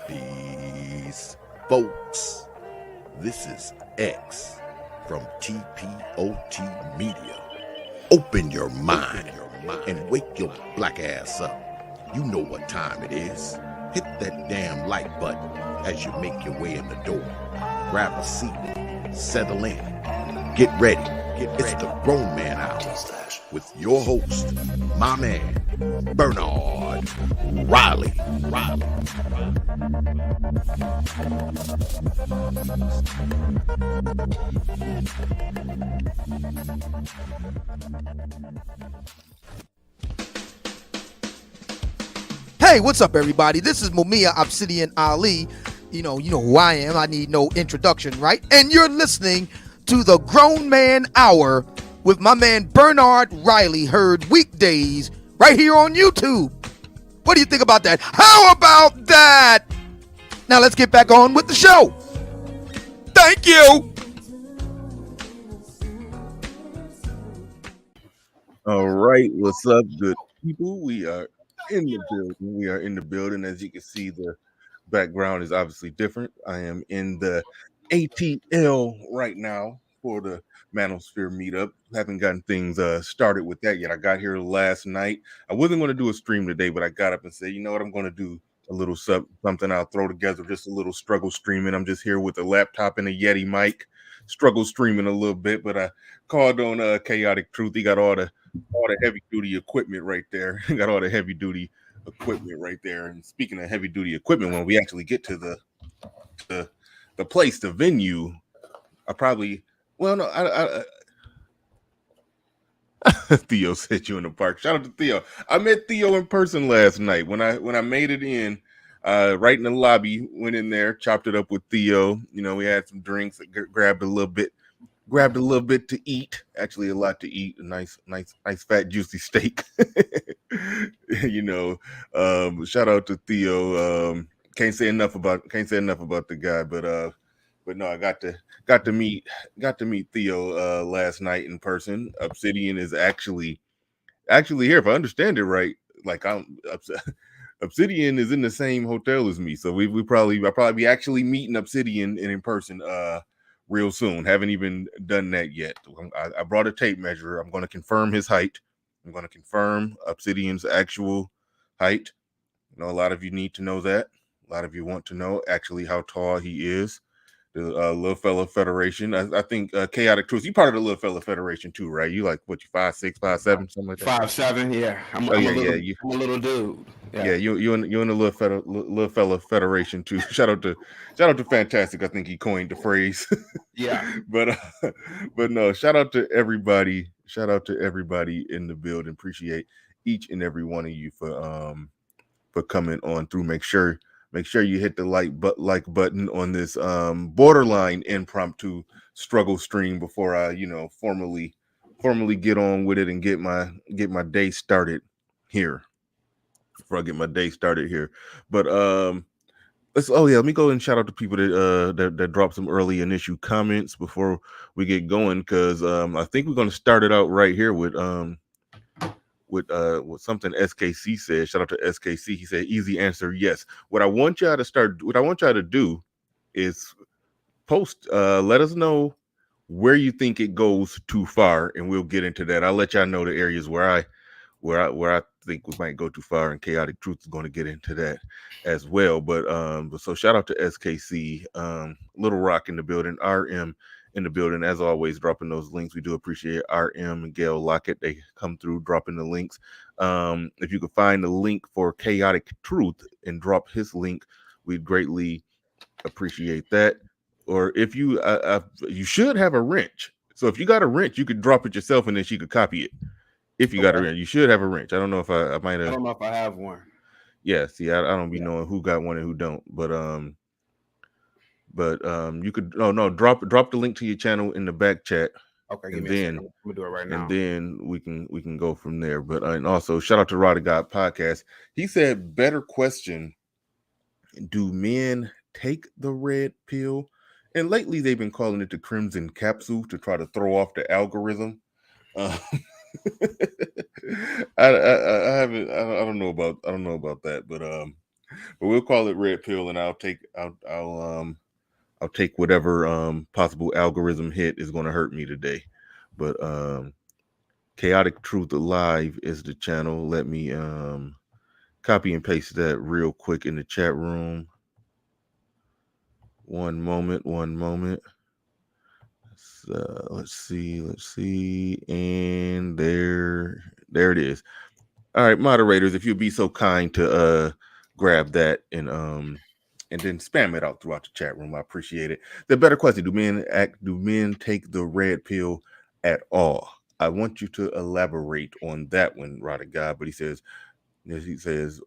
Peace, folks. This is X from TPOT Media. Open your mind and wake your black ass up. You know what time it is. Hit that damn like button as you make your way in the door. Grab a seat, settle in, get ready. It's the Grown Man Hour with your host, my man, Bernard Riley. Hey, what's up, everybody? This is Mumia Obsidian Ali. You know who I am. I need no introduction, right? And you're listening to the Grown Man Hour with my man Bernard Riley, heard weekdays right here on YouTube. What do you think about that? How about that? Now let's get back on with the show. Thank you. All right, what's up, good people? We are in the building. As you can see, the background is obviously different. I am in the ATL right now for the Manosphere meetup. Haven't gotten things started with that yet. I got here last night. I wasn't going to do a stream today, but I got up and said, you know what, I'm going to do a little something I'll throw together, just a little struggle streaming. I'm just here with a laptop and a Yeti mic, struggle streaming a little bit, but I called on Chaotic Truth. He got all the heavy duty equipment right there. He got all the heavy duty equipment right there. And speaking of heavy duty equipment, when we actually get to the place, the venue, Theo said you in the park. Shout out to Theo. I met Theo in person last night when I made it in, right in the lobby. Went in there, chopped it up with Theo. You know, we had some drinks, grabbed a little bit to eat. Actually, a lot to eat. A nice fat juicy steak. You know, shout out to Theo. Can't say enough about the guy, but no, I got to meet Theo last night in person. Obsidian is actually here, if I understand it right. Like Obsidian is in the same hotel as me, so I'll probably be actually meeting Obsidian in person real soon. Haven't even done that yet. I brought a tape measure. I'm going to confirm his height. I'm going to confirm Obsidian's actual height. You know, a lot of you need to know that. A lot of you want to know actually how tall he is. The Little Fella Federation. I think Chaotic Truth. You part of the Little Fella Federation too, right? You like what? You 5'6", 5'7", something like that. 5'7", yeah. I'm a little dude. Yeah, you in the Little Fella Federation too. Shout out to Fantastic. I think he coined the phrase. Yeah. but no, shout out to everybody. Shout out to everybody in the building. Appreciate each and every one of you for coming on through. Make sure you hit the like button on this borderline impromptu struggle stream before I, formally get on with it and get my day started here. But let me go and shout out to people that dropped some early initial comments before we get going, because I think we're going to start it out right here with with something SKC said. Shout out to SKC. He said, easy answer, yes. What I want y'all to do is post, let us know where you think it goes too far, and we'll get into that. I'll let y'all know the areas where I think we might go too far, and Chaotic Truth is going to get into that as well. But so shout out to SKC, Little Rock in the building, RM in the building, as always, dropping those links. We do appreciate RM and Gail Lockett. They come through dropping the links. If you could find the link for Chaotic Truth and drop his link, we'd greatly appreciate that. Or if you you should have a wrench. So if you got a wrench, you could drop it yourself, and then she could copy it. If you got a wrench, you should have a wrench. I don't know if I might have. I don't know if I have one. Yeah, see, I don't be knowing who got one and who don't. But you could drop the link to your channel in the back chat. Okay, and give me then a second. I'm gonna do it right now. And then we can go from there. But and also shout out to Rod of God podcast. He said, better question: do men take the red pill? And lately they've been calling it the crimson capsule to try to throw off the algorithm. I don't know about that, but we'll call it red pill, and I'll take whatever possible algorithm hit is going to hurt me today. But Chaotic Truth Alive is the channel. Let me copy and paste that real quick in the chat room. One moment. Let's see, and there it is. All right, moderators, if you'd be so kind to grab that and then spam it out throughout the chat room, I appreciate it. The better question: do men take the red pill at all? I want you to elaborate on that one, Rod of God. But he says,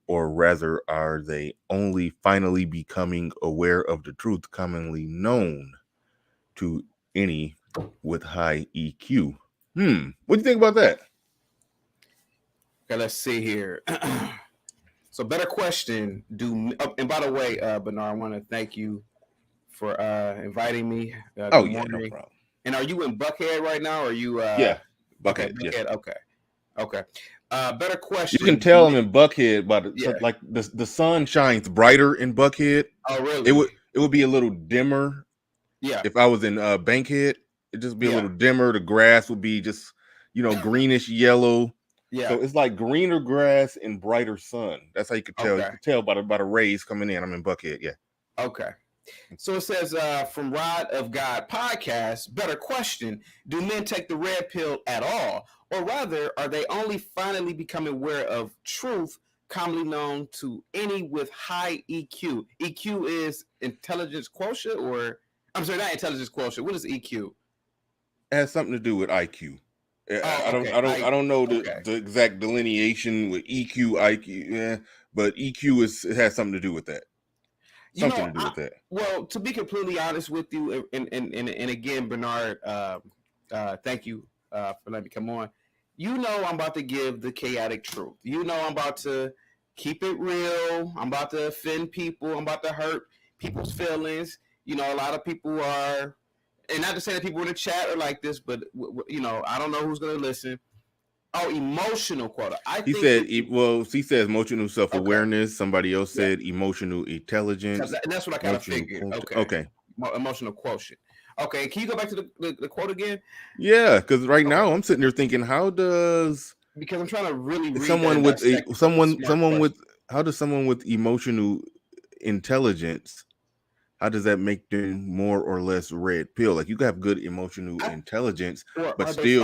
or rather, are they only finally becoming aware of the truth commonly known to any with high EQ? What do you think about that? Okay, let's see here. So, better question. And by the way, Bernard, I want to thank you for inviting me. Yeah, no problem. And are you in Buckhead right now? Or are you? Yeah, Buckhead. Okay, yeah. Okay. Better question. You can tell I'm in Buckhead by the sun shines brighter in Buckhead. Oh, really? It would be a little dimmer. Yeah. If I was in Bankhead, it'd just be a little dimmer. The grass would be just greenish yellow. Yeah. So it's like greener grass and brighter sun. That's how you could tell. Okay. You could tell by the rays coming in. I'm in Buckhead. Yeah. Okay. So it says from Rod of God podcast, better question: do men take the red pill at all, or rather, are they only finally becoming aware of truth commonly known to any with high EQ? EQ is intelligence quotient, or I'm sorry, not intelligence quotient. What is EQ? It has something to do with IQ. I don't know the exact delineation with EQ, IQ, yeah, but EQ it has something to do with that. Something to do with that. Well, to be completely honest with you, and again, Bernard, thank you for letting me come on. I'm about to give the chaotic truth. I'm about to keep it real. I'm about to offend people. I'm about to hurt people's feelings. A lot of people are. And not to say that people in the chat are like this, but I don't know who's going to listen. Oh, emotional quota. He said emotional self-awareness. Okay. Somebody else said emotional intelligence. And that's what I kind of figured. Okay. Emotional quotient. Okay. Can you go back to the quote again? Yeah, because now I'm sitting there thinking, because I'm trying to really read how does someone with emotional intelligence, how does that make them more or less red pill? Like, you can have good emotional intelligence, but still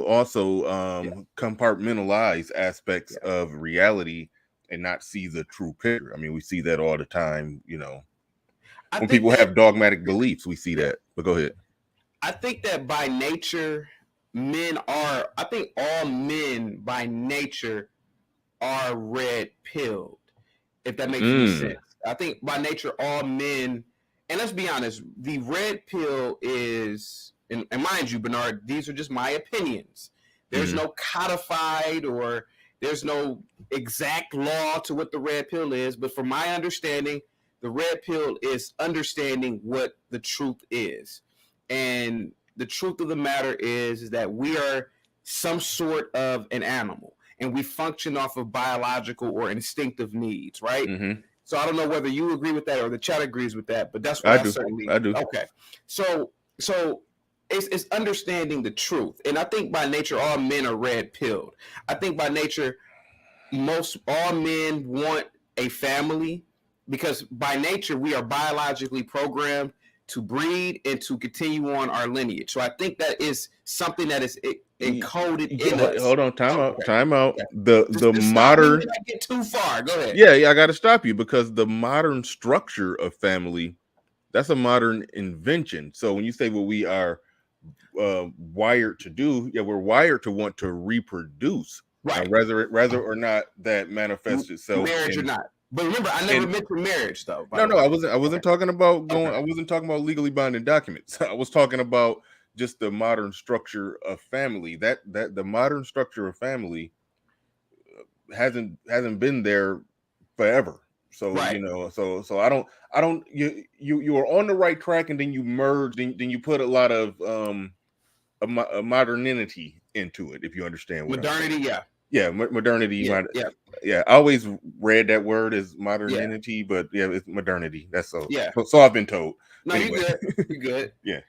also compartmentalize aspects of reality and not see the true picture. I mean, we see that all the time, when people have dogmatic beliefs, we see that. But go ahead. I think that by nature, I think all men by nature are red pilled, if that makes any sense. I think by nature, all men, and let's be honest, the red pill is, and mind you, Bernard, these are just my opinions. There's no codified or there's no exact law to what the red pill is. But from my understanding, the red pill is understanding what the truth is. And the truth of the matter is that we are some sort of an animal, and we function off of biological or instinctive needs, right? Mm-hmm. So I don't know whether you agree with that or the chat agrees with that, but that's I what I do. certainly I do. Okay. So it's understanding the truth. And I think by nature all men are red pilled. I think by nature all men want a family, because by nature we are biologically programmed to breed and to continue on our lineage. So I think that is something that is encoded in us. Hold on, time out. Okay. Time out. Okay. The Just modern stop me when I get too far. Go ahead. Yeah, I got to stop you, because the modern structure of family, that's a modern invention. So when you say what we are wired to do, yeah, we're wired to want to reproduce, Right. Rather or not that manifests itself marriage in, or not. But remember, I never mentioned marriage though. No, I wasn't talking about going. Okay. I wasn't talking about legally binding documents. I was talking about just the modern structure of family. That the modern structure of family hasn't been there forever. So Right. so I don't you are on the right track, and then you merge, then you put a lot of modernity into it, if you understand what Modernity, I'm saying. yeah. Modernity. Yeah. I always read that word as modernity, but yeah, it's modernity. That's so. Yeah. So I've been told. No, Anyway. you're good. You're good. Yeah.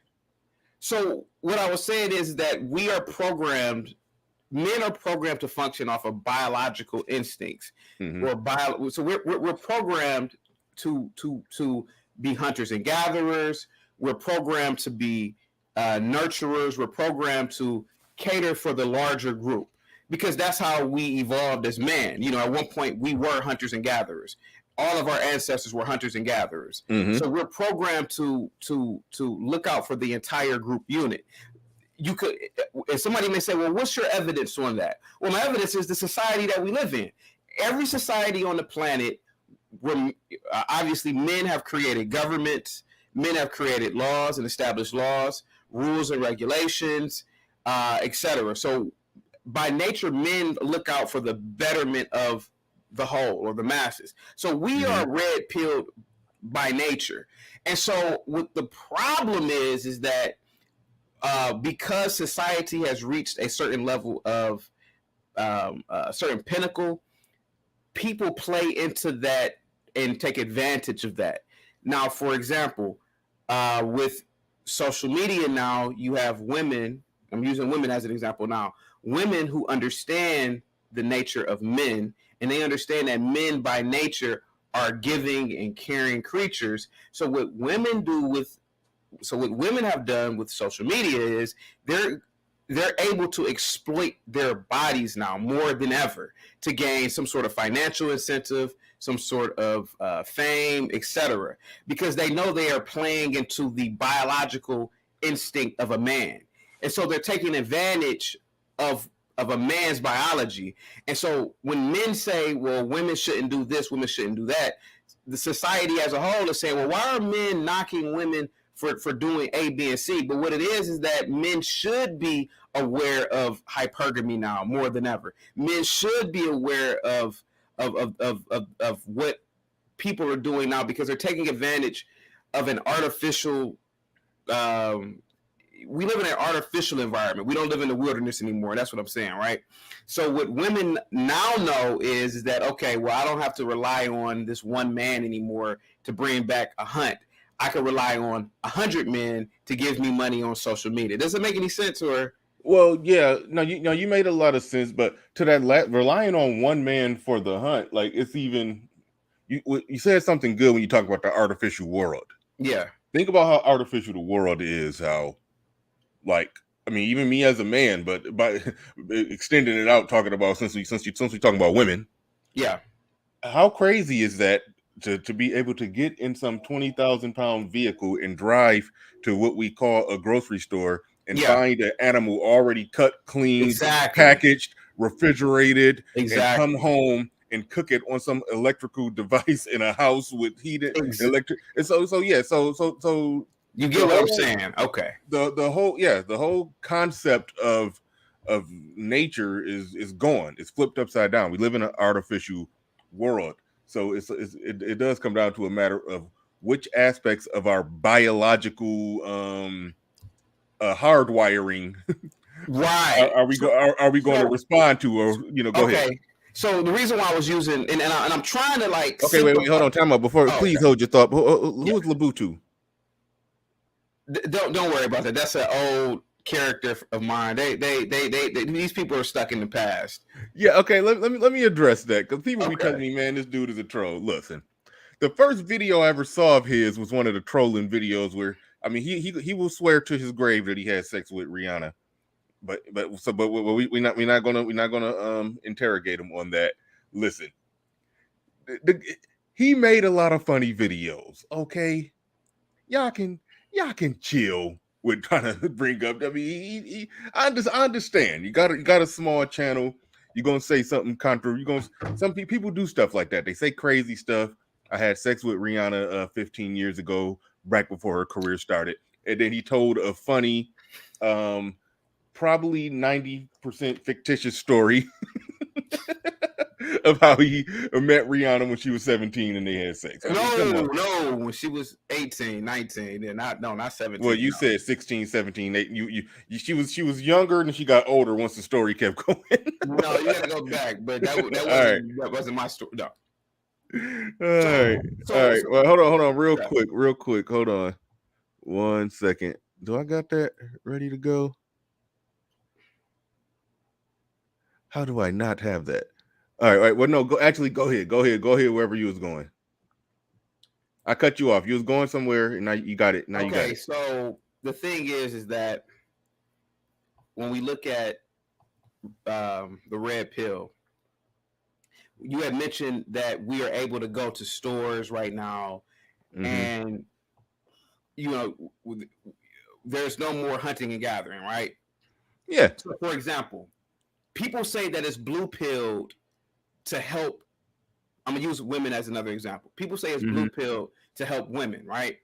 So what I was saying is that we are programmed. Men are programmed to function off of biological instincts, Mhm. So we're programmed to be hunters and gatherers. We're programmed to be nurturers. We're programmed to cater for the larger group, because that's how we evolved as man. You know, at one point we were hunters and gatherers. All of our ancestors were hunters and gatherers. Mhm. So we're programmed to look out for the entire group unit. You could, and somebody may say, well, what's your evidence on that? Well, my evidence is the society that we live in. Every society on the planet, obviously men have created governments, men have created laws and established laws, rules and regulations, etc. So by nature, men look out for the betterment of the whole or the masses. So we are red pilled by nature. And so what the problem is that because society has reached a certain level of a certain pinnacle, people play into that and take advantage of that. Now, for example, with social media now, you have women, I'm using women as an example now, women who understand the nature of men, and they understand that men by nature are giving and caring creatures. So what women have done with social media is they're able to exploit their bodies now more than ever to gain some sort of financial incentive, some sort of fame, etc., because they know they are playing into the biological instinct of a man. And so they're taking advantage of a man's biology. And so when men say, well, women shouldn't do this, women shouldn't do that, the society as a whole is saying, well, why are men knocking women for doing A, B, and C? But what it is that men should be aware of hypergamy now more than ever. Men should be aware of what people are doing now, because they're taking advantage of an artificial. We live in an artificial environment. We don't live in the wilderness anymore. That's what I'm saying, right? So what women now know is that, okay, well, I don't have to rely on this one man anymore to bring back a hunt. I can rely on 100 men to give me money on social media. Does it make any sense? Or Well, yeah, no, you made a lot of sense, but to that relying on one man for the hunt, like, it's even you said something good when you talk about the artificial world. Yeah. Think about how artificial the world is. How, like, I mean, even me as a man, but by extending it out, talking about since we talking about women. Yeah. How crazy is that to be able to get in some 20,000-pound vehicle and drive to what we call a grocery store and find an animal already cut, cleaned, packaged, refrigerated, and come home and cook it on some electrical device in a house with heated electric. And so you get what I'm saying? Okay. The whole concept of nature is gone. It's flipped upside down. We live in an artificial world. So it does come down to a matter of which aspects of our biological hardwiring Right. Are we going to respond to, or go ahead? Okay. So the reason why I was using and I'm trying to like Okay, wait, hold on, time out before. Please hold your thought. Who is Labutu? Don't worry about that. That's an old character of mine. They these people are stuck in the past. Yeah, okay. Let me address that, because people be telling me, man, this dude is a troll. Listen, the first video I ever saw of his was one of the trolling videos where, I mean, he will swear to his grave that he had sex with Rihanna, but we're not gonna interrogate him on that. Listen, he made a lot of funny videos. Okay, y'all can chill with trying to bring up. I mean, I understand. You got a small channel. You're gonna say something controversial. Some people do stuff like that. They say crazy stuff. I had sex with Rihanna 15 years ago, back before her career started, and then he told a funny, probably 90% fictitious story of how he met Rihanna when she was 17 and they had sex. I mean, no, when she was 18, 19, and not 17. Well, you said 16, 17. She was younger and she got older once the story kept going. No, you got to go back, but that wasn't my story. No. All right. Well, hold on, real quick. Hold on 1 second. Do I got that ready to go? How do I not have that? All right. Well, no, go ahead wherever you was going. I cut you off. You was going somewhere, and now you got it. Now you got it. So the thing is that when we look at the red pill, you had mentioned that we are able to go to stores right now, and there's no more hunting and gathering, right? Yeah. So, for example, people say that it's blue pilled to help. I'm gonna use women as another example. People say it's blue pill to help women, right?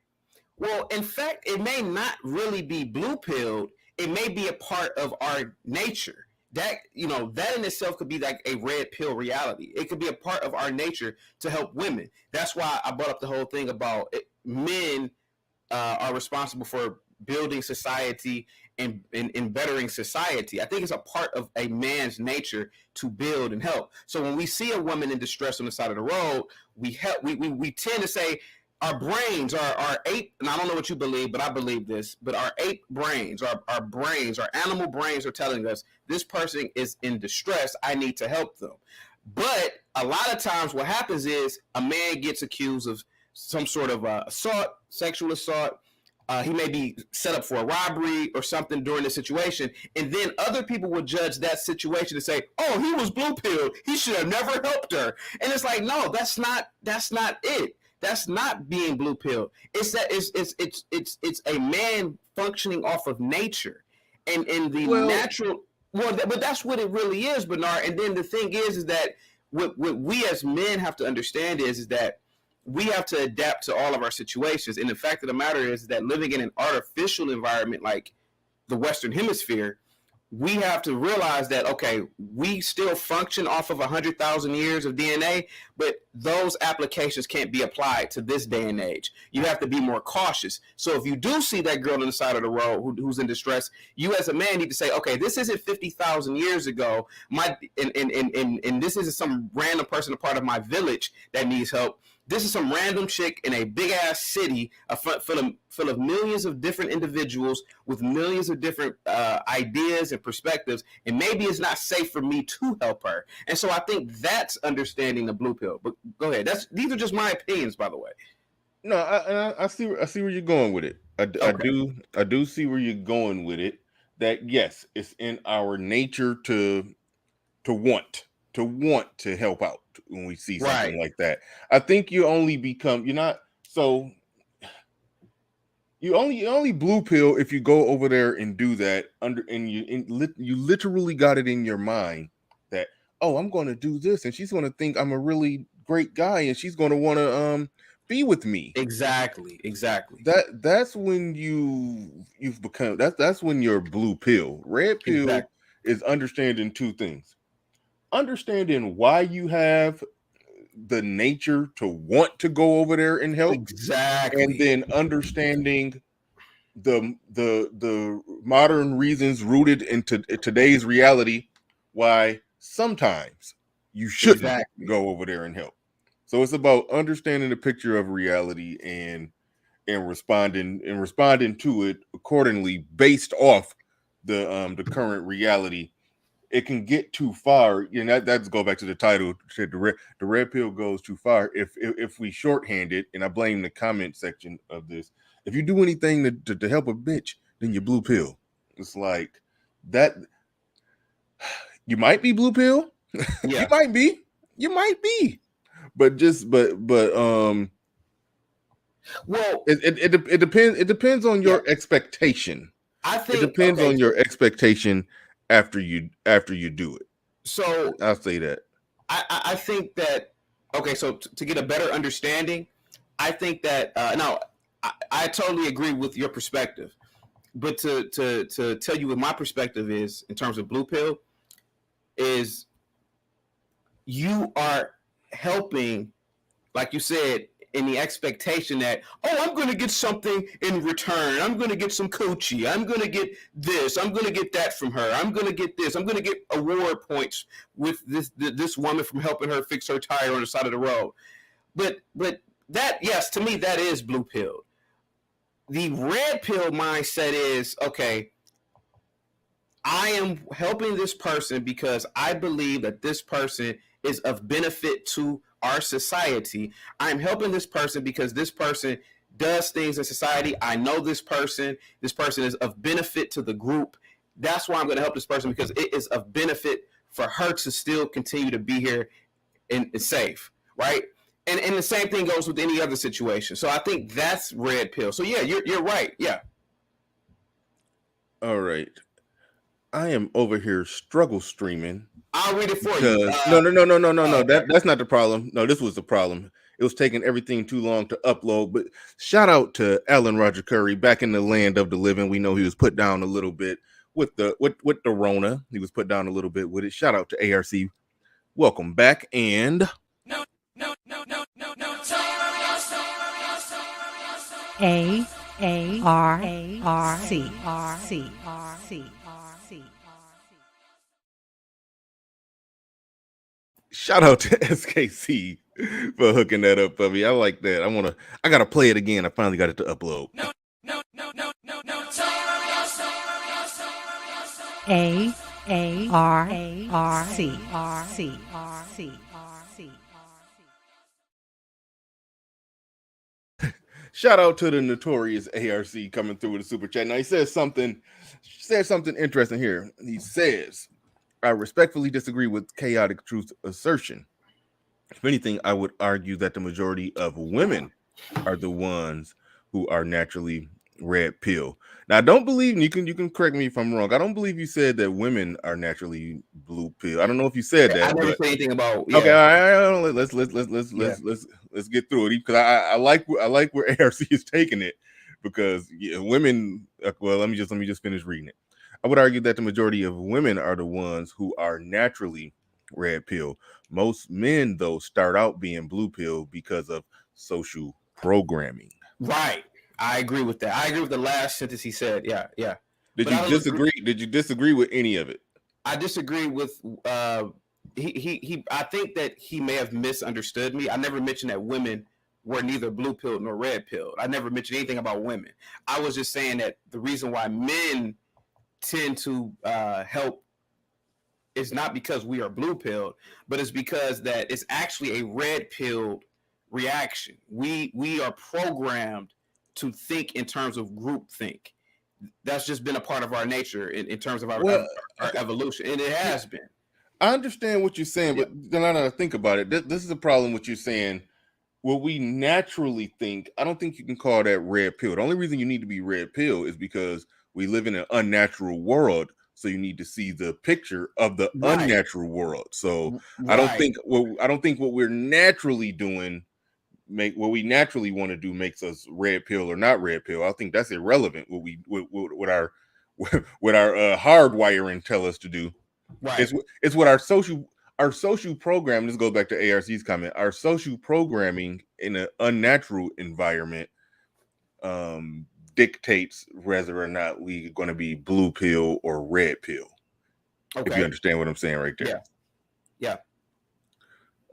Well, in fact, it may not really be blue pilled. It may be a part of our nature. That that in itself could be like a red pill reality. It could be a part of our nature to help women. That's why I brought up the whole thing about men are responsible for building society and bettering society. I think it's a part of a man's nature to build and help. So when we see a woman in distress on the side of the road, we help. We tend to say our brains, our ape, and I don't know what you believe, but I believe this, but our ape brains, our brains, our animal brains are telling us this person is in distress. I need to help them. But a lot of times what happens is a man gets accused of some sort of assault, sexual assault. He may be set up for a robbery or something during the situation. And then other people will judge that situation and say, oh, he was blue pilled. He should have never helped her. And it's like, no, that's not it. That's not being blue pilled. It's that it's a man functioning off of nature and the natural. Well, but that's what it really is, Bernard. And then the thing is that what we as men have to understand is that we have to adapt to all of our situations. And the fact of the matter is that living in an artificial environment like the Western Hemisphere, we have to realize that, okay, we still function off of 100,000 years of DNA, but those applications can't be applied to this day and age. You have to be more cautious. So if you do see that girl on the side of the road who's in distress, you as a man need to say, okay, this isn't 50,000 years ago. And this isn't some random person, a part of my village that needs help. This is some random chick in a big ass city full of millions of different individuals with millions of different ideas and perspectives, and maybe it's not safe for me to help her. And so I think that's understanding the blue pill. But go ahead. These are just my opinions, by the way. No, I see where you're going with it. I do see where you're going with it. That yes, it's in our nature to want to help out when we see something like that. I think you only blue pill if you go over there and do that you literally got it in your mind that, oh, I'm going to do this and she's going to think I'm a really great guy and she's going to want to be with me. Exactly. That's when you've become that's when you're blue pill. Red pill is understanding two things. Understanding why you have the nature to want to go over there and help. Exactly. And then understanding the modern reasons rooted into today's reality why sometimes you shouldn't go over there and help. So it's about understanding the picture of reality and responding to it accordingly based off the current reality. It can get too far, you know. That's go back to the title. The red pill goes too far. If we shorthand it, and I blame the comment section of this, if you do anything to help a bitch, then you're blue pill. It's like that. You might be blue pill. Yeah. You might be, but well, it depends. It depends on your expectation. I think it depends on your expectation after you do it. So I'll say that. I think that, okay, so to get a better understanding, I think that now I totally agree with your perspective, but to tell you what my perspective is in terms of blue pill is you are helping, like you said, in the expectation that, oh, I'm going to get something in return. I'm going to get some coochie. I'm going to get this. I'm going to get that from her. I'm going to get this. I'm going to get award points with this woman from helping her fix her tire on the side of the road. But that, yes, to me, that is blue pill. The red pill mindset is, okay, I am helping this person because I believe that this person is of benefit to our society. I'm helping this person because this person does things in society. I know this person. This person is of benefit to the group. That's why I'm going to help this person, because it is of benefit for her to still continue to be here and safe, right? And the same thing goes with any other situation. So I think that's red pill. So yeah, you're right. Yeah. All right. I am over here struggle streaming. I'll read it for you. No. That's not the problem. No, this was the problem. It was taking everything too long to upload. But shout out to Alan Roger Curry, back in the land of the living. We know he was put down a little bit with the Rona. He was put down a little bit with it. Shout out to ARC. Welcome back. And No. shout out to SKC for hooking that up for me. I like that. I gotta play it again. I finally got it to upload. No. Shout out to the notorious ARC coming through with a super chat. Now he says something interesting here. He says, I respectfully disagree with chaotic truth assertion. If anything, I would argue that the majority of women are the ones who are naturally red pill. Now, I don't believe, you can correct me if I'm wrong. I don't believe you said that women are naturally blue pill. I don't know if you said that. I never said anything about. Yeah. Okay, all right. Let's get through it, because I like where ARC is taking it, because women. Well, let me just finish reading it. I would argue that the majority of women are the ones who are naturally red pill. Most men, though, start out being blue pill because of social programming. Right. I agree with that. I agree with the last sentence he said. Yeah. Did you disagree? Did you disagree with any of it? I disagree with he. I think that he may have misunderstood me. I never mentioned that women were neither blue pilled nor red pilled. I never mentioned anything about women. I was just saying that the reason why men tend to help is not because we are blue pilled, but it's because that it's actually a red pilled reaction. We are programmed to think in terms of group think. That's just been a part of our nature in terms of our evolution, and it has been. I understand what you're saying, but then I think about it. This is a problem with you saying, well, we naturally think. I don't think you can call that red pill. The only reason you need to be red pill is because we live in an unnatural world. So you need to see the picture of the unnatural world. So I don't think what we're naturally doing what we naturally want to do makes us red pill or not red pill. I think that's irrelevant. What our hardwiring tell us to do. Right. It's what our social program. This goes back to ARC's comment. Our social programming in an unnatural environment dictates whether or not we're going to be blue pill or red pill. Okay. If you understand what I'm saying right there. Yeah.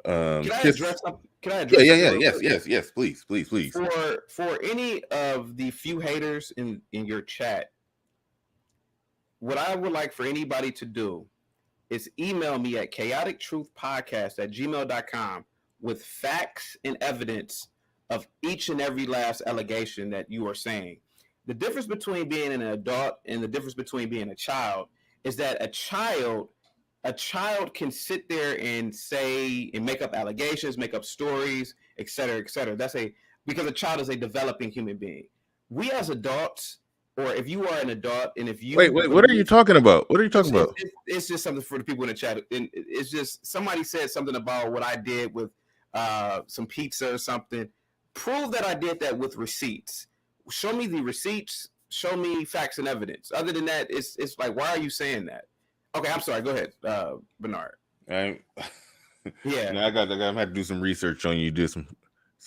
Can I address something? Can I address yes, please. For any of the few haters in your chat, what I would like for anybody to do is email me at chaotictruthpodcast@gmail.com with facts and evidence of each and every last allegation that you are saying. The difference between being an adult and the difference between being a child is that a child can sit there and say and make up allegations, make up stories, et cetera, et cetera. Because a child is a developing human being. We as adults, or if you are an adult, and if you wait, what are you talking about? It's just something for the people in the chat. And it's just somebody said something about what I did with some pizza or something. Prove that I did that with receipts. Show me the receipts. Show me facts and evidence. Other than that, it's like, why are you saying that? Okay, I'm sorry. Go ahead, Bernard. Yeah. Now, I'm gonna have to do some research on you. Do some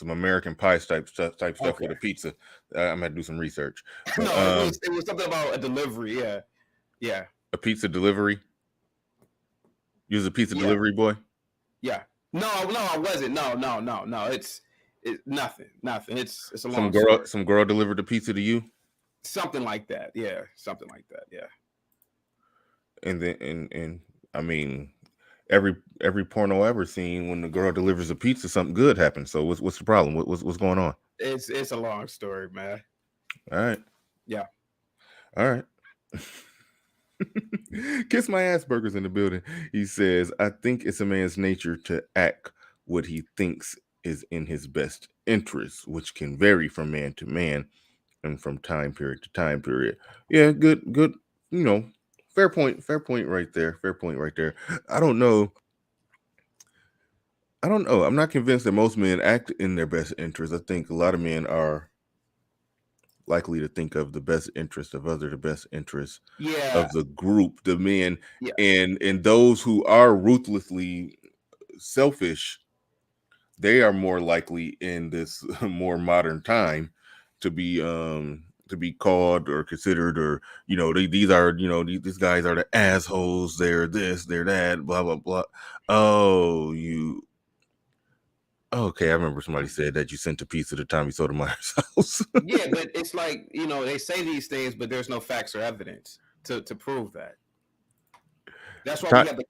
American Pie type stuff with a pizza. I'm gonna do some research. But, it was something about a delivery. Yeah. A pizza delivery. You was a pizza delivery boy. Yeah. No, I wasn't. No. It's nothing. It's a long story. Some girl delivered the pizza to you. Something like that. Yeah. Something like that. Yeah. And then and I mean, every porno I ever seen, when the girl delivers a pizza, something good happens. So what's the problem? What's going on? It's a long story, man. All right. Yeah. All right. Kiss my ass burgers in the building. He says, I think it's a man's nature to act what he thinks is in his best interest, which can vary from man to man and from time period to time period. Yeah, good, fair point right there. I don't know. I'm not convinced that most men act in their best interest. I think a lot of men are likely to think of the best interest of others, the best interest of the group, the men, and those who are ruthlessly selfish, they are more likely in this more modern time to be called or considered, or these guys are the assholes, they're this, they're that, blah blah blah. Okay, I remember somebody said that you sent a pizza to Tommy Sotomayor's house. Yeah, but it's like, they say these things, but there's no facts or evidence to prove that. That's why we have the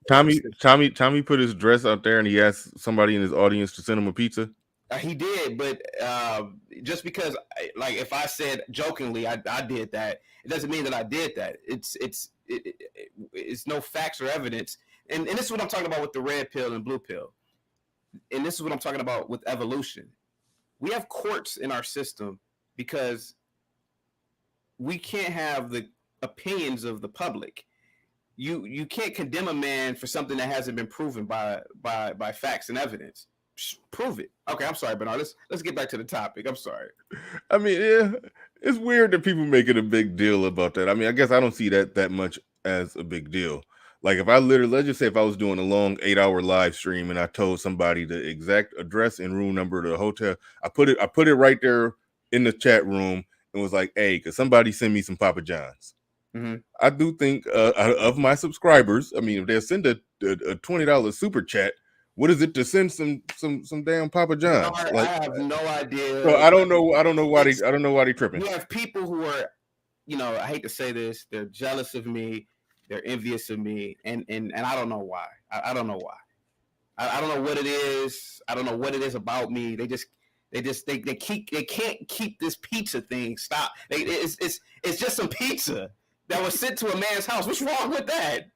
Tommy put his dress out there and he asked somebody in his audience to send him a pizza. He did, but just because, like, if I said jokingly I did that, it doesn't mean that I did that. It's no facts or evidence, and this is what I'm talking about with the red pill and blue pill. And this is what I'm talking about with evolution. We have courts in our system because we can't have the opinions of the public. You can't condemn a man for something that hasn't been proven by facts and evidence. Prove it. Okay, I'm sorry, Bernard. Let's get back to the topic. I'm sorry. I mean, it's weird that people make it a big deal about that. I mean, I guess I don't see that much as a big deal. Like, if I let's just say if I was doing a long 8-hour live stream and I told somebody the exact address and room number of the hotel, I put it right there in the chat room and was like, hey, could somebody send me some Papa John's? Mm-hmm. I do think of my subscribers, I mean, if they send a $20 super chat, what is it to send some damn Papa John's? No, I have no idea. So I don't know why they tripping. We have people who are, I hate to say this, they're jealous of me. They're envious of me, and I don't know why. I don't know why. I don't know what it is. I don't know what it is about me. They can't keep this pizza thing. Stop. It's just some pizza that was sent to a man's house. What's wrong with that?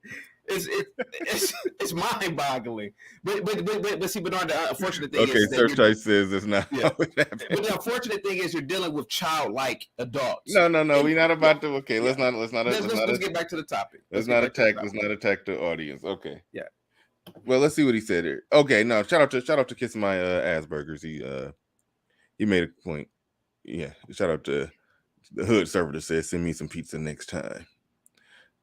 It's mind-boggling. But see, Bernard, the unfortunate thing is Search Tight says it's not. Yeah. But the unfortunate thing is you're dealing with childlike adults. No. We're not about to. Okay, let's get back to the topic. Let's not attack the audience. Okay. Yeah. Well, let's see what he said here. Okay, no, shout out to Kiss My Ass Burgers. He made a point. Yeah, shout out to the hood server that says send me some pizza next time.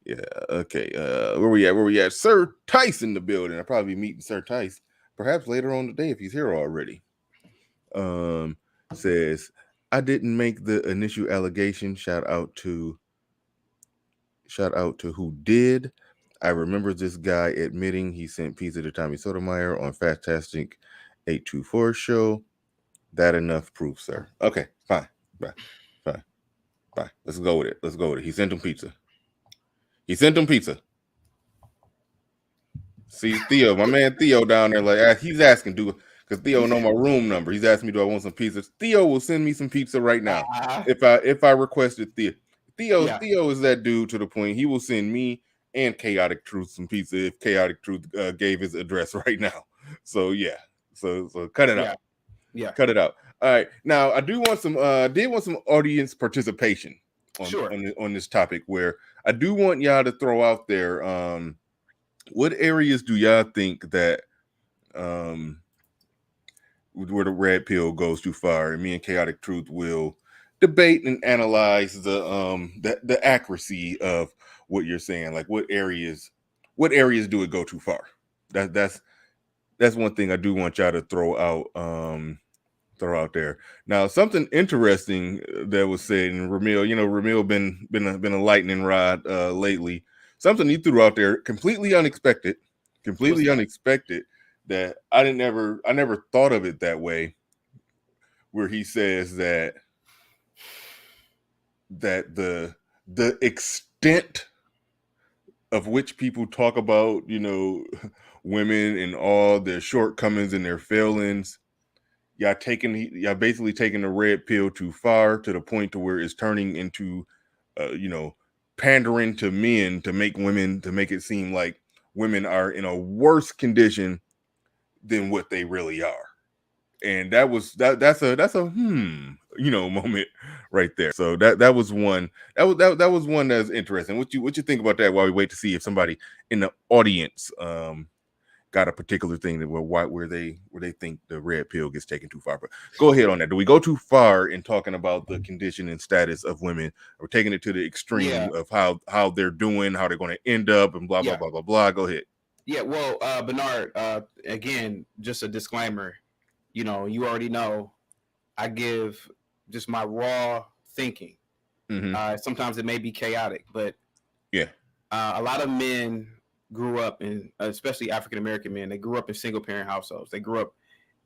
Yeah, okay. Where we at? Sir Tice in the building. I'll probably be meeting Sir Tice perhaps later on today if he's here already. Says, I didn't make the initial allegation. Shout out to who did. I remember this guy admitting he sent pizza to Tommy Sotomayor on Fantastic 824 show. That enough proof, sir. Okay, fine. Let's go with it. He sent him pizza. See, Theo, my man Theo down there, like he's asking, because Theo know my room number. He's asking me, do I want some pizza? Theo will send me some pizza right now. If I requested Theo. Theo is that dude to the point he will send me and Chaotic Truth some pizza if Chaotic Truth gave his address right now. So yeah. So cut it out. Yeah. Cut it out. All right. Now I do want some audience participation on this topic, where I do want y'all to throw out there what areas do y'all think that where the red pill goes too far, and me and Chaotic Truth will debate and analyze the accuracy of what you're saying. Like what areas do it go too far? That's one thing I do want y'all to throw out there. Now, something interesting that was said, and Ramil been a lightning rod lately. Something he threw out there completely unexpected that I never thought of it that way, where he says that the extent of which people talk about, women and all their shortcomings and their failings, y'all basically taking the red pill too far, to the point to where it's turning into pandering to men to make it seem like women are in a worse condition than what they really are. And that's a moment right there. So that was one that's interesting. What you think about that while we wait to see if somebody in the audience got a particular thing where they think the red pill gets taken too far? But go ahead on that. Do we go too far in talking about the condition and status of women, or taking it to the extreme of how they're doing, how they're going to end up, and blah blah blah blah blah? Go ahead. Yeah, well, Bernard, again, just a disclaimer. You already know I give just my raw thinking. Mm-hmm. Sometimes it may be chaotic, but a lot of men grew up in, especially African American men, they grew up in single parent households. They grew up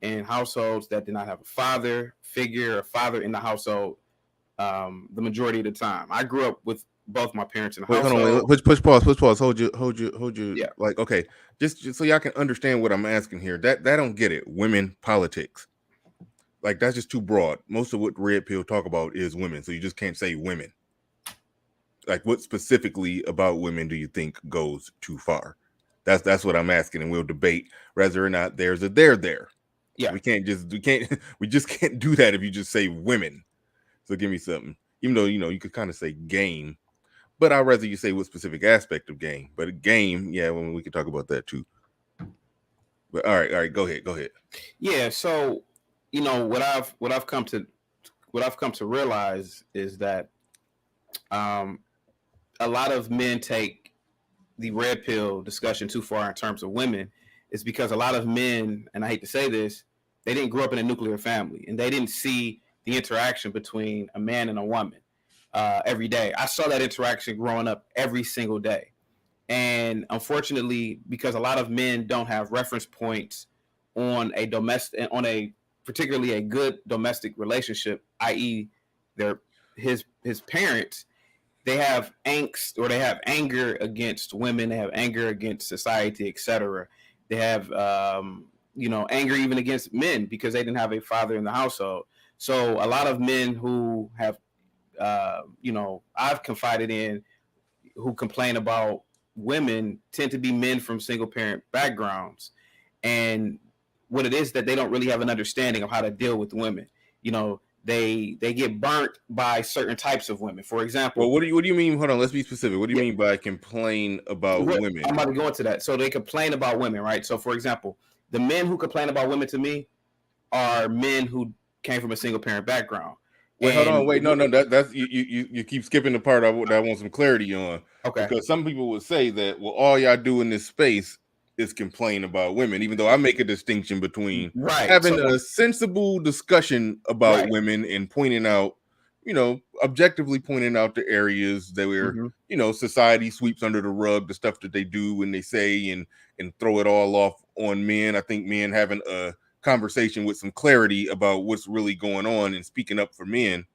in households that did not have a father figure, a father in the household the majority of the time. I grew up with both my parents in the household. Hold on, push pause. Hold you. Yeah. Like, okay, just so y'all can understand what I'm asking here. That don't get it. Women politics. Like, that's just too broad. Most of what red pill talk about is women, so you just can't say women. Like, what specifically about women do you think goes too far? That's what I'm asking, and we'll debate whether or not there's a there. Yeah, we just can't do that if you just say women. So give me something. Even though you could kind of say game, but I'd rather you say what specific aspect of game. But a game, when we can talk about that too. But all right, go ahead. Yeah, so what I've come to realize is that a lot of men take the red pill discussion too far in terms of women. Is because a lot of men, and I hate to say this, they didn't grow up in a nuclear family, and they didn't see the interaction between a man and a woman every day. I saw that interaction growing up every single day. And unfortunately, because a lot of men don't have reference points on particularly a good domestic relationship, i.e. his parents, they have angst, or they have anger against women, they have anger against society, etc. They have anger even against men because they didn't have a father in the household. So a lot of men who have I've confided in, who complain about women, tend to be men from single parent backgrounds. And what it is that they don't really have an understanding of how to deal with women. They get burnt by certain types of women. For example, well, what do you mean? Hold on, let's be specific. What do you mean by complain about women? I'm about to go into that. So they complain about women, right? So for example, the men who complain about women to me are men who came from a single parent background. Wait, hold on. Wait, no. That's you keep skipping the part I want some clarity on. Okay. Because some people would say that, well, all y'all do in this space is complaining about women, even though I make a distinction between Right. having So, a sensible discussion about right. women and pointing out, objectively pointing out the areas that where, Mhm. Society sweeps under the rug, the stuff that they do and they say and throw it all off on men. I think men having a conversation with some clarity about what's really going on and speaking up for men,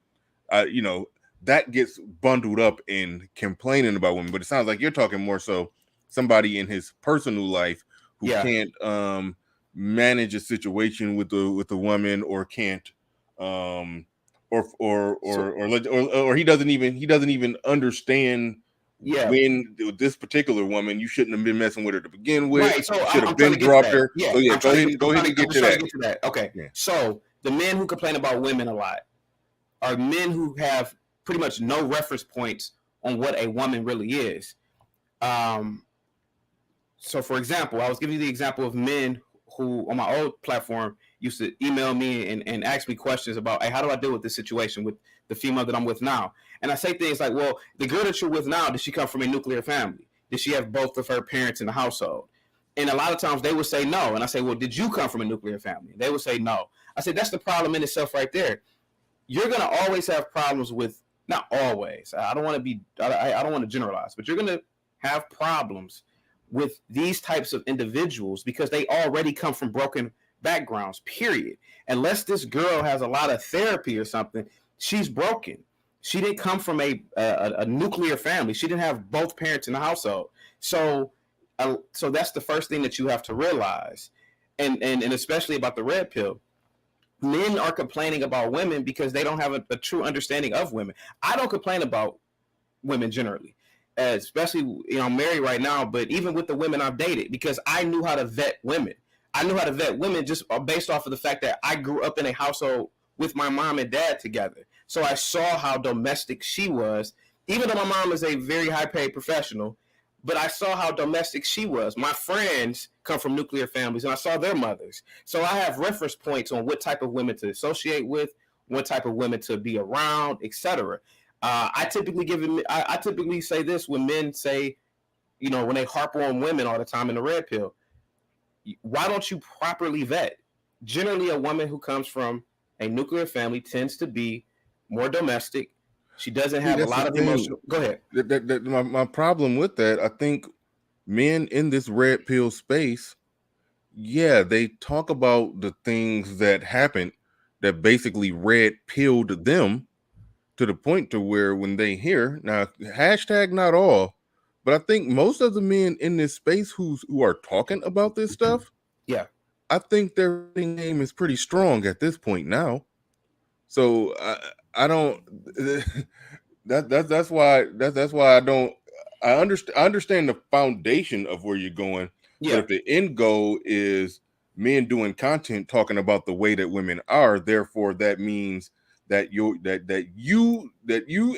that gets bundled up in complaining about women. But it sounds like you're talking more so somebody in his personal life who Yeah. can't manage a situation with the woman, or can't or he doesn't even understand Yeah. when this particular woman, you shouldn't have been messing with her to begin with. Right. So You should I'm have trying been to get to dropped that. her. Yeah. So yeah, I'm go trying ahead, to go ahead and I'm get just to trying that. to get to that. Okay. Yeah. So the men who complain about women a lot are men who have pretty much no reference points on what a woman really is. So for example, I was giving you the example of men who on my old platform used to email me and ask me questions about, hey, how do I deal with this situation with the female that I'm with now? And I say things like, well, the girl that you're with now, did she come from a nuclear family? Did she have both of her parents in the household? And a lot of times they would say no. And I say, well, did you come from a nuclear family? They would say no. I said, that's the problem in itself right there. You're going to always have problems with, not always, I don't want to generalize, but you're going to have problems with these types of individuals because they already come from broken backgrounds, period. Unless this girl has a lot of therapy or something, she's broken. She didn't come from a nuclear family. She didn't have both parents in the household. So that's the first thing that you have to realize. And especially about the red pill. Men are complaining about women because they don't have a true understanding of women. I don't complain about women generally, especially, I'm married right now, but even with the women I've dated, because I knew how to vet women. I knew how to vet women just based off of the fact that I grew up in a household with my mom and dad together. So I saw how domestic she was, even though my mom is a very high paid professional, but I saw how domestic she was. My friends come from nuclear families, and I saw their mothers. So I have reference points on what type of women to associate with, what type of women to be around, etc. I typically say this when men say, when they harp on women all the time in the red pill. Why don't you properly vet? Generally, a woman who comes from a nuclear family tends to be more domestic. She doesn't have a That's the lot of thing. emotional. Go ahead. My problem with that, I think men in this red pill space, yeah, they talk about the things that happened that basically red pilled them to the point to where when they hear, now hashtag not all, but I think most of the men in this space who are talking about this stuff, Yeah. I think their name is pretty strong at this point now. So I don't that's why I understand the foundation of where you're going, but Yeah. if the end goal is men doing content talking about the way that women are, therefore that means that you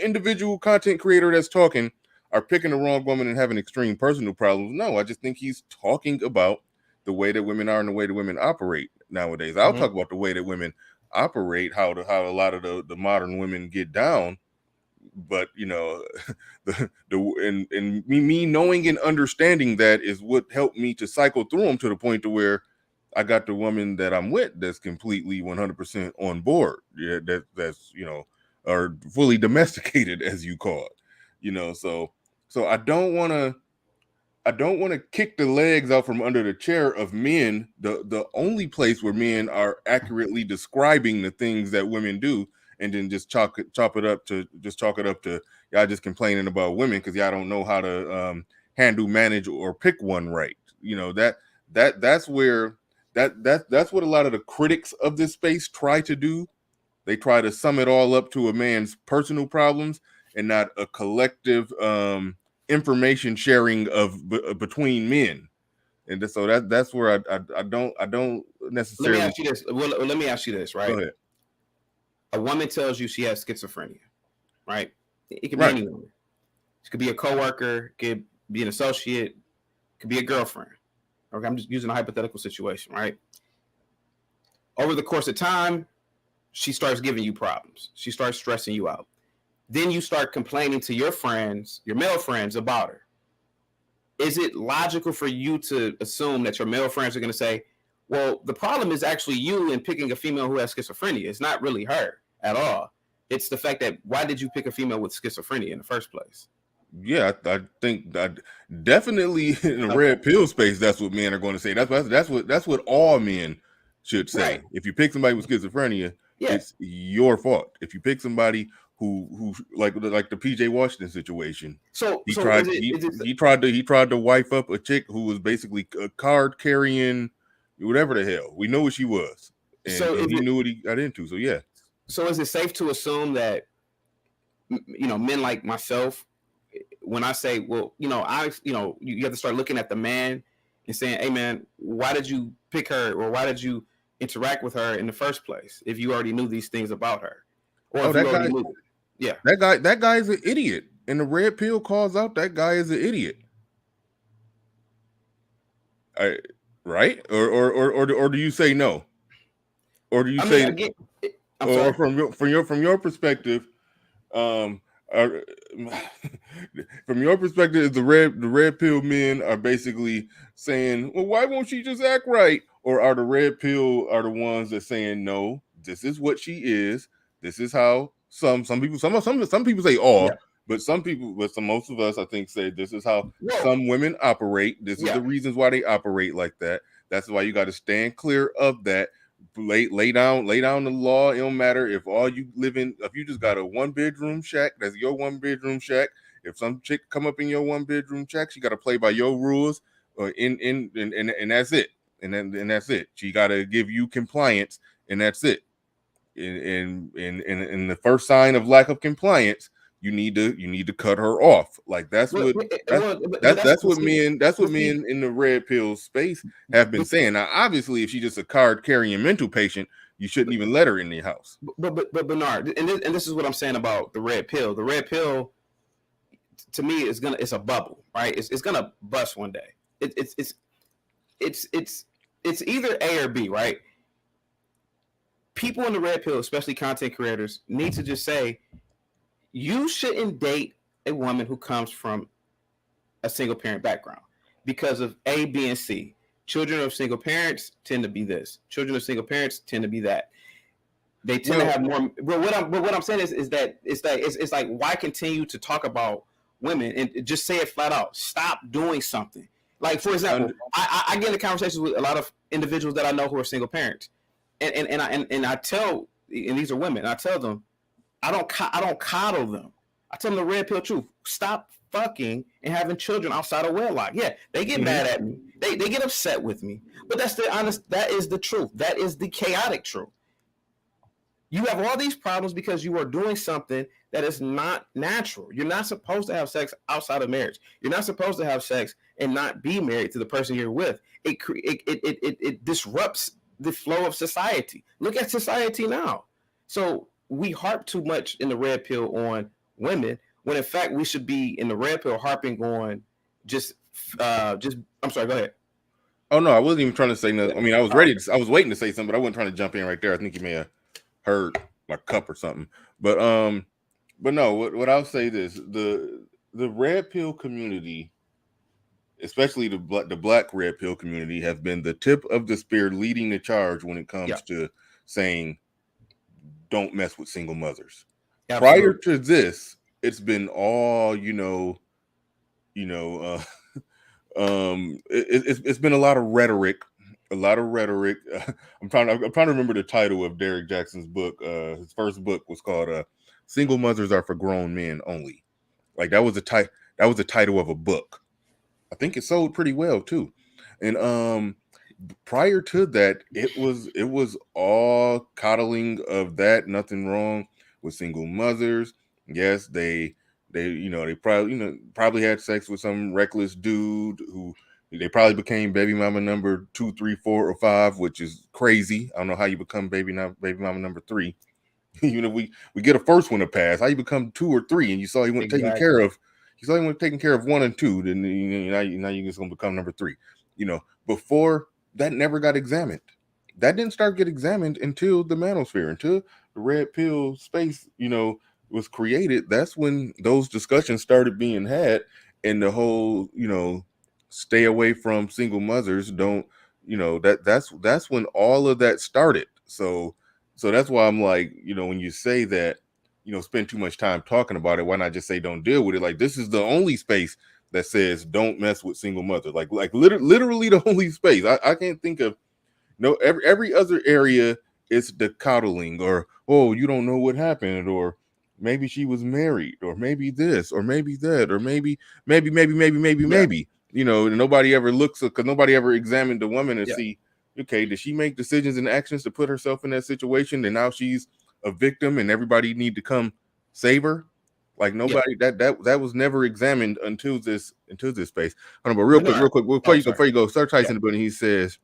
individual content creator that's talking are picking the wrong woman and having extreme personal problems. No, I just think he's talking about the way that women are and the way that women operate nowadays. I'll talk about the way that women operate, how a lot of the modern women get down, but me knowing and understanding that is what helped me to cycle through them to the point to where I got the woman that I'm with that's completely 100% on board. Yeah, that's or fully domesticated, as you call it. So I don't want to kick the legs out from under the chair of men. The only place where men are accurately describing the things that women do, and then just chalk it up to y'all just complaining about women because y'all don't know how to handle, manage, or pick one right. That's where that's what a lot of the critics of this space try to do. They try to sum it all up to a man's personal problems and not a collective information sharing between men. And so that's where I don't necessarily. Let me ask you this. Well, let me ask you this, right? Go ahead. A woman tells you she has schizophrenia, right? It could be Right. any woman. It could be a coworker, could be an associate, could be a girlfriend. Okay, I'm just using a hypothetical situation, right? Over the course of time, she starts giving you problems. She starts stressing you out. Then you start complaining to your friends, your male friends, about her. is it logical for you to assume that your male friends are going to say, well, the problem is actually you in picking a female who has schizophrenia? It's not really her at all. It's the fact that why did you pick a female with schizophrenia in the first place? Yeah, I think that definitely in the red pill space, that's what men are going to say. That's what all men should say. Right. If you pick somebody with schizophrenia, Yeah. it's your fault. If you pick somebody who like the PJ Washington situation, he tried to wife up a chick who was basically a card carrying whatever the hell. We know what she was, and he knew what he got into. So yeah. So is it safe to assume that men like myself, when I say, well, you have to start looking at the man and saying, hey man, why did you pick her, or why did you interact with her in the first place if you already knew these things about her? Or that guy is an idiot, and the red pill calls out that guy is an idiot. Right? Or do you say no? Or do you or from your perspective, from your perspective, the red pill men are basically saying, well, why won't she just act right? Or are the red pill are the ones that saying, no, this is what she is. This is how some people say all, yeah. But most of us, I think, say this is how some women operate. This is the reasons why they operate like that. That's why you got to stand clear of that. Lay down the law. It don't matter if all you live in, if you just got a 1-bedroom shack, that's your 1-bedroom shack. If some chick come up in your 1-bedroom shack, she got to play by your rules, and that's it. And that's it. She got to give you compliance, and that's it. And the first sign of lack of compliance, you need to cut her off. Like that's what men in the red pill space have been saying. Now, obviously, if she's just a card carrying mental patient, you shouldn't even let her in the house. But Bernard, and this is what I'm saying about the red pill. The red pill, to me, it's a bubble, right? It's gonna bust one day. It's either A or B, right? People in the red pill, especially content creators, need to just say, you shouldn't date a woman who comes from a single parent background because of A, B, and C. Children of single parents tend to be this. Children of single parents tend to be that. They tend to have more. But what I'm saying is that it's like, why continue to talk about women and just say it flat out? Stop doing something. Like, for example, I get into conversations with a lot of individuals that I know who are single parents, and I tell, and these are women, and I tell them, I don't coddle them. I tell them the red pill truth. Stop fucking and having children outside of wedlock. Yeah, they get mad at me. They get upset with me. But that's the honest. That is the truth. That is the chaotic truth. You have all these problems because you are doing something that is not natural. You're not supposed to have sex outside of marriage. You're not supposed to have sex and not be married to the person you're with. It disrupts the flow of society. Look at society now. So we harp too much in the red pill on women, when in fact we should be in the red pill harping on just I'm sorry, go ahead. Oh no, I wasn't even trying to say nothing. I mean, I was waiting to say something, but I wasn't trying to jump in right there. I think you may have heard my cup or something. But no, what I'll say this, the red pill community, especially the black red pill community, has been the tip of the spear leading the charge when it comes to saying don't mess with single mothers. Absolutely. Prior to this, it's been all it's been a lot of rhetoric. I'm trying to remember the title of Derek Jackson's book. His first book was called "Single Mothers Are for Grown Men Only." Like that was the title of a book. I think it sold pretty well too. And prior to that, it was all coddling of that. Nothing wrong with single mothers. Yes, they probably had sex with some reckless dude who they probably became baby mama number 2, 3, 4, or 5, which is crazy. I don't know how you become baby mama number 3. we get a first one to pass. How you become 2 or 3, and you saw he went taking care of. You saw he went taking care of 1 and 2. Then now you're just gonna become number 3. Before that never got examined. That didn't start get examined until the manosphere, until the red pill space, was created. That's when those discussions started being had, and the whole, stay away from single mothers. Don't, that's when all of that started. So that's why I'm like, when you say that, spend too much time talking about it, why not just say don't deal with it? Like, this is the only space that says don't mess with single mother. Like literally the only space. I can't think of every other area. It's the coddling, or, oh, you don't know what happened, or maybe she was married, or maybe this, or maybe that, or maybe. Nobody ever looks, because nobody ever examined the woman to see, okay, did she make decisions and actions to put herself in that situation, and now she's a victim and everybody need to come save her? Like, nobody, that was never examined until this space. I don't know, but real quick before you go, Sir Tyson in the building, he says,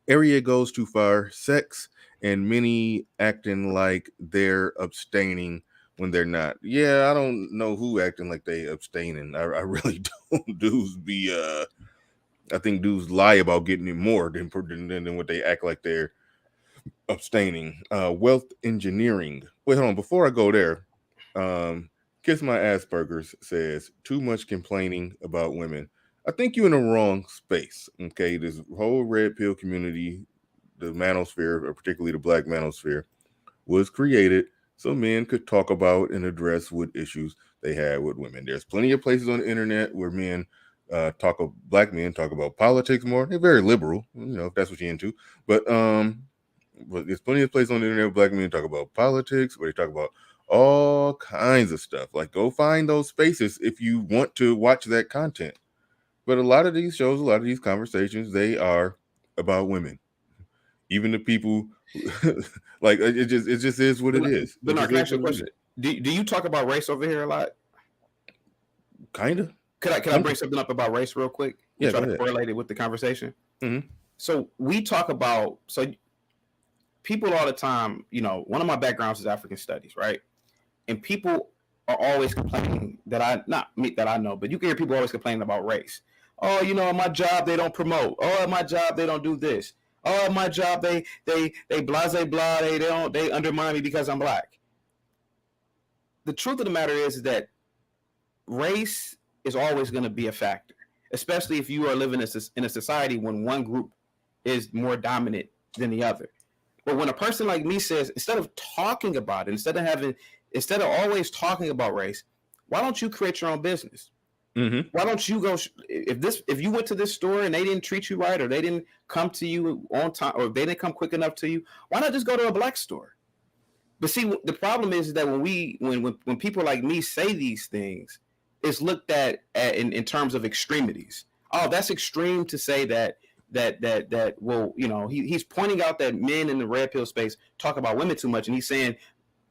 area goes too far, sex, and many acting like they're abstaining when they're not. Yeah, I don't know who acting like they abstaining. I really don't. I think dudes lie about getting it more than what they act like they're abstaining. Wealth engineering. Wait, hold on. Before I go there, Kiss My Asperger's says, too much complaining about women. I think you're in the wrong space. Okay, this whole red pill community, the manosphere, or particularly the black manosphere, was created so men could talk about and address what issues they had with women. There's plenty of places on the internet where black men talk about politics more. They're very liberal, if that's what you're into. But there's plenty of places on the internet where black men talk about politics, where they talk about all kinds of stuff. Like, go find those spaces if you want to watch that content. But a lot of these shows, a lot of these conversations, they are about women. Even the people, like, it just is what it is. But can I ask you a question? Do you talk about race over here a lot? Kind of. Could I bring something up about race real quick? Yeah, try to correlate it with the conversation. Mm-hmm. So we talk about, people all the time, one of my backgrounds is African studies, right? And people are always complaining not me that I know, but you can hear people always complaining about race. Oh, my job, they don't promote. Oh, at my job, they don't do this. Oh, at my job, they blase blah, they undermine me because I'm black. The truth of the matter is that race is always going to be a factor, especially if you are living in a society when one group is more dominant than the other. But when a person like me says, instead of talking about it, instead of always talking about race, why don't you create your own business? Mm-hmm. Why don't you go, if you went to this store and they didn't treat you right, or they didn't come to you on time, or they didn't come quick enough to you, why not just go to a black store? But see, the problem is that when people like me say these things, it's looked at in terms of extremities. Oh, that's extreme to say that well, he's pointing out that men in the red pill space talk about women too much, and he's saying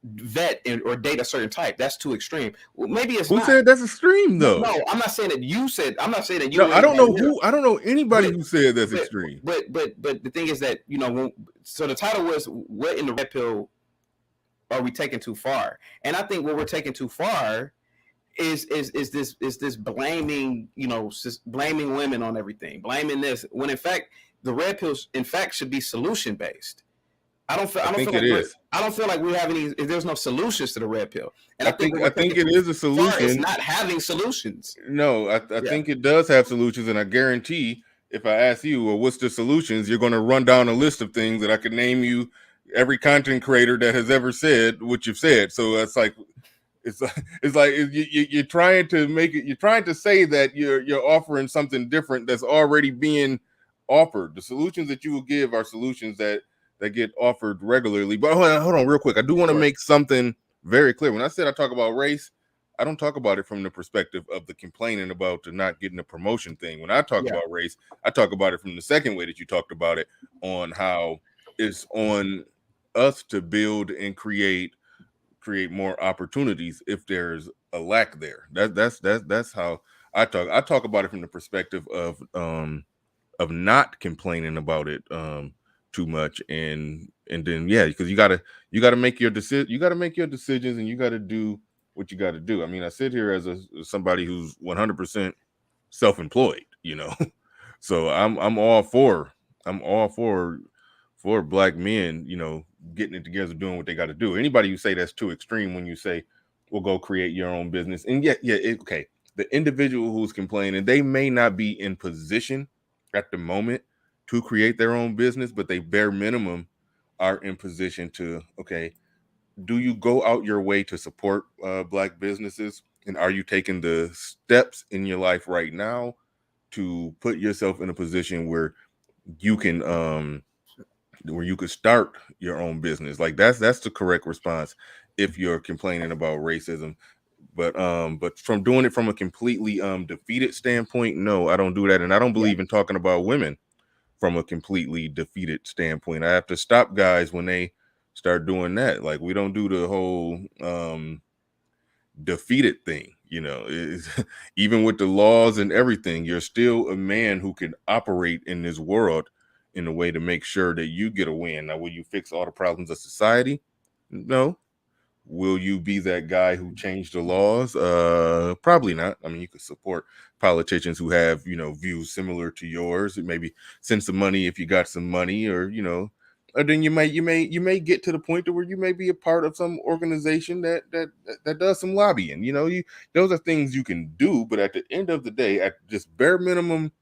vet or date a certain type. That's too extreme. Well, maybe it's Who not. said that's extreme though? No, I'm not saying that you said. I'm not saying that you. No, I don't know anybody who said that's extreme. But the thing is that so the title was, what in the red pill are we taking too far? And I think what we're taking too far is this blaming, blaming women on everything, blaming this, when in fact the red pills should be solution based. I don't feel like we have any. There's no solutions to the red pill, and I think it is a solution. It's not having solutions. No, I think it does have solutions, and I guarantee if I ask you, well, what's the solutions, you're going to run down a list of things that I could name you every content creator that has ever said what you've said. So it's like you're trying to make it. You're trying to say that you're offering something different that's already being offered. The solutions that you will give are solutions that get offered regularly. But hold on real quick. I do want to make something very clear. When I said I talk about race, I don't talk about it from the perspective of the complaining about the not getting a promotion thing. When I talk about race, I talk about it from the second way that you talked about it, on how it's on us to build and create more opportunities if there's a lack there. That's how I talk. I talk about it from the perspective of not complaining about it too much, and then because you gotta make your decision. You gotta make your decisions, and you gotta do what you gotta do. I mean, I sit here as somebody who's 100% self-employed, so I'm all for black men, getting it together, doing what they got to do. Anybody who say that's too extreme, when you say, well, go create your own business, and okay, the individual who's complaining, they may not be in position at the moment to create their own business, but they bare minimum are in position to, okay, do you go out your way to support Black businesses? And are you taking the steps in your life right now to put yourself in a position where you can start your own business? Like that's the correct response if you're complaining about racism. But from doing it from a completely defeated standpoint, no, I don't do that. And I don't believe in talking about women from a completely defeated standpoint. I have to stop guys when they start doing that. Like we don't do the whole defeated thing, you know. Even with the laws and everything, you're still a man who can operate in this world in a way to make sure that you get a win. Now, will you fix all the problems of society? No. Will you be that guy who changed the laws? Probably not. I mean, you could support politicians who have, you know, views similar to yours. Maybe send some money if you got some money, or you know, or then you may get to the point to where you may be a part of some organization that does some lobbying. You know, those are things you can do. But at the end of the day, at just bare minimum,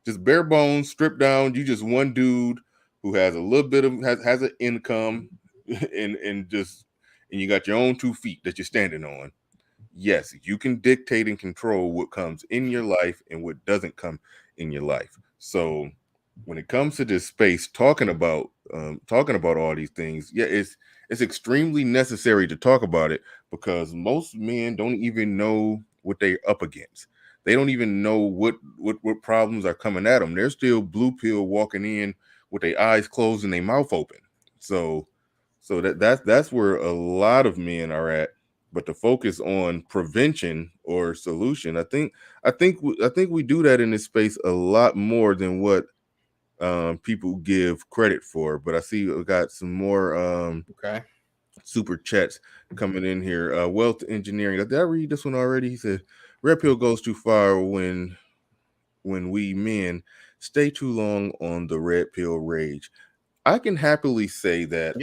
just bare bones, stripped down, you just one dude who has a little bit of has an income and you got your own 2 feet that you're standing on. Yes, you can dictate and control what comes in your life and what doesn't come in your life. So when it comes to this space, talking about all these things, yeah, it's extremely necessary to talk about it, because most men don't even know what they're up against. They don't even know what problems are coming at them. They're still blue pill walking in with their eyes closed and their mouth open. So that's where a lot of men are at. But to focus on prevention or solution, I think we do that in this space a lot more than what people give credit for. But I see we got some more super chats coming in here. Wealth engineering. Did I read this one already? He said, "Red pill goes too far when we men stay too long on the red pill rage." I can happily say that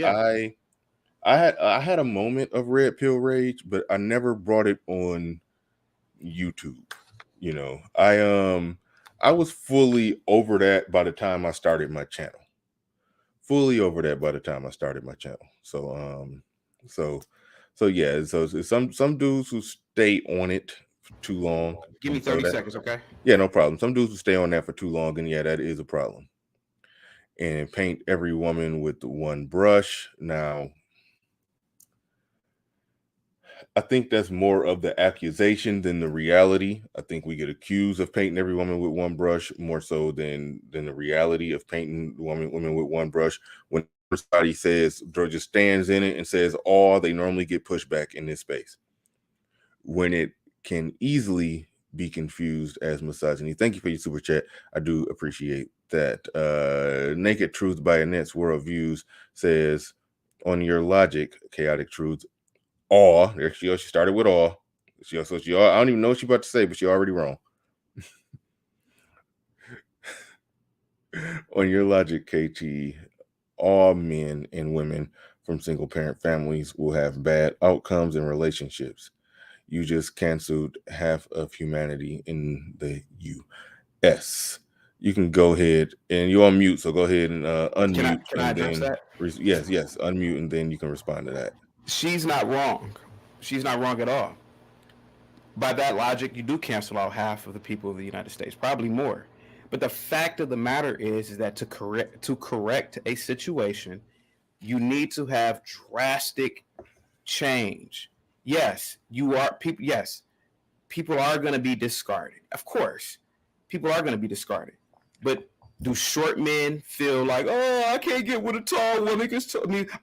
I had a moment of red pill rage, but I never brought it on YouTube. You know, I was fully over that by the time I started my channel. Fully over that by the time I started my channel. So yeah, so some dudes who stay on it for too long. Give me 30 seconds, okay? Yeah, no problem. Some dudes who stay on that for too long, and yeah, that is a problem. And paint every woman with one brush. Now, I think that's more of the accusation than the reality. I think we get accused of painting every woman with one brush more so than the reality of painting women with one brush. When somebody says, Georgia stands in it and says, "Oh," they normally get pushback in this space when it can easily be confused as misogyny. Thank you for your super chat. I do appreciate that. Naked Truth by Annette's Worldviews says, "On your logic, chaotic truths, awe." There she started with awe. I don't even know what she's about to say, but she's already wrong. On your logic, KT, all men and women from single parent families will have bad outcomes in relationships. You just canceled half of humanity in the US. You can go ahead, and you're on mute, so go ahead and unmute. Can I address that? Yes, unmute, and then you can respond to that. She's not wrong. She's not wrong at all. By that logic, you do cancel out half of the people of the United States, probably more. But the fact of the matter is that to correct a situation, you need to have drastic change. Yes, people are going to be discarded. Of course, people are going to be discarded. But do short men feel like, "Oh, I can't get with a tall woman because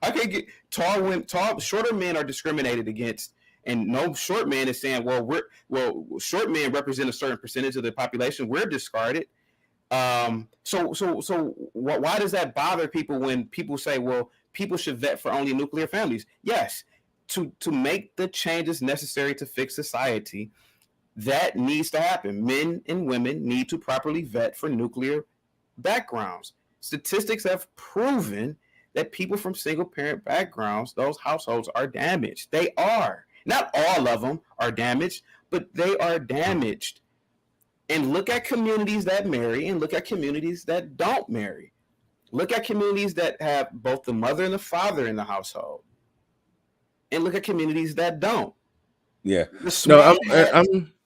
I can't get tall women"? Shorter men are discriminated against, and no short man is saying, short men represent a certain percentage of the population. We're discarded. So why does that bother people when people say, "Well, people should vet for only nuclear families"? Yes, to make the changes necessary to fix society, that needs to happen. Men and women need to properly vet for nuclear backgrounds. Statistics have proven that people from single parent backgrounds, those households, are damaged. They are. Not all of them are damaged, but they are damaged. And look at communities that marry and look at communities that don't marry. Look at communities that have both the mother and the father in the household. And look at communities that don't. Yeah. No,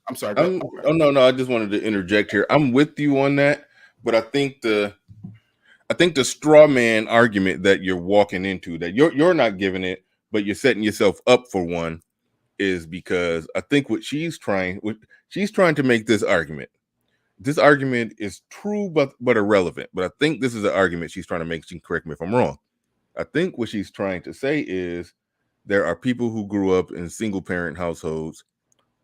I'm sorry. Oh no, I just wanted to interject here. I'm with you on that, but I think the straw man argument that you're walking into, that you're not giving it, but you're setting yourself up for one, is because I think what she's trying to make this argument. This argument is true, but irrelevant. But I think this is an argument she's trying to make. She can correct me if I'm wrong. I think what she's trying to say is there are people who grew up in single parent households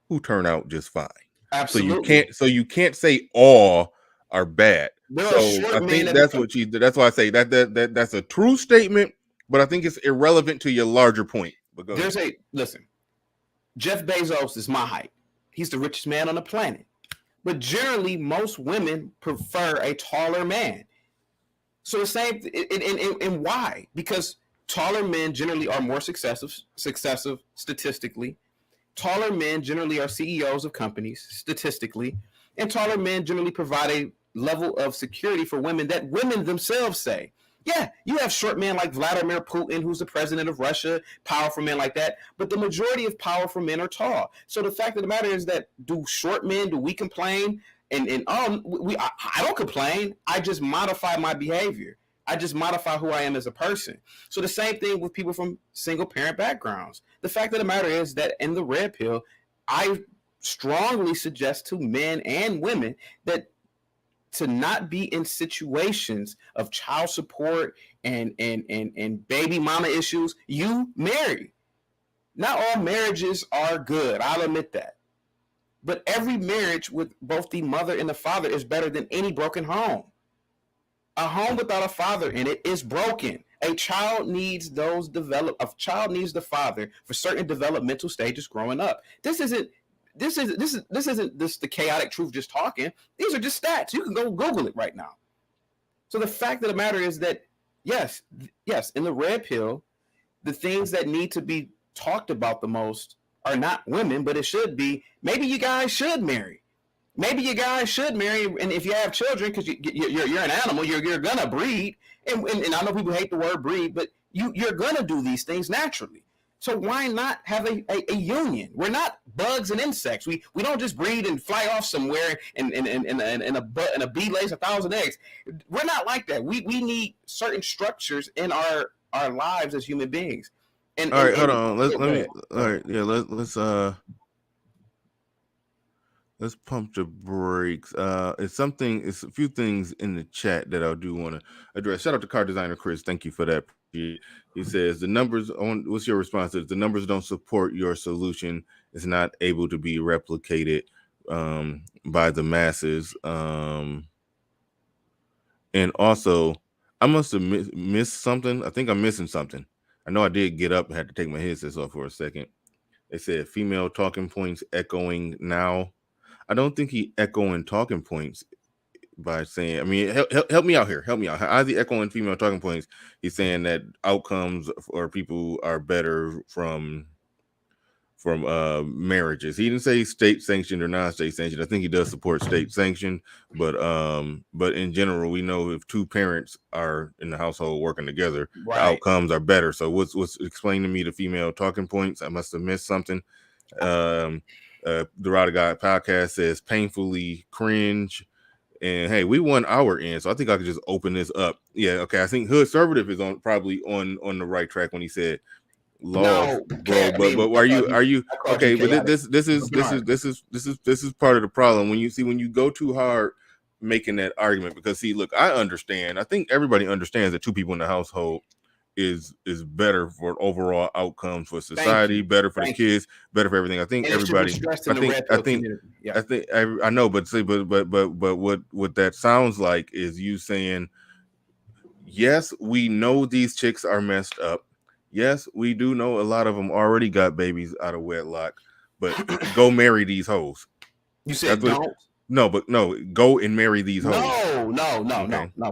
who turn out just fine. Absolutely. So you can't say all are bad. So I think that's why I say that's a true statement, but I think it's irrelevant to your larger point. But listen, Jeff Bezos is my height. He's the richest man on the planet. But generally, most women prefer a taller man. So the same, and why? Because taller men generally are more successive statistically. Taller men generally are CEOs of companies statistically, and taller men generally provide a level of security for women that women themselves say. Yeah, you have short men like Vladimir Putin, who's the president of Russia, powerful men like that, but the majority of powerful men are tall. So the fact of the matter is that do we complain? I don't complain. I just modify my behavior. I just modify who I am as a person. So the same thing with people from single parent backgrounds. The fact of the matter is that in the red pill, I strongly suggest to men and women that to not be in situations of child support and baby mama issues, you marry. Not all marriages are good. I'll admit that. But every marriage with both the mother and the father is better than any broken home. A home without a father in it is broken. A child needs the father for certain developmental stages growing up. This isn't the chaotic truth just talking. These are just stats. You can go Google it right now. So the fact of the matter is that, yes, in the red pill, the things that need to be talked about the most are not women, but it should be, maybe you guys should marry. Maybe you guys should marry, and if you have children, because you're an animal, you're going to breed. And I know people hate the word breed, but you're going to do these things naturally. So why not have a union? We're not bugs and insects. We don't just breed and fly off somewhere and a bee lays 1,000 eggs. We're not like that. We need certain structures in our lives as human beings. All right, hold on. Let's pump the brakes. It's a few things in the chat that I do want to address. Shout out to car designer Chris. Thank you for that. He says what's your response? The numbers don't support your solution. It's not able to be replicated by the masses. And also, I must have missed something. I think I'm missing something. I know I did get up and had to take my headsets off for a second. They said female talking points echoing now. I don't think he echoing talking points by saying, I mean, help me out here. Help me out. How is he echoing female talking points? He's saying that outcomes for people are better from marriages. He didn't say state sanctioned or non-state sanctioned. I think he does support state sanctioned, but in general, we know if two parents are in the household working together, right, the outcomes are better. So what's explain to me the female talking points? I must have missed something. The Rada Guy podcast says painfully cringe. And hey, we won our end, so I think I could just open this up. Yeah, okay. I think Hood Conservative is probably on the right track when he said laws, bro. But are you okay? But this is part of the problem when you go too hard making that argument, because look, I understand. I think everybody understands that two people in the household is better for overall outcomes for society, better for the kids, better for everything. I think everybody. I know, but what that sounds like is you saying, yes, we know these chicks are messed up. Yes, we do know a lot of them already got babies out of wedlock, but go marry these hoes. You said don't. No, go and marry these hoes. No,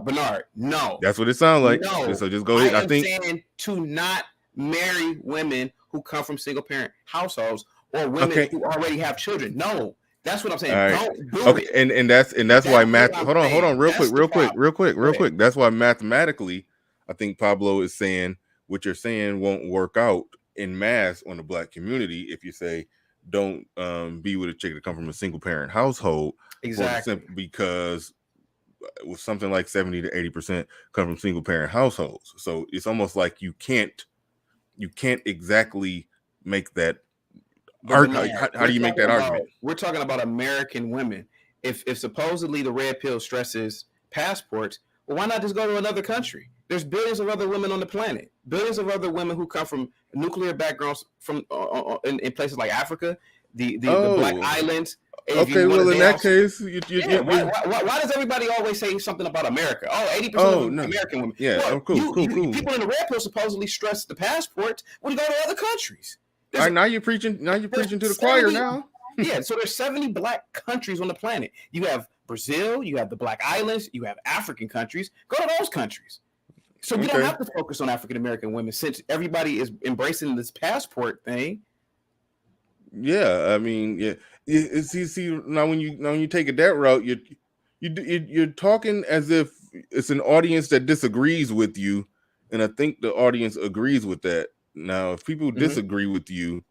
Bernard, no. That's what it sounds like. No. So just go ahead. I think saying to not marry women who come from single parent households or women who already have children. No, that's what I'm saying. All right. Don't do Okay, it. and that's why math. What I'm Hold on, saying. real That's quick. ahead. That's why mathematically, I think Pablo is saying what you're saying won't work out in mass on the Black community if you say don't be with a chick that come from a single parent household. Exactly. Because with something like 70 to 80% come from single parent households, so it's almost like you can't exactly make that. How do you make that argument? We're talking about American women. If supposedly the red pill stresses passports, well, why not just go to another country? There's billions of other women on the planet. Billions of other women who come from nuclear backgrounds from in places like Africa, the Black Islands. Okay, well, in that case, why does everybody always say something about America? 80% of American women. Yeah, look, cool. People in the red pill supposedly stress the passports when you go to other countries. All right, now you're preaching to the choir now. Yeah, so there's 70 Black countries on the planet. You have Brazil, you have the Black Islands, you have African countries. Go to those countries. So we don't have to focus on African American women since everybody is embracing this passport thing. Yeah, I mean, yeah. See, now when you take it that route, you're talking as if it's an audience that disagrees with you, and I think the audience agrees with that. Now, if people disagree with you,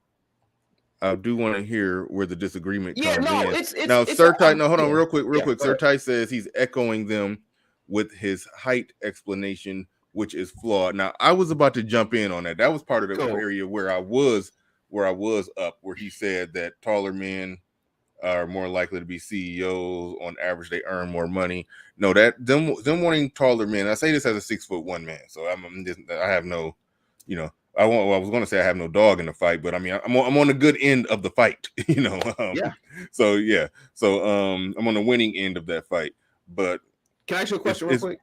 I do want to hear where the disagreement comes in. Now, Sertai, hold on, real quick. Sertai says he's echoing them with his height explanation, which is flawed. Now, I was about to jump in on that. That was part of the area where I was up, where he said that taller men are more likely to be CEOs. On average, they earn more money. No, that them wanting taller men. I say this as a 6'1" man, so I have no, I was going to say I have no dog in the fight, but I mean I'm on the good end of the fight, So I'm on the winning end of that fight. But can I ask you a question real quick?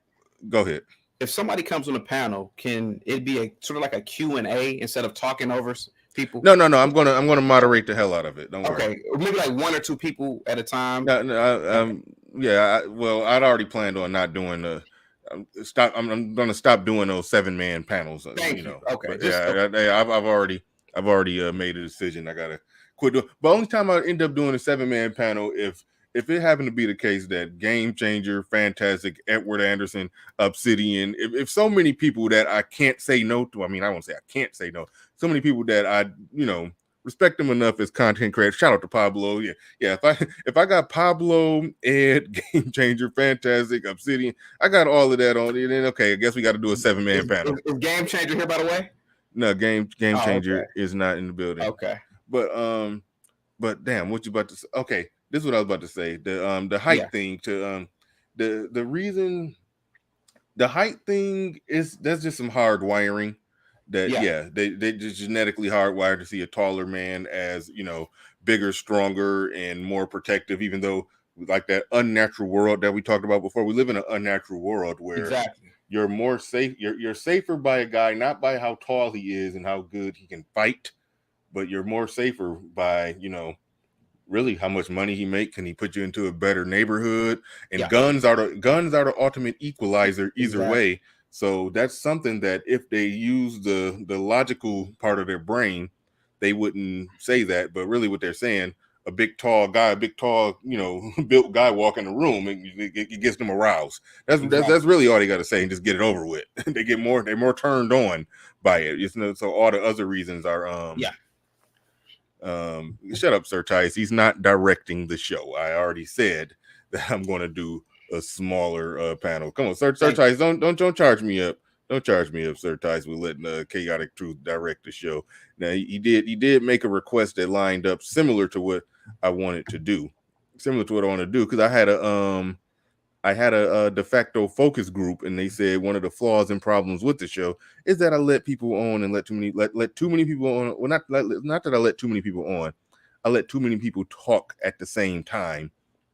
Go ahead. If somebody comes on a panel, can it be a sort of like a Q&A instead of talking over people? No. I'm gonna moderate the hell out of it. Don't worry. Okay, maybe like one or two people at a time. Well, I'd already planned on not doing the. I'm going to stop doing those 7-man panels. Thank you. Okay. I've already made a decision. I gotta quit doing. But only time I end up doing a 7-man panel if it happened to be the case that Game Changer, Fantastic, Edward Anderson, Obsidian, if so many people that I can't say no to. I mean, I won't say I can't say no. So many people that I respect them enough as content creators. Shout out to Pablo. Yeah. If I got Pablo, Ed, Game Changer, Fantastic, Obsidian, I got all of that on it. Then okay, I guess we got to do a 7-man panel. Is Game Changer here, by the way? No, Game Changer is not in the building. Okay. But damn, what you about to say? Okay, this is what I was about to say. The height thing to the reason the height thing that's just some hard wiring. They just genetically hardwired to see a taller man as bigger, stronger, and more protective. Even though, like that unnatural world that we talked about before, we live in an unnatural world where you're more safe. You're safer by a guy, not by how tall he is and how good he can fight, but you're more safer by really how much money he make. Can he put you into a better neighborhood? And guns are the ultimate equalizer either way. So that's something that if they use the logical part of their brain, they wouldn't say that. But really what they're saying, a big tall guy, built guy walk in the room, it gets them aroused. That's really all they got to say and just get it over with. They're more turned on by it. So all the other reasons are shut up, Sir Tice. He's not directing the show. I already said that I'm going to do a smaller panel. Come on, Sir Tice, don't charge me up. Don't charge me up, Sir Tice. We're letting Chaotic Truth direct the show. Now he did make a request that lined up similar to what I wanted to do. Because I had a de facto focus group, and they said one of the flaws and problems with the show is that I let people on and let too many people on. Well, not that I let too many people on. I let too many people talk at the same time,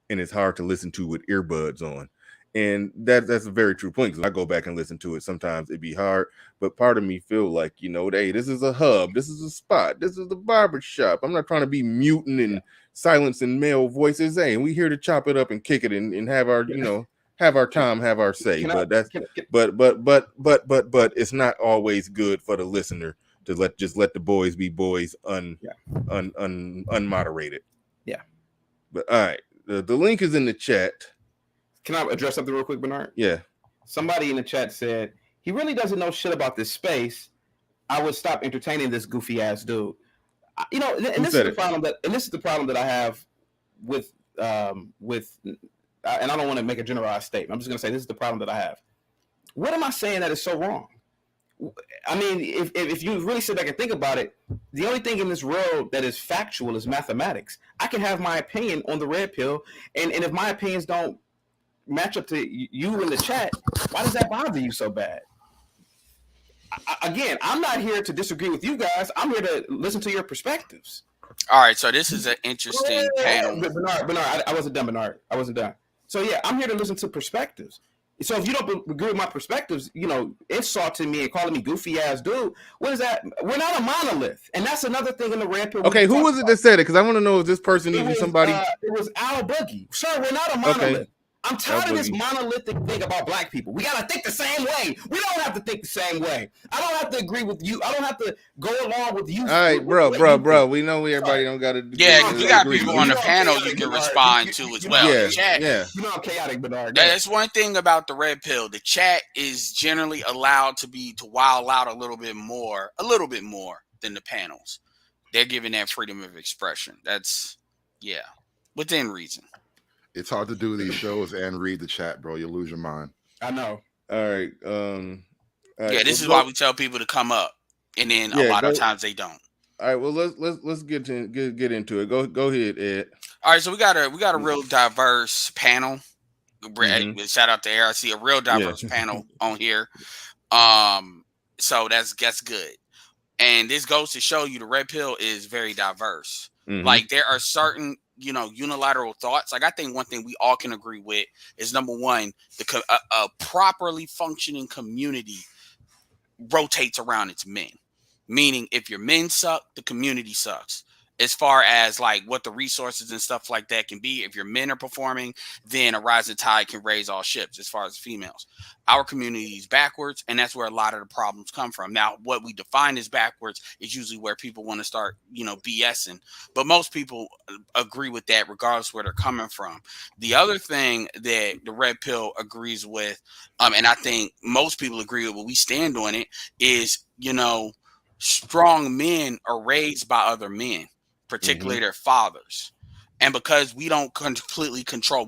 and it's hard to listen to with earbuds on. And that's a very true point, because I go back and listen to it. Sometimes it'd be hard, but part of me feel like, hey, this is a hub. This is a spot. This is the barber shop. I'm not trying to be muting and silencing male voices. Hey, we here to chop it up and kick it and have our, have our time, have our say. But it's not always good for the listener to just let the boys be boys unmoderated. Yeah. But all right, the link is in the chat. Can I address something real quick, Bernard? Yeah. Somebody in the chat said he really doesn't know shit about this space. I would stop entertaining this goofy ass dude. You know, and this is the problem that I have with and I don't want to make a generalized statement. I'm just going to say this is the problem that I have. What am I saying that is so wrong? I mean, if you really sit back and think about it, the only thing in this world that is factual is mathematics. I can have my opinion on the red pill, and if my opinions don't match up to you in the chat, why does that bother you so bad? Again, I'm not here to disagree with you guys. I'm here to listen to your perspectives. All right, so this is an interesting panel. Bernard, I wasn't done, Bernard. I wasn't done. So yeah, I'm here to listen to perspectives. So if you don't agree with my perspectives, you know, insulting me and calling me goofy ass dude, what is that? We're not a monolith, and that's another thing in the red pill. Okay, who was it that said it? Because I want to know if this person even somebody. It was Al Boogie. Sir, we're not a monolith. Okay. I'm tired of this monolithic thing about black people. We got to think the same way. We don't have to think the same way. I don't have to agree with you. I don't have to go along with you. All right, bro. We know everybody don't got to. Yeah, you got people on the panel you can respond to as well. Yeah, the chat, You know I'm chaotic, Bernard. That's one thing about the red pill. The chat is generally allowed to wild out a little bit more than the panels. They're given that freedom of expression. That's within reason. It's hard to do these shows and read the chat, bro. You'll lose your mind. I know. All right. This is why we tell people to come up, and then a lot of times they don't. All right. Well, let's get into it. Go ahead, Ed. All right. So we got a real diverse panel. Mm-hmm. Shout out to Air. I see a real diverse panel on here. So that's good. And this goes to show you the red pill is very diverse. Mm-hmm. Like there are certain unilateral thoughts. Like I think one thing we all can agree with is number one, a properly functioning community rotates around its men. Meaning if your men suck, the community sucks. As far as like what the resources and stuff like that can be, if your men are performing, then a rising tide can raise all ships as far as females. Our community is backwards, and that's where a lot of the problems come from. Now, what we define as backwards is usually where people want to start, BSing. But most people agree with that regardless where they're coming from. The other thing that the red pill agrees with, and I think most people agree with what we stand on it, is, strong men are raised by other men, particularly their fathers. And because we don't completely control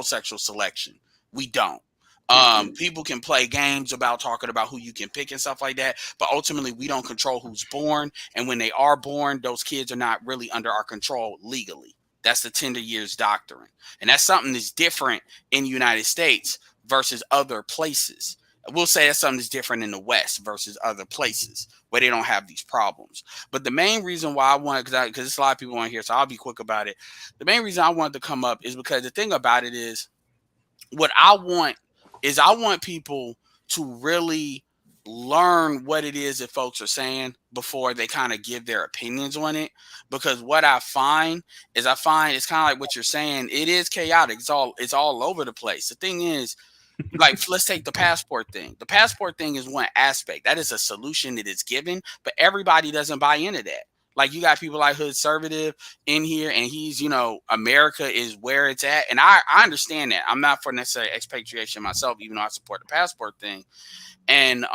sexual selection. We don't. People can play games about talking about who you can pick and stuff like that, but ultimately we don't control who's born. And when they are born, those kids are not really under our control legally. That's the tender years doctrine. And that's something that's different in the United States versus other places. We'll say that's something that's different in the West versus other places where they don't have these problems. But the main reason why I wanted, because there's a lot of people on here, so I'll be quick about it. The main reason I wanted to come up is because the thing about it is, what I want people to really learn what it is that folks are saying before they kind of give their opinions on it. Because what I find it's kind of like what you're saying. It is chaotic. It's all over the place. The thing is, like, let's take the passport thing. The passport thing is one aspect. That is a solution that is given, but everybody doesn't buy into that. Like, you got people like Hood Conservative in here, and he's, America is where it's at. And I understand that. I'm not for necessarily expatriation myself, even though I support the passport thing. And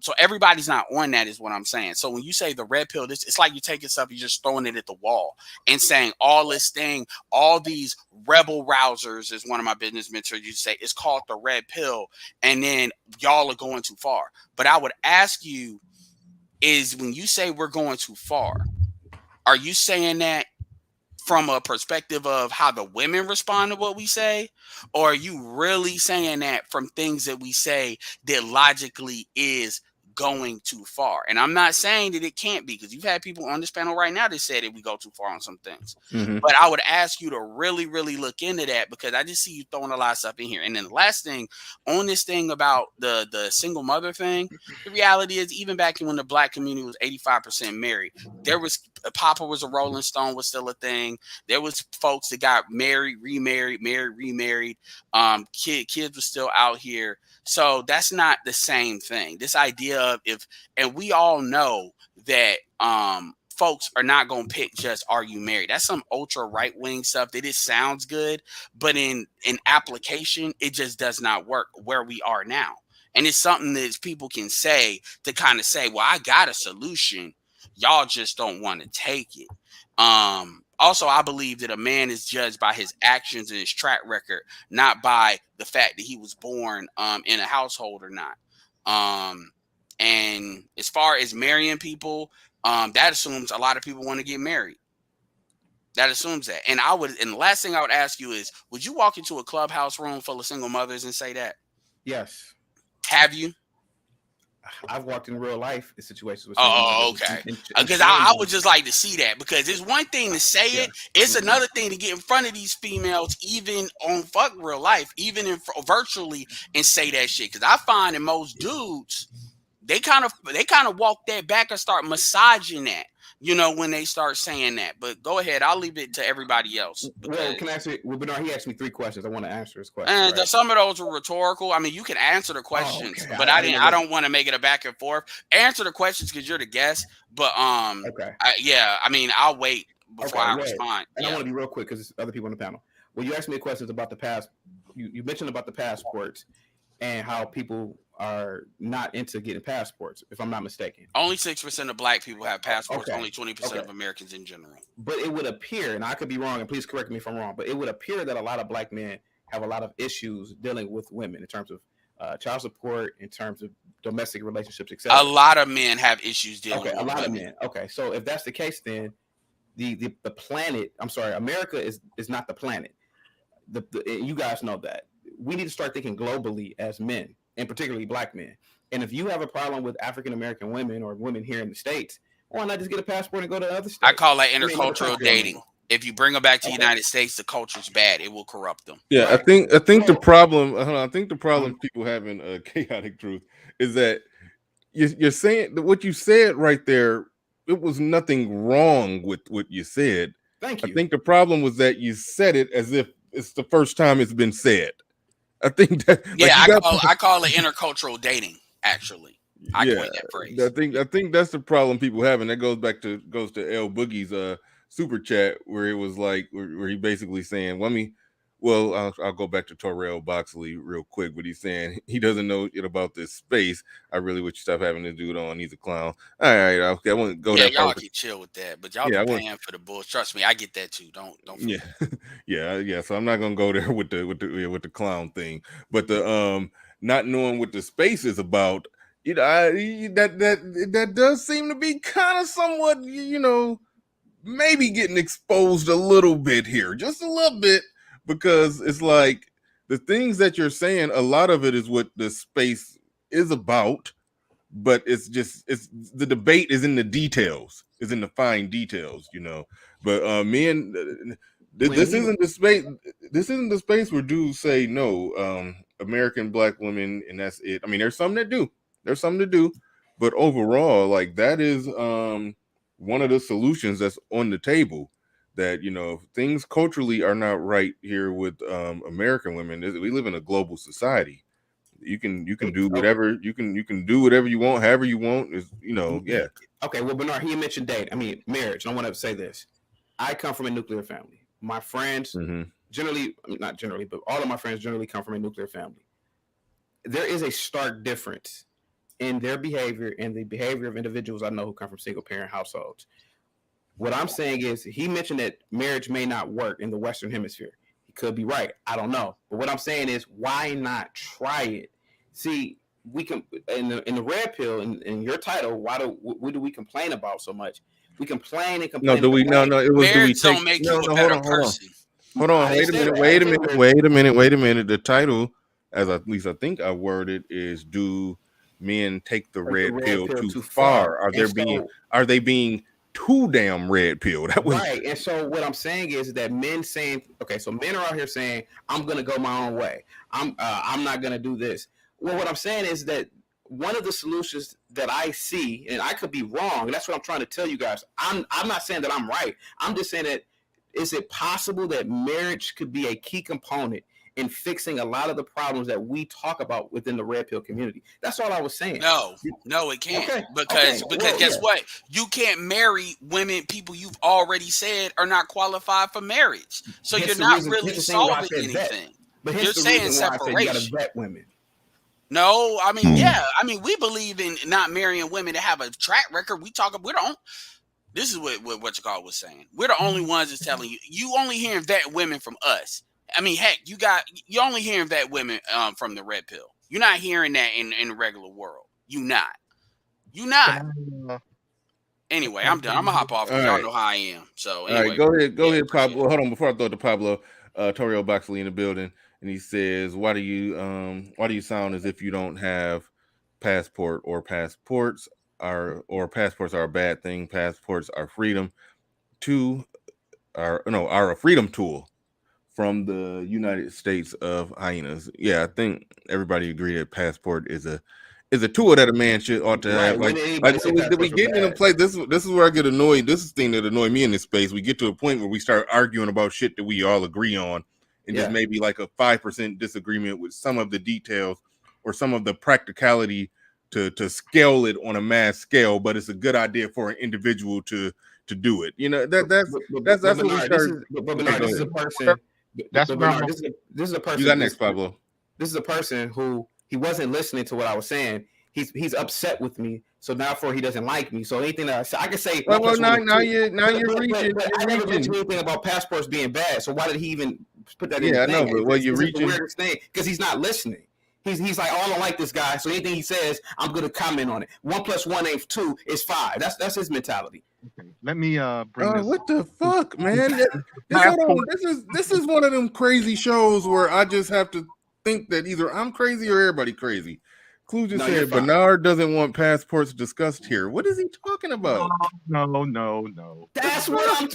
so everybody's not on that is what I'm saying. So when you say the red pill, it's like you taking stuff, you're just throwing it at the wall and saying all these rebel rousers, is one of my business mentors used to say, it's called the red pill. And then y'all are going too far. But I would ask you is, when you say we're going too far, are you saying that from a perspective of how the women respond to what we say? Or are you really saying that from things that we say that logically is going too far? And I'm not saying that it can't be, because you've had people on this panel right now that said that we go too far on some things. Mm-hmm. But I would ask you to really, really look into that, because I just see you throwing a lot of stuff in here. And then the last thing on this thing about the single mother thing, the reality is, even back when the black community was 85% married, there was Papa was a Rolling Stone was still a thing. There was folks that got married, remarried, remarried. Kids were still out here. So that's not the same thing. This idea of and we all know that folks are not gonna pick just are you married. That's some ultra right wing stuff that it sounds good, but in application, it just does not work where we are now. And it's something that people can say to kind of say, well, I got a solution. Y'all just don't want to take it. Also, I believe that a man is judged by his actions and his track record, not by the fact that he was born in a household or not. And as far as marrying people, that assumes a lot of people want to get married. That assumes that. And the last thing I would ask you is, would you walk into a clubhouse room full of single mothers and say that? Yes. Have you? I've walked in real life in situations with okay. Because I would just like to see that, because it's one thing to say it, it's another thing to get in front of these females, even on fuck real life, even in virtually, and say that shit. Because I find that most dudes, they kind of walk that back and start massaging that, when they start saying that. But go ahead, I'll leave it to everybody else. Well, can I ask you? Well, Bernard, he asked me 3 questions. I want to answer his question. And right? Some of those were rhetorical. I mean, you can answer the questions, but I don't want to make it a back and forth. Answer the questions because you're the guest. But okay. I'll wait before I respond. And I want to be real quick because there's other people on the panel. Well, you asked me questions about the past. You mentioned about the passports and how people are not into getting passports, if I'm not mistaken. Only 6% of black people have passports. Only 20% of Americans in general. But it would appear, and I could be wrong, and please correct me if I'm wrong, but it would appear that a lot of black men have a lot of issues dealing with women in terms of child support, in terms of domestic relationships, etc. A lot of men have issues dealing with women. A lot of men. Okay, so if that's the case, then the planet, I'm sorry, America is not the planet. You guys know that. We need to start thinking globally as men, and particularly black men. And if you have a problem with African American women or women here in the States, why not just get a passport and go to other states? I call that intercultural dating. If you bring them back to the United States, the culture's bad. It will corrupt them. Yeah, right. I think the problem. I think the problem people having a chaotic truth is that you're saying that what you said right there. It was nothing wrong with what you said. Thank you. I think the problem was that you said it as if it's the first time it's been said. I think that I call it intercultural dating. Actually, I coined that phrase. I think that's the problem people have, and that goes to L Boogie's super chat where it was like where he basically saying, I'll go back to Terrell Boxley real quick, but he's saying he doesn't know it about this space. I really wish you stop having this dude on. He's a clown. All right, okay, I won't go that far. Y'all can chill with that, but y'all be paying for the bullshit. Trust me, I get that too. Don't. Yeah. So I'm not gonna go there with the clown thing, but the not knowing what the space is about. That does seem to be kind of somewhat, maybe getting exposed a little bit here, just a little bit. Because it's like the things that you're saying, a lot of it is what the space is about, but it's the debate is in the details, is in the fine details, But this isn't the space. This isn't the space where dudes say no, American black women, and that's it. I mean, there's some that do. There's some to do, but overall, like that is one of the solutions that's on the table. That if things culturally are not right here with American women, we live in a global society. You can do whatever you can do whatever you want, however you want. Yeah. Okay. Well, Bernard, he mentioned marriage. And I want to say this: I come from a nuclear family. My friends not generally, but all of my friends generally come from a nuclear family. There is a stark difference in their behavior and the behavior of individuals I know who come from single parent households. What I'm saying is he mentioned that marriage may not work in the Western Hemisphere. He could be right. I don't know. But what I'm saying is why not try it? See, we can in the red pill in your title, what do we complain about so much? We complain and complain. No, do we? No. It was marriage don't make you a better person. Hold on. Wait a minute. The title, at least I think I worded, is do men take the red pill too far? Are they being too damn red pill? That was right. And so what I'm saying is that men saying, okay, so men are out here saying, I'm gonna go my own way. I'm not gonna do this. Well, what I'm saying is that one of the solutions that I see, and I could be wrong, and that's what I'm trying to tell you guys. I'm not saying that I'm right. I'm just saying that is it possible that marriage could be a key component in fixing a lot of the problems that we talk about within the red pill community. That's all I was saying. No, it can't. Okay, Because guess what? You can't marry women, people you've already said are not qualified for marriage. So you're not really solving anything. But you're saying separation. You gotta vet women. No, I mean, yeah. I mean, we believe in not marrying women that have a track record. We don't. This is what you call was saying. We're the only ones that's telling you. You only hearing vet women from us. I mean, heck, you're only hearing vet women from the red pill. You're not hearing that in the regular world. You not. Anyway, I'm done. I'm gonna hop off because y'all know how I am. So anyway, all right, go ahead, Pablo. Hold on, before I throw it to Pablo, Toriel Boxley in the building, and he says, "Why do you sound as if you don't have passport or passports are a bad thing? Passports are freedom are a freedom tool from the United States of hyenas." Yeah, I think everybody agree that passport is a tool that a man ought to have. Like we get in a place. This is where I get annoyed. This is the thing that annoys me in this space. We get to a point where we start arguing about shit that we all agree on, and just maybe like a 5% disagreement with some of the details or some of the practicality to scale it on a mass scale. But it's a good idea for an individual to do it. You know, that's what we start. This is a person. This is a person. You got next, Pablo. This is a person who he wasn't listening to what I was saying. He's upset with me, so therefore he doesn't like me. So anything that I can say. Well, now you're reaching. I never mentioned anything about passports being bad. So why did he even put that in? Yeah, I know, but you're reaching. Because he's not listening. He's like, oh, I don't like this guy. So anything he says, I'm going to comment on it. 1 + 1 ain't 2 is 5. That's his mentality. Okay. Let me bring this. What the fuck, man? This is one of them crazy shows where I just have to think that either I'm crazy or everybody crazy. Clue just said Bernard doesn't want passports discussed here. What is he talking about? No. That's what I'm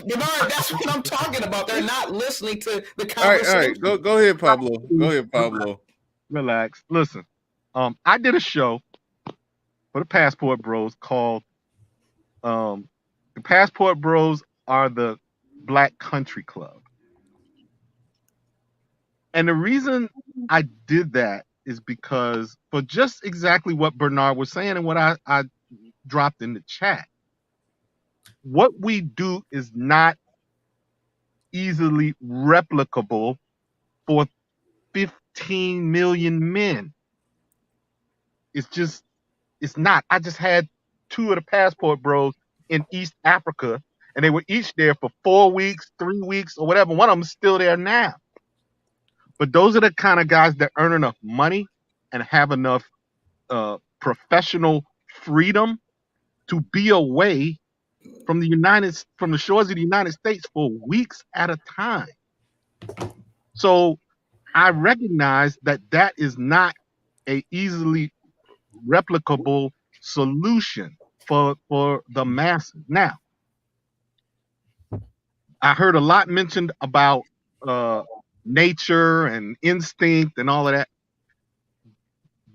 talking about. They're not listening to the conversation. All right. Go ahead, Pablo. Relax. Listen, I did a show for the Passport Bros called the Passport Bros are the Black Country Club. And the reason I did that is because for just exactly what Bernard was saying and what I dropped in the chat, what we do is not easily replicable for 15 million men. It's not. I just had 2 of the Passport Bros in East Africa, and they were each there for 4 weeks, 3 weeks, or whatever. One of them is still there now. But those are the kind of guys that earn enough money and have enough professional freedom to be away from the shores of the United States for weeks at a time. So I recognize that is not a easily replicable solution for the masses. Now, I heard a lot mentioned about nature and instinct and all of that.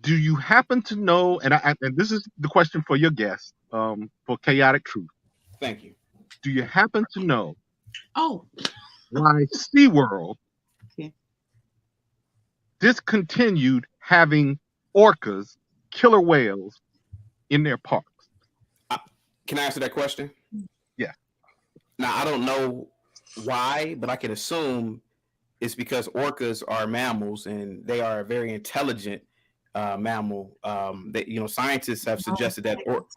Do you happen to know, and this is the question for your guest, for Chaotic Truth. Thank you. Do you happen to know why SeaWorld discontinued having orcas, killer whales, in their parks? Can I answer that question? Yeah. Now, I don't know why, but I can assume it's because orcas are mammals and they are a very intelligent mammal. Scientists have suggested that orcas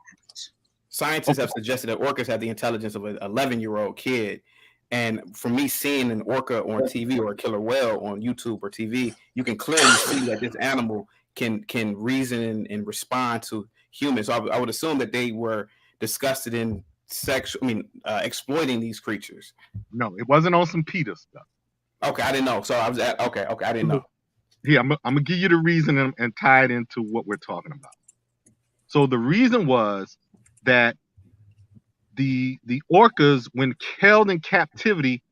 have the intelligence of an 11-year-old kid. And for me, seeing an orca on TV or a killer whale on YouTube or TV, you can clearly see that this animal can reason and respond to humans. So I would assume that they were disgusted in exploiting these creatures. No, it wasn't on some PETA stuff. Okay, I didn't know. So I was okay, I didn't know. Here, I'm gonna give you the reason and tie it into what we're talking about. So the reason was that the orcas, when held in captivity,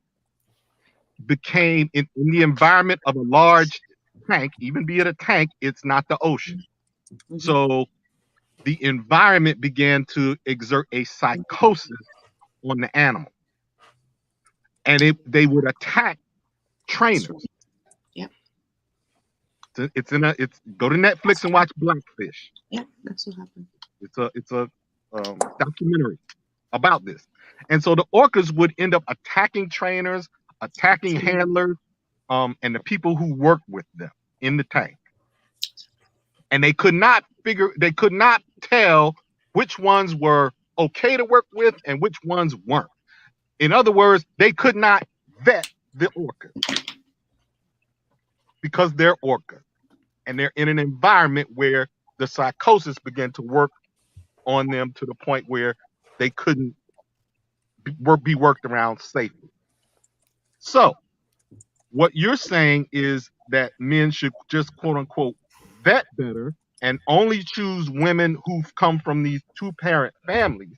became in the environment of a large tank. Even be it a tank, it's not the ocean. Mm-hmm. So the environment began to exert a psychosis on the animal, and they would attack trainers. Yep. It's go to Netflix and watch Blackfish. Yeah, that's what happened. It's a documentary about this. And so the orcas would end up attacking trainers, attacking handlers, and the people who work with them in the tank. And they could not tell which ones were okay to work with and which ones weren't. In other words, they could not vet the orcas because they're orcas. And they're in an environment where the psychosis began to work on them to the point where they couldn't be worked around safely. So what you're saying is that men should just quote unquote vet better and only choose women who've come from these two-parent families,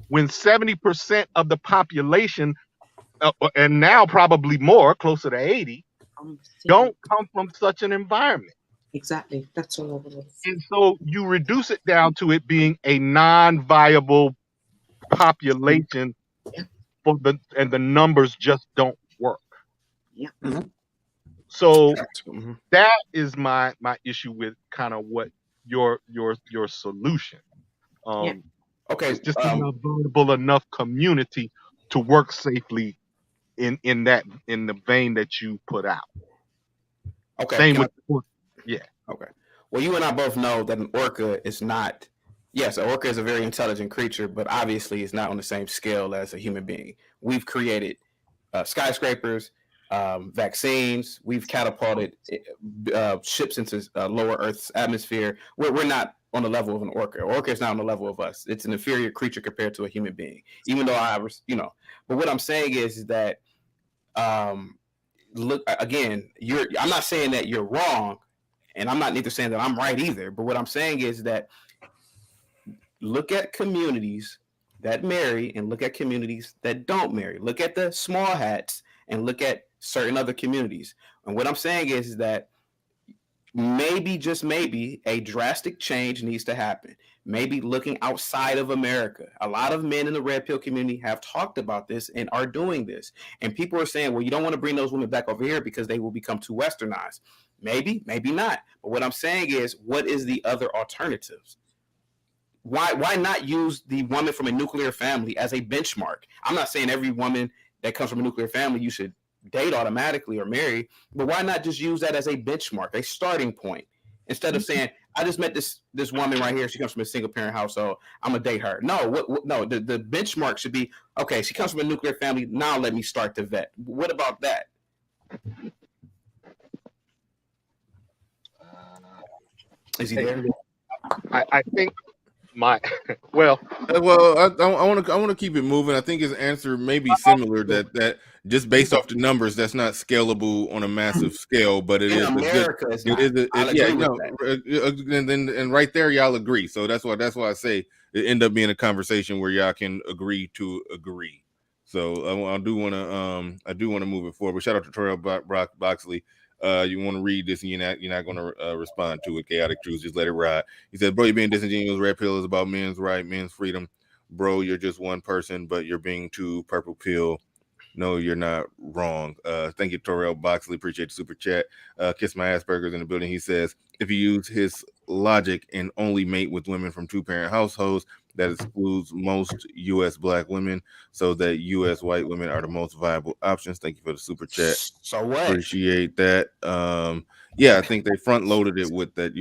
when 70% of the population, and now probably more, closer to 80, don't come from such an environment. Exactly. That's all over this. And so you reduce it down to it being a non-viable population, and the numbers just don't work. Yeah. Mm-hmm. So that is my issue with kind of what your solution. Okay, it's just not a vulnerable enough community to work safely in the vein that you put out. Okay. Same with yeah. Okay. Well, you and I both know that an orca is not. Yes, an orca is a very intelligent creature, but obviously it's not on the same scale as a human being. We've created skyscrapers, vaccines. We've catapulted ships into lower Earth's atmosphere. We're not on the level of an orca. Orca is not on the level of us. It's an inferior creature compared to a human being. Even though but what I'm saying is that, look again. I'm not saying that you're wrong, and I'm not neither saying that I'm right either. But what I'm saying is that look at communities that marry and look at communities that don't marry. Look at the small hats and look at certain other communities. And what I'm saying is that maybe, just maybe, a drastic change needs to happen. Maybe looking outside of America. A lot of men in the red pill community have talked about this and are doing this. And people are saying, well, you don't want to bring those women back over here because they will become too westernized. Maybe, maybe not. But what I'm saying is, what is the other alternatives? Why not use the woman from a nuclear family as a benchmark? I'm not saying every woman that comes from a nuclear family you should date automatically or marry, but why not just use that as a benchmark, a starting point, instead of saying, I just met this woman right here, she comes from a single parent household, I'm gonna date her. No, the benchmark should be, okay, she comes from a nuclear family, now let me start to vet. What about that? Is he there? I think I want to keep it moving. I think his answer may be similar, that just based off the numbers, that's not scalable on a massive scale, but it is America. And right there, y'all agree. So that's why I say it end up being a conversation where y'all can agree to agree. So I do want to move it forward. But shout out to Terrell Boxley. You want to read this and you're not going to respond to it. Chaotic Truth, just let it ride. He said, bro, you're being disingenuous. Red pill is about men's right, men's freedom. Bro, you're just one person, but you're being too purple pill. No, you're not wrong. Thank you, Terrell Boxley. Appreciate the super chat. Kiss my Asperger's in the building. He says, if you use his logic and only mate with women from two-parent households, that excludes most U.S. black women, so that U.S. white women are the most viable options. Thank you for the super chat. So what? Appreciate that. I think they front loaded it with that.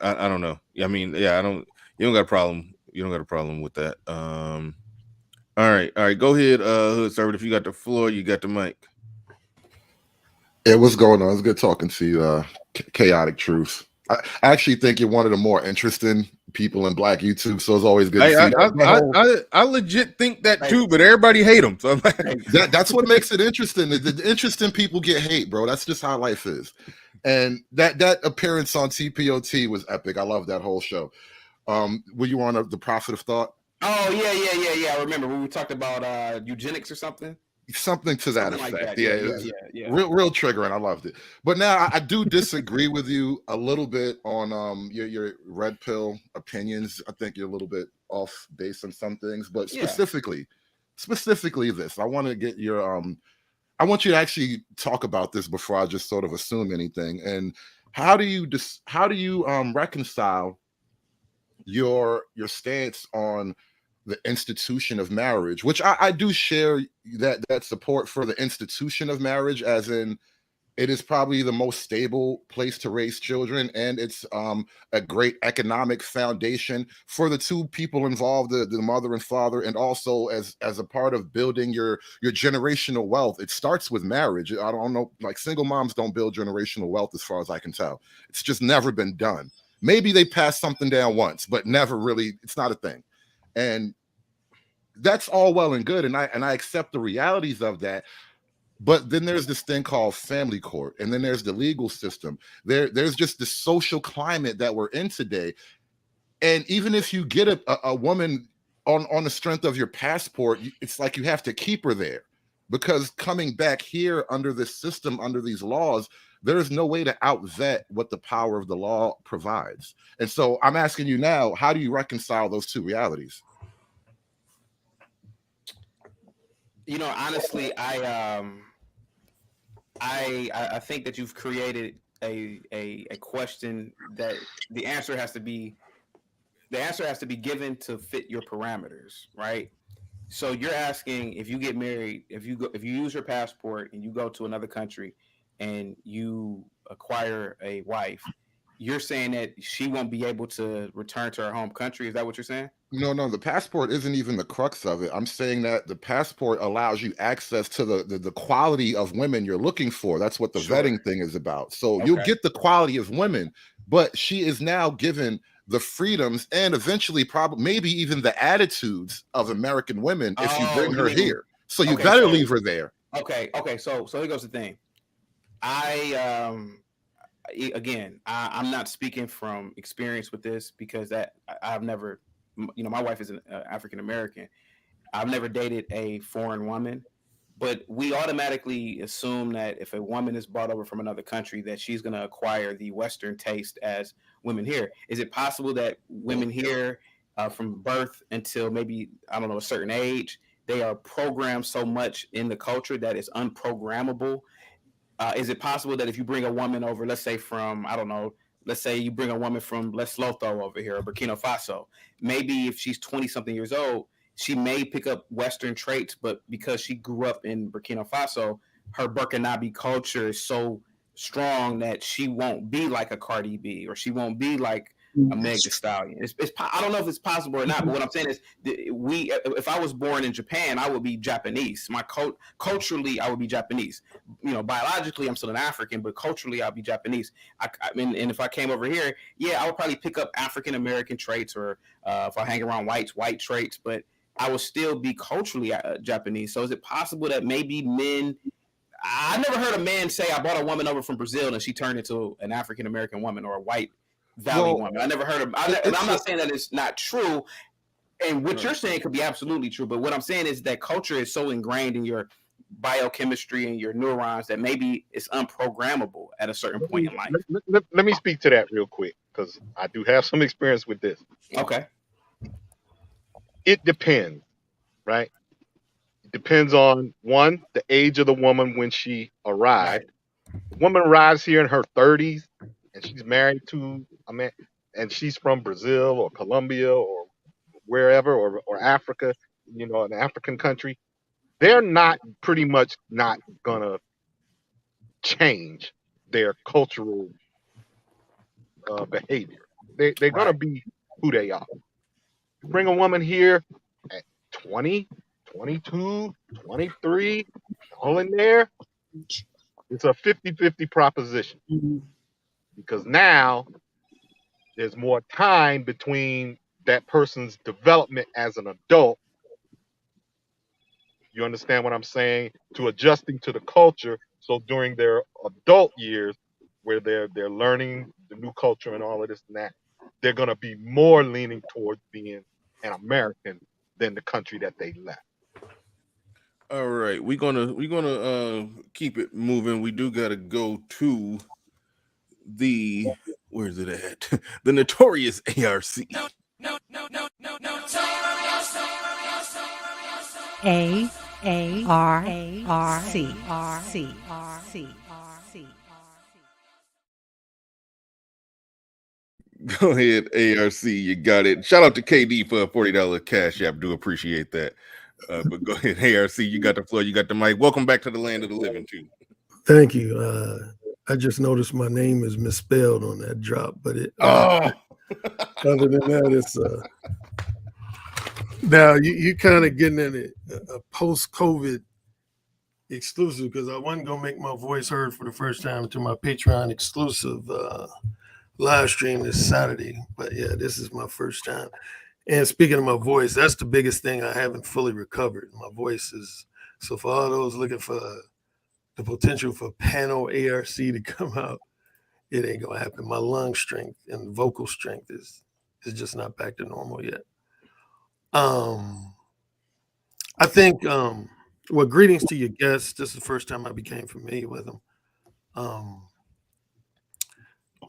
I don't know. I mean, yeah, you don't got a problem. You don't got a problem with that. All right. Go ahead, Hood Servant. If you got the floor, you got the mic. Yeah, what's going on? It's good talking to you, Chaotic Truth. I actually think you're one of the more interesting people in Black YouTube, so it's always good to see. I legit think that too, but everybody hate him. So that's what makes it interesting. The interesting people get hate, bro. That's just how life is. And that appearance on TPOT was epic. I love that whole show. Were you on the Prophet of Thought? Oh yeah. I remember when we talked about eugenics or something. Something to that something effect. Like that. Yeah. Real triggering. I loved it. But now I do disagree with you a little bit on your red pill opinions. I think you're a little bit off base on some things, but specifically this. I want to get your I want you to actually talk about this before I just sort of assume anything. And how do you reconcile your stance on the institution of marriage, which I do share that support for the institution of marriage, as in it is probably the most stable place to raise children, and it's a great economic foundation for the two people involved, the mother and father, and also as a part of building your generational wealth. It starts with marriage. I don't know, like single moms don't build generational wealth as far as I can tell. It's just never been done. Maybe they passed something down once, but never really, it's not a thing. And that's all well and good, and I accept the realities of that. But then there's this thing called family court, and then there's the legal system. There's just the social climate that we're in today. And even if you get a woman on the strength of your passport, it's like you have to keep her there, because coming back here under this system, under these laws, there is no way to outvet what the power of the law provides. And so I'm asking you now, how do you reconcile those two realities? You know, honestly, I think that you've created a question that the answer has to be given to fit your parameters, right? So you're asking, if you get married, if you use your passport and you go to another country and you acquire a wife, you're saying that she won't be able to return to her home country. Is that what you're saying? No, the passport isn't even the crux of it. I'm saying that the passport allows you access to the quality of women you're looking for. That's what the vetting thing is about. So you'll get the quality of women, but she is now given the freedoms and eventually probably maybe even the attitudes of American women if you bring her here. So you better leave her there. Okay. So here goes the thing. Again, I'm not speaking from experience with this, because I've never, my wife is an African American. I've never dated a foreign woman, but we automatically assume that if a woman is brought over from another country, that she's going to acquire the Western taste as women here. Is it possible that women here, from birth until maybe, I don't know, a certain age, they are programmed so much in the culture that it's unprogrammable? Is it possible that if you bring a woman over, let's say from, I don't know, let's say you bring a woman from Lesotho over here, or Burkina Faso, maybe if she's 20 something years old, she may pick up Western traits, but because she grew up in Burkina Faso, her Burkinabe culture is so strong that she won't be like a Cardi B, or she won't be like a Meg Thee Stallion. I don't know if it's possible or not, but what I'm saying is, if I was born in Japan, I would be Japanese. Culturally, I would be Japanese. Biologically, I'm still an African, but culturally, I'll be Japanese. I mean, and if I came over here, I would probably pick up African American traits, or if I hang around white traits, but I would still be culturally Japanese. So is it possible that maybe men? I never heard a man say, I brought a woman over from Brazil and she turned into an African American woman or a white Valley woman. I never heard of. I'm not saying that it's not true, and what you're saying could be absolutely true. But what I'm saying is that culture is so ingrained in your biochemistry and your neurons that maybe it's unprogrammable at a certain point in life. Let me speak to that real quick, because I do have some experience with this. Okay. It depends, right? It depends on, one, the age of the woman when she arrived. The woman arrives here in her 30s and she's married to a man, and she's from Brazil or Colombia or wherever, or Africa, an African country. They're pretty much not gonna change their cultural behavior. They're gonna be who they are. You bring a woman here at 20, 22, 23, all in there, it's a 50-50 proposition. Because now there's more time between that person's development as an adult. You understand what I'm saying? To adjusting to the culture. So during their adult years, where they're learning the new culture and all of this and that, they're going to be more leaning towards being an American than the country that they left. All right, we're gonna keep it moving. We do gotta go to the, where's it at? The notorious ARC. ARC. Go ahead, ARC. You got it. Shout out to KD for a $40 cash app. Do appreciate that. But go ahead, ARC. You got the floor. You got the mic. Welcome back to the land of the living, too. Thank you. I just noticed my name is misspelled on that drop, but Oh, other than that, it's now you kind of getting in a post-COVID exclusive because I wasn't gonna make my voice heard for the first time to my Patreon exclusive live stream this Saturday. But yeah, this is my first time. And speaking of my voice, that's the biggest thing I haven't fully recovered. My voice is so for all those looking for the potential for panel ARC to come out, it ain't gonna happen. My lung strength and vocal strength is just not back to normal yet. I think well, greetings to your guests. This is the first time I became familiar with them.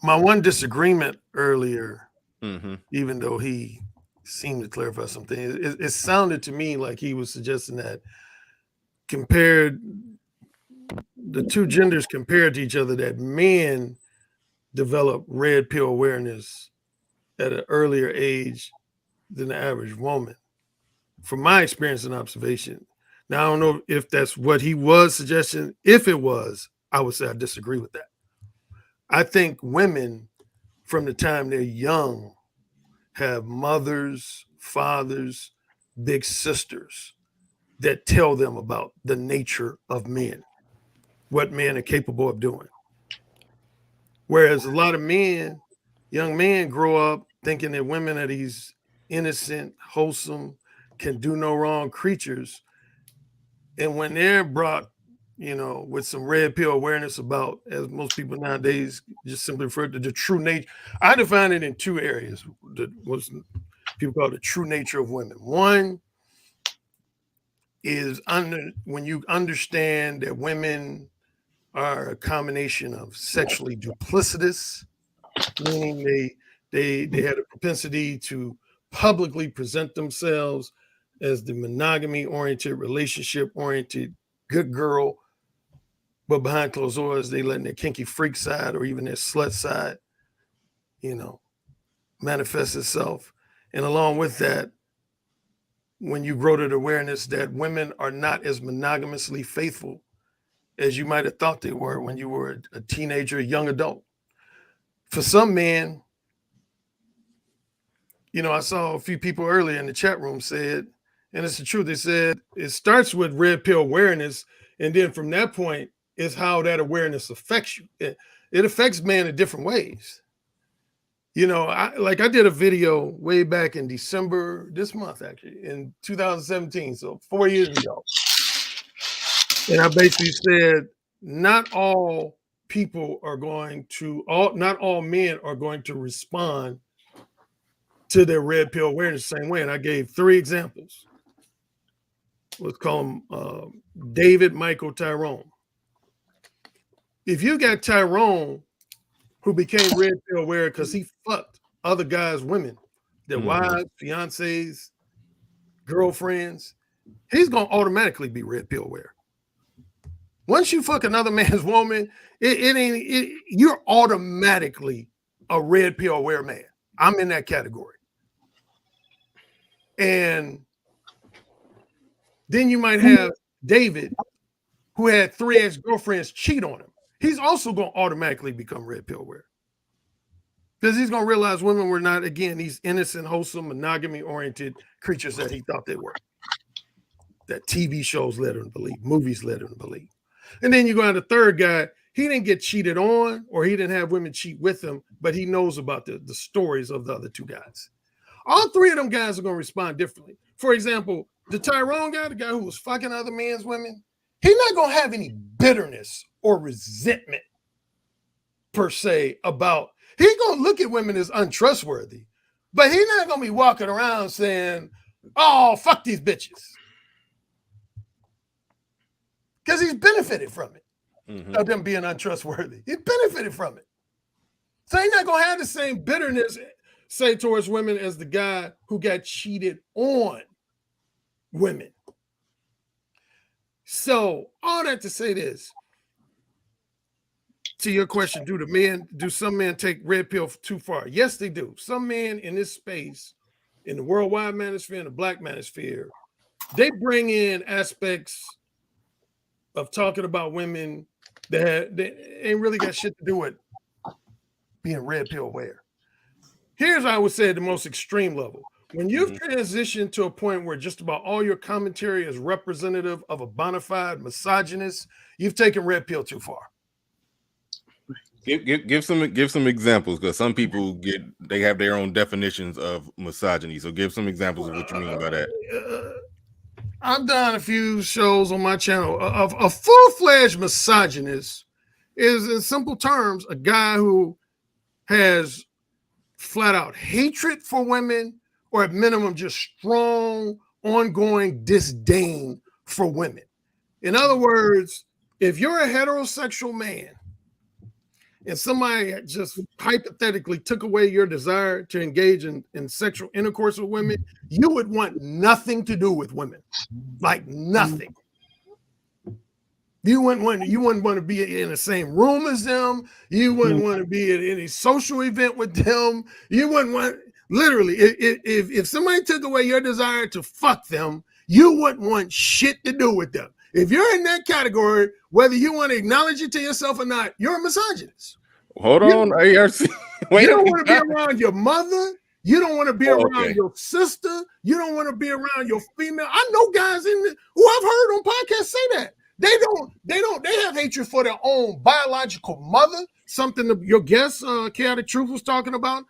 My one disagreement earlier, even though he seemed to clarify something, it sounded to me like he was suggesting that compared the two genders compared to each other, that men develop red pill awareness at an earlier age than the average woman. From my experience and observation. Now, I don't know if that's what he was suggesting. If it was, I would say I disagree with that. I think women, from the time they're young, have mothers, fathers, big sisters that tell them about the nature of men, what men are capable of doing. Whereas a lot of men, young men, grow up thinking that women are these innocent, wholesome, can do no wrong creatures. And when they're brought, with some red pill awareness about, as most people nowadays just simply refer to the true nature. I define it in two areas. What people call the true nature of women. One is when you understand that women are a combination of sexually duplicitous, meaning they had a propensity to publicly present themselves as the monogamy-oriented, relationship-oriented good girl, but behind closed doors, they letting their kinky freak side or even their slut side, manifest itself. And along with that, when you grow to the awareness that women are not as monogamously faithful as you might have thought they were when you were a teenager, a young adult. For some men, I saw a few people earlier in the chat room said, and it's the truth, they said it starts with red pill awareness, and then from that point is how that awareness affects you. It affects men in different ways. I did a video way back in December, this month actually, in 2017, so 4 years ago. And I basically said, not all men are going to respond to their red pill awareness the same way. And I gave 3 examples. Let's call them David, Michael, Tyrone. If you got Tyrone who became red pill aware because he fucked other guys' women, their wives, fiancés, girlfriends, he's going to automatically be red pill aware. Once you fuck another man's woman, you're automatically a red pill aware man. I'm in that category. And then you might have David, who had 3 ex-girlfriends cheat on him. He's also going to automatically become red pill aware. Because he's going to realize women were not, again, these innocent, wholesome, monogamy-oriented creatures that he thought they were. That TV shows led him to believe, movies led him to believe. And then you go on the third guy, he didn't get cheated on or he didn't have women cheat with him, but he knows about the stories of the other 2 guys. All 3 of them guys are going to respond differently. For example, the Tyrone guy, the guy who was fucking other men's women, he's not going to have any bitterness or resentment per se about, he's going to look at women as untrustworthy, but he's not going to be walking around saying, oh, fuck these bitches. Because he's benefited from it, of them being untrustworthy. He benefited from it. So he's not going to have the same bitterness, say, towards women as the guy who got cheated on women. So all that to say this, to your question, do some men take red pill too far? Yes, they do. Some men in this space, in the worldwide manosphere and the black manosphere, they bring in aspects of talking about women that ain't really got shit to do with being red pill aware. Here's I would say at the most extreme level. When you've transitioned to a point where just about all your commentary is representative of a bona fide misogynist, you've taken red pill too far. Give some examples, because some people they have their own definitions of misogyny. So give some examples of what you mean by that. I've done a few shows on my channel. A full-fledged misogynist is, in simple terms, a guy who has flat out hatred for women, or at minimum just strong, ongoing disdain for women. In other words, if you're a heterosexual man and somebody just hypothetically took away your desire to engage in sexual intercourse with women, you would want nothing to do with women. Like nothing. You wouldn't want to be in the same room as them. You wouldn't want to be at any social event with them. You wouldn't want, literally, if somebody took away your desire to fuck them, you wouldn't want shit to do with them. If you're in that category, whether you want to acknowledge it to yourself or not, you're a misogynist. Hold on, ARC. You don't want to be around your mother. You don't want to be around your sister. You don't want to be around your female. I know guys who I've heard on podcasts say that. They have hatred for their own biological mother. Something that your guest, Chaotic Truth, was talking about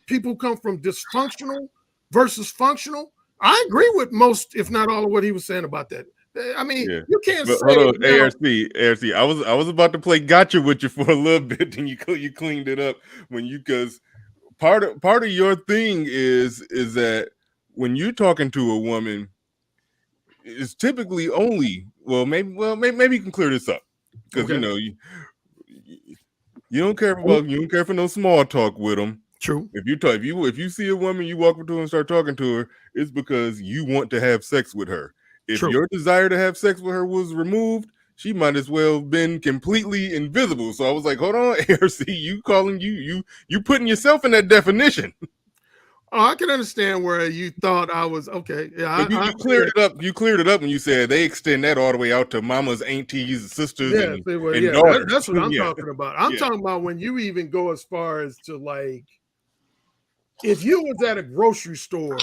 people who come from dysfunctional versus functional. I agree with most, if not all, of what he was saying about that. I mean, you can't say. Hold on, ARC. I was about to play gotcha with you for a little bit, and you cleaned it up because part of your thing is that when you're talking to a woman, it's typically only maybe you can clear this up, because you don't care for no small talk with them. True. If you see a woman, you walk up to her and start talking to her, it's because you want to have sex with her. If your desire to have sex with her was removed, she might as well have been completely invisible. So I was like, hold on, ARC, you putting yourself in that definition. Oh, I can understand where you thought I was okay. Yeah, you cleared it up. You cleared it up when you said they extend that all the way out to mamas, aunties, sisters, and daughters. That's what I'm talking about. I'm talking about when you even go as far as to, like, if you was at a grocery store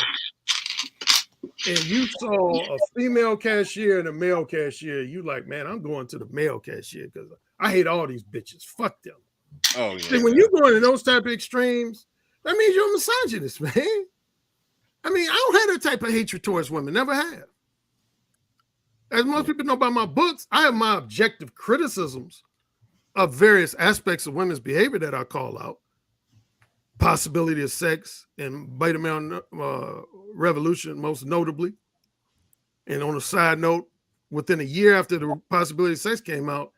and you saw a female cashier and a male cashier, you like, man, I'm going to the male cashier because I hate all these bitches. Fuck them. Oh yeah. And when you're going to those type of extremes, that means you're a misogynist, man. I mean, I don't have that type of hatred towards women. Never have. As most people know by my books, I have my objective criticisms of various aspects of women's behavior that I call out. Possibility of sex and beta male revolution, most notably. And on a side note, within a year after the possibility of sex came out,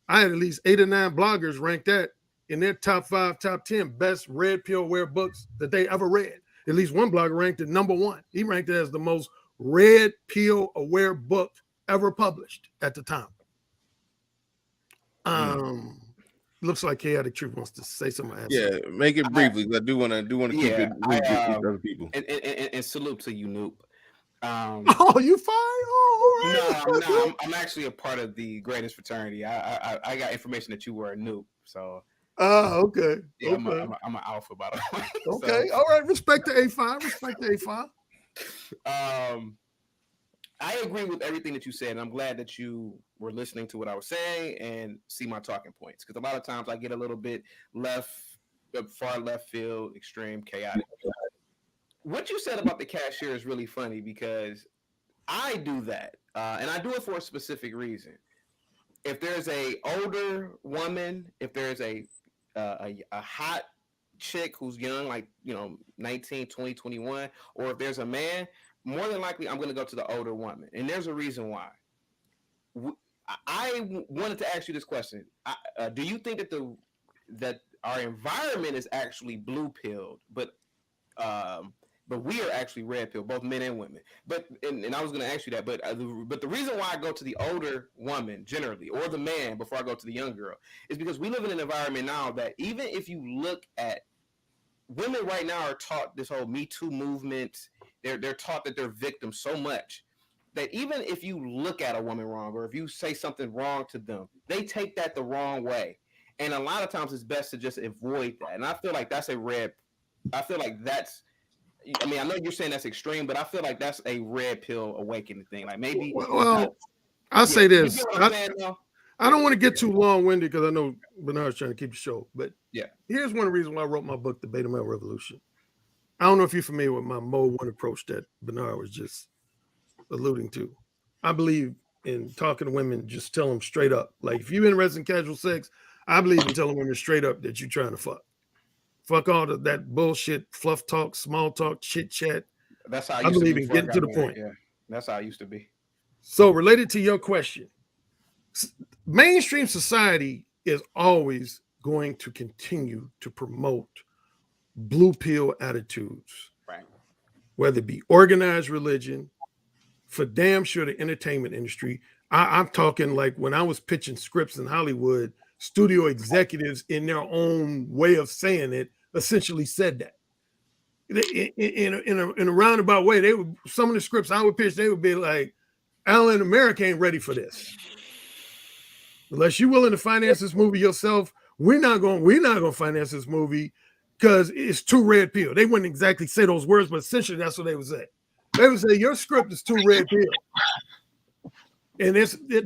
I had at least 8 or 9 bloggers rank that in their top 5, top 10 best red pill aware books that they ever read. At least one blogger ranked it number 1. He ranked it as the most red pill aware book ever published at the time. Looks like Chaotic Truth wants to say something. Yeah, make it briefly. I do want to keep it brief with other people. And salute to you, Noop. Oh, you fine? Oh, right. No, I'm actually a part of the greatest fraternity. I got information that you were a Noop, so. Oh, okay. Yeah, okay. I'm an alpha, by the way. Okay, so. All right. Respect the A5. Respect the A5. I agree with everything that you said, and I'm glad that you were listening to what I was saying and see my talking points. Because a lot of times I get a little bit far left field, extreme, chaotic. What you said about the cashier is really funny because I do that, and I do it for a specific reason. If there's a older woman, if there's a hot chick who's young, like 19, 20, 21, or if there's a man, more than likely I'm going to go to the older woman, and there's a reason why. I wanted to ask you this question: do you think that our environment is actually blue pilled, but but we are actually red pill, both men and women. But and I was going to ask you that, but the reason why I go to the older woman generally, or the man before I go to the young girl, is because we live in an environment now that even if you look at women right now are taught this whole Me Too movement, they're taught that they're victims so much that even if you look at a woman wrong or if you say something wrong to them, they take that the wrong way. And a lot of times it's best to just avoid that. And I feel like that's I mean, I know you're saying that's extreme, but I feel like that's a red pill awakening thing. Like maybe. Well, I'll say this. I don't want to get too long-winded because I know Bernard's trying to keep the show. But yeah, here's one reason why I wrote my book, The Beta Male Revolution. I don't know if you're familiar with my Mode 1 approach that Bernard was just alluding to. I believe in talking to women, just tell them straight up. Like if you're interested in casual sex, I believe in telling women straight up that you're trying to fuck. Fuck all that bullshit, fluff talk, small talk, chit chat. That's how I believe in getting to the point. Yeah, that's how I used to be. So related to your question, mainstream society is always going to continue to promote blue pill attitudes, right? Whether it be organized religion, for damn sure the entertainment industry. I'm talking like when I was pitching scripts in Hollywood, studio executives in their own way of saying it essentially said that. In a roundabout way, they would, some of the scripts I would pitch, they would be like, Alan, America ain't ready for this. Unless you're willing to finance this movie yourself, we're not gonna finance this movie because it's too red pill. They wouldn't exactly say those words, but essentially that's what they would say. They would say your script is too red pill, and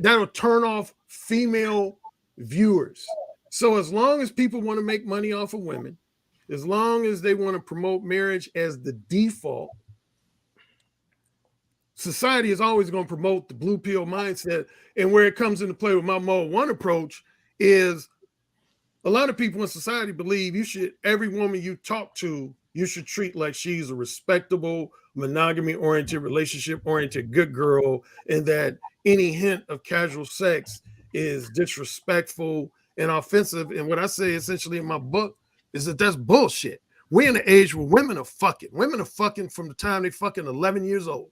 that'll turn off female viewers. So as long as people want to make money off of women, as long as they want to promote marriage as the default, society is always going to promote the blue pill mindset. And where it comes into play with my Mode 1 approach is a lot of people in society believe every woman you talk to, you should treat like she's a respectable, monogamy-oriented, relationship-oriented good girl, and that any hint of casual sex is disrespectful and offensive. And what I say essentially in my book is that that's bullshit. We're in an age where women are fucking. Women are fucking from the time they fucking 11 years old.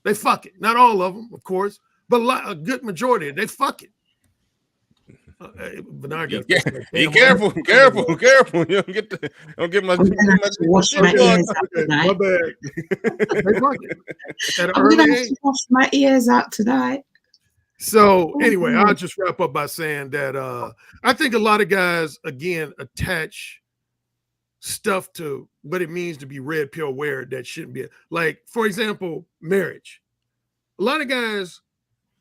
They fuck it. Not all of them, of course, but a good majority. They fuck it. Bernard, be careful. You don't get my wash my ears out tonight. My bad. They fuck it. At an I'm early gonna have age. to wash my ears out tonight. So anyway, I'll just wrap up by saying that I think a lot of guys again attach stuff to what it means to be red pill aware that shouldn't be. Like, for example, marriage. A lot of guys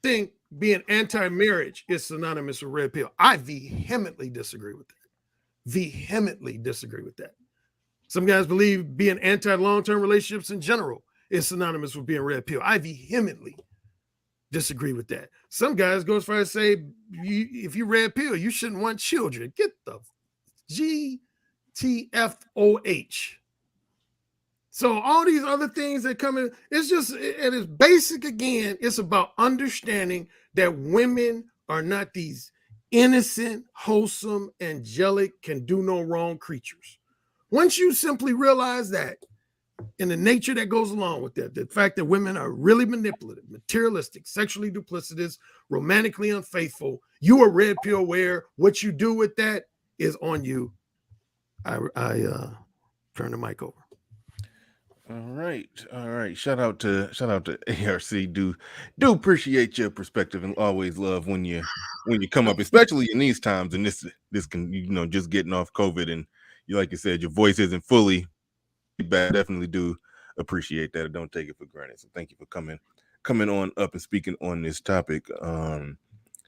think being anti-marriage is synonymous with red pill. I vehemently disagree with that. Some guys believe being anti-long-term relationships in general is synonymous with being red pill. I vehemently disagree with that. Some guys go as far as say, if you red pill, you shouldn't want children. Get the GTFOH. So all these other things that come in, it is basic again. It's about understanding that women are not these innocent, wholesome, angelic, can do no wrong creatures. Once you simply realize that, and the nature that goes along with that, the fact that women are really manipulative, materialistic, sexually duplicitous, romantically unfaithful, you are red pill aware. What you do with that is on you. I turn the mic over. All right. Shout out to ARC. Do appreciate your perspective and always love when you come up, especially in these times. And this can just getting off COVID, and like you said, your voice isn't fully back. Definitely do appreciate that. I don't take it for granted. So thank you for coming on up and speaking on this topic.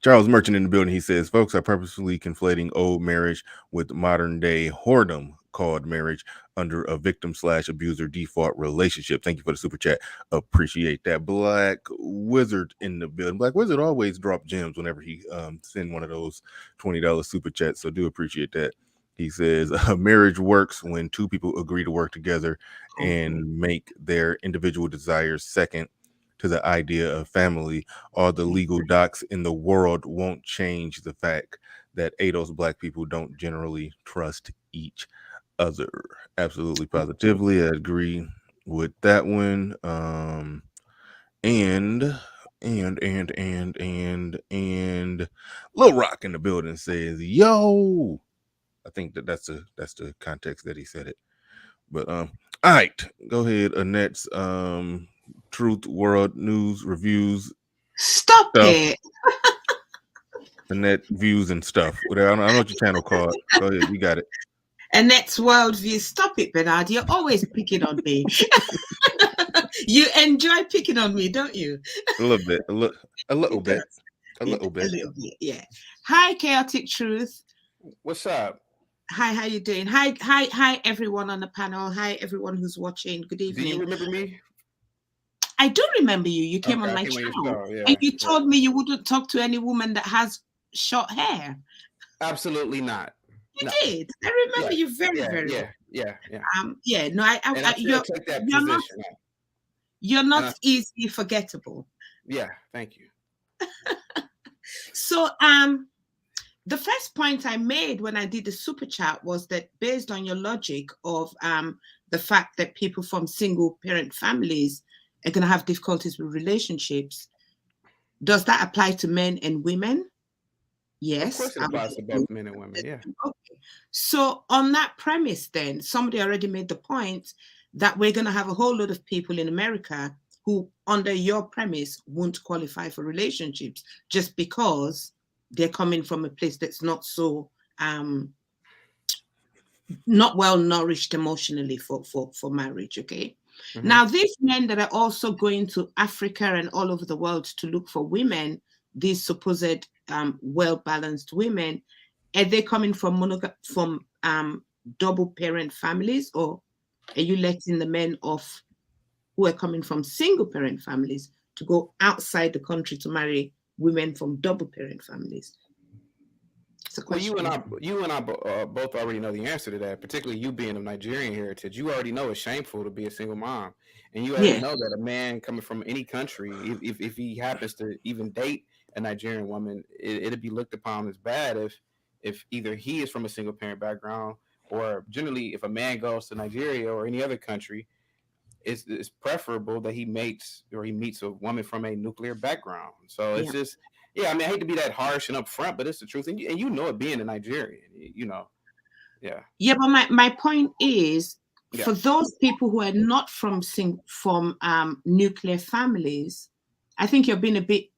Charles Merchant in the building. He says, folks are purposefully conflating old marriage with modern day whoredom called marriage under a victim/abuser default relationship. Thank you for the super chat. Appreciate that. Black Wizard in the building. Black Wizard always drop gems whenever he send one of those $20 super chats. So do appreciate that. He says, marriage works when two people agree to work together and make their individual desires second to the idea of family. All the legal docs in the world won't change the fact that ADOS Black people don't generally trust each other. Absolutely, positively, I agree with that one. And Lil Rock in the building says, "Yo." I think that's the context that he said it. But all right, go ahead. Annette's truth, world news, reviews. Stop Stuff. it. Annette views and stuff. Whatever. I don't know what your channel called. Go ahead, you got it. Annette's worldview. Stop it, Bernard. You're always picking on me. You enjoy picking on me, don't you? A little bit. A little bit. A little bit. Yeah. Hi, Chaotic Truth. What's up? Hi, how you doing? Hi, everyone on the panel. Hi, everyone who's watching. Good evening. Do you remember me? I do remember you. You came on my channel, and you told me you wouldn't talk to any woman that has short hair. Absolutely not. You did. I remember you very well. Yeah. No, you're not easily forgettable. Yeah. Thank you. So, the first point I made when I did the super chat was that based on your logic of the fact that people from single parent families are going to have difficulties with relationships, does that apply to men and women? Yes. Of course it applies to both men and women, yeah. Okay. So on that premise then, somebody already made the point that we're going to have a whole lot of people in America who, under your premise, won't qualify for relationships just because they're coming from a place that's not so not well nourished emotionally for marriage. Okay. Mm-hmm. Now these men that are also going to Africa and all over the world to look for women, these supposed well-balanced women, are they coming from double parent families, or are you letting the men off who are coming from single parent families to go outside the country to marry women from double parent families? Well, you and I both already know the answer to that, particularly you being of Nigerian heritage. You already know it's shameful to be a single mom. And you already know that a man coming from any country, if he happens to even date a Nigerian woman, it'd be looked upon as bad if either he is from a single parent background, or generally if a man goes to Nigeria or any other country, it's preferable that he meets a woman from a nuclear background. So it's just... Yeah, I mean, I hate to be that harsh and upfront, but it's the truth, and you know it being a Nigerian, you know. Yeah. Yeah, but my point is, for those people who are not from nuclear families, I think you're being a bit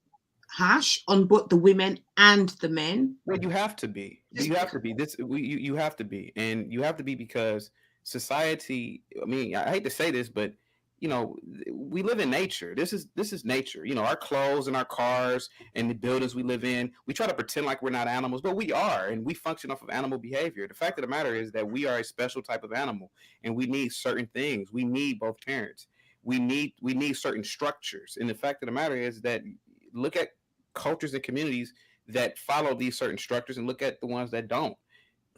harsh on both the women and the men. Well, you have to be. You have to be. You have to be, and you have to be because society. I mean, I hate to say this, but you know, we live in nature. This is nature. You know, our clothes and our cars and the buildings we live in, we try to pretend like we're not animals, but we are, and we function off of animal behavior. The fact of the matter is that we are a special type of animal, and we need certain things. We need both parents. We need certain structures. And the fact of the matter is that look at cultures and communities that follow these certain structures and look at the ones that don't.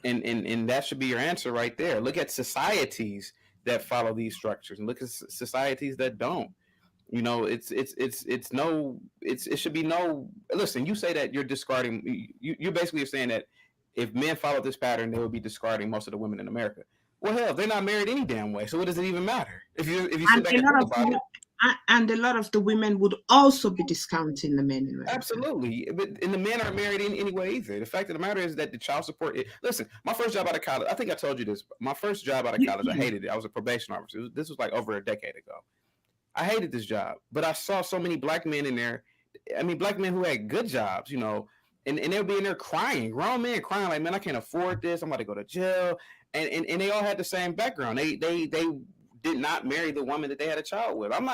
And that should be your answer right there. Look at societies that follow these structures and look at societies that don't. You know, it should be no. Listen, you say that you're discarding. You basically are saying that if men follow this pattern, they would be discarding most of the women in America. Well, hell, they're not married any damn way. So what does it even matter if you sit back and think about it? And a lot of the women would also be discounting the men in America. Absolutely. And the men aren't married in any way either. The fact of the matter is that the child support... Listen, my first job out of college, I think I told you this. My first job out of college, I hated it. I was a probation officer. This was like over a decade ago. I hated this job, but I saw so many black men in there. I mean, black men who had good jobs, you know, and they'll be in there crying, grown men crying like, man, I can't afford this. I'm about to go to jail. And they all had the same background. They did not marry the woman that they had a child with. I'm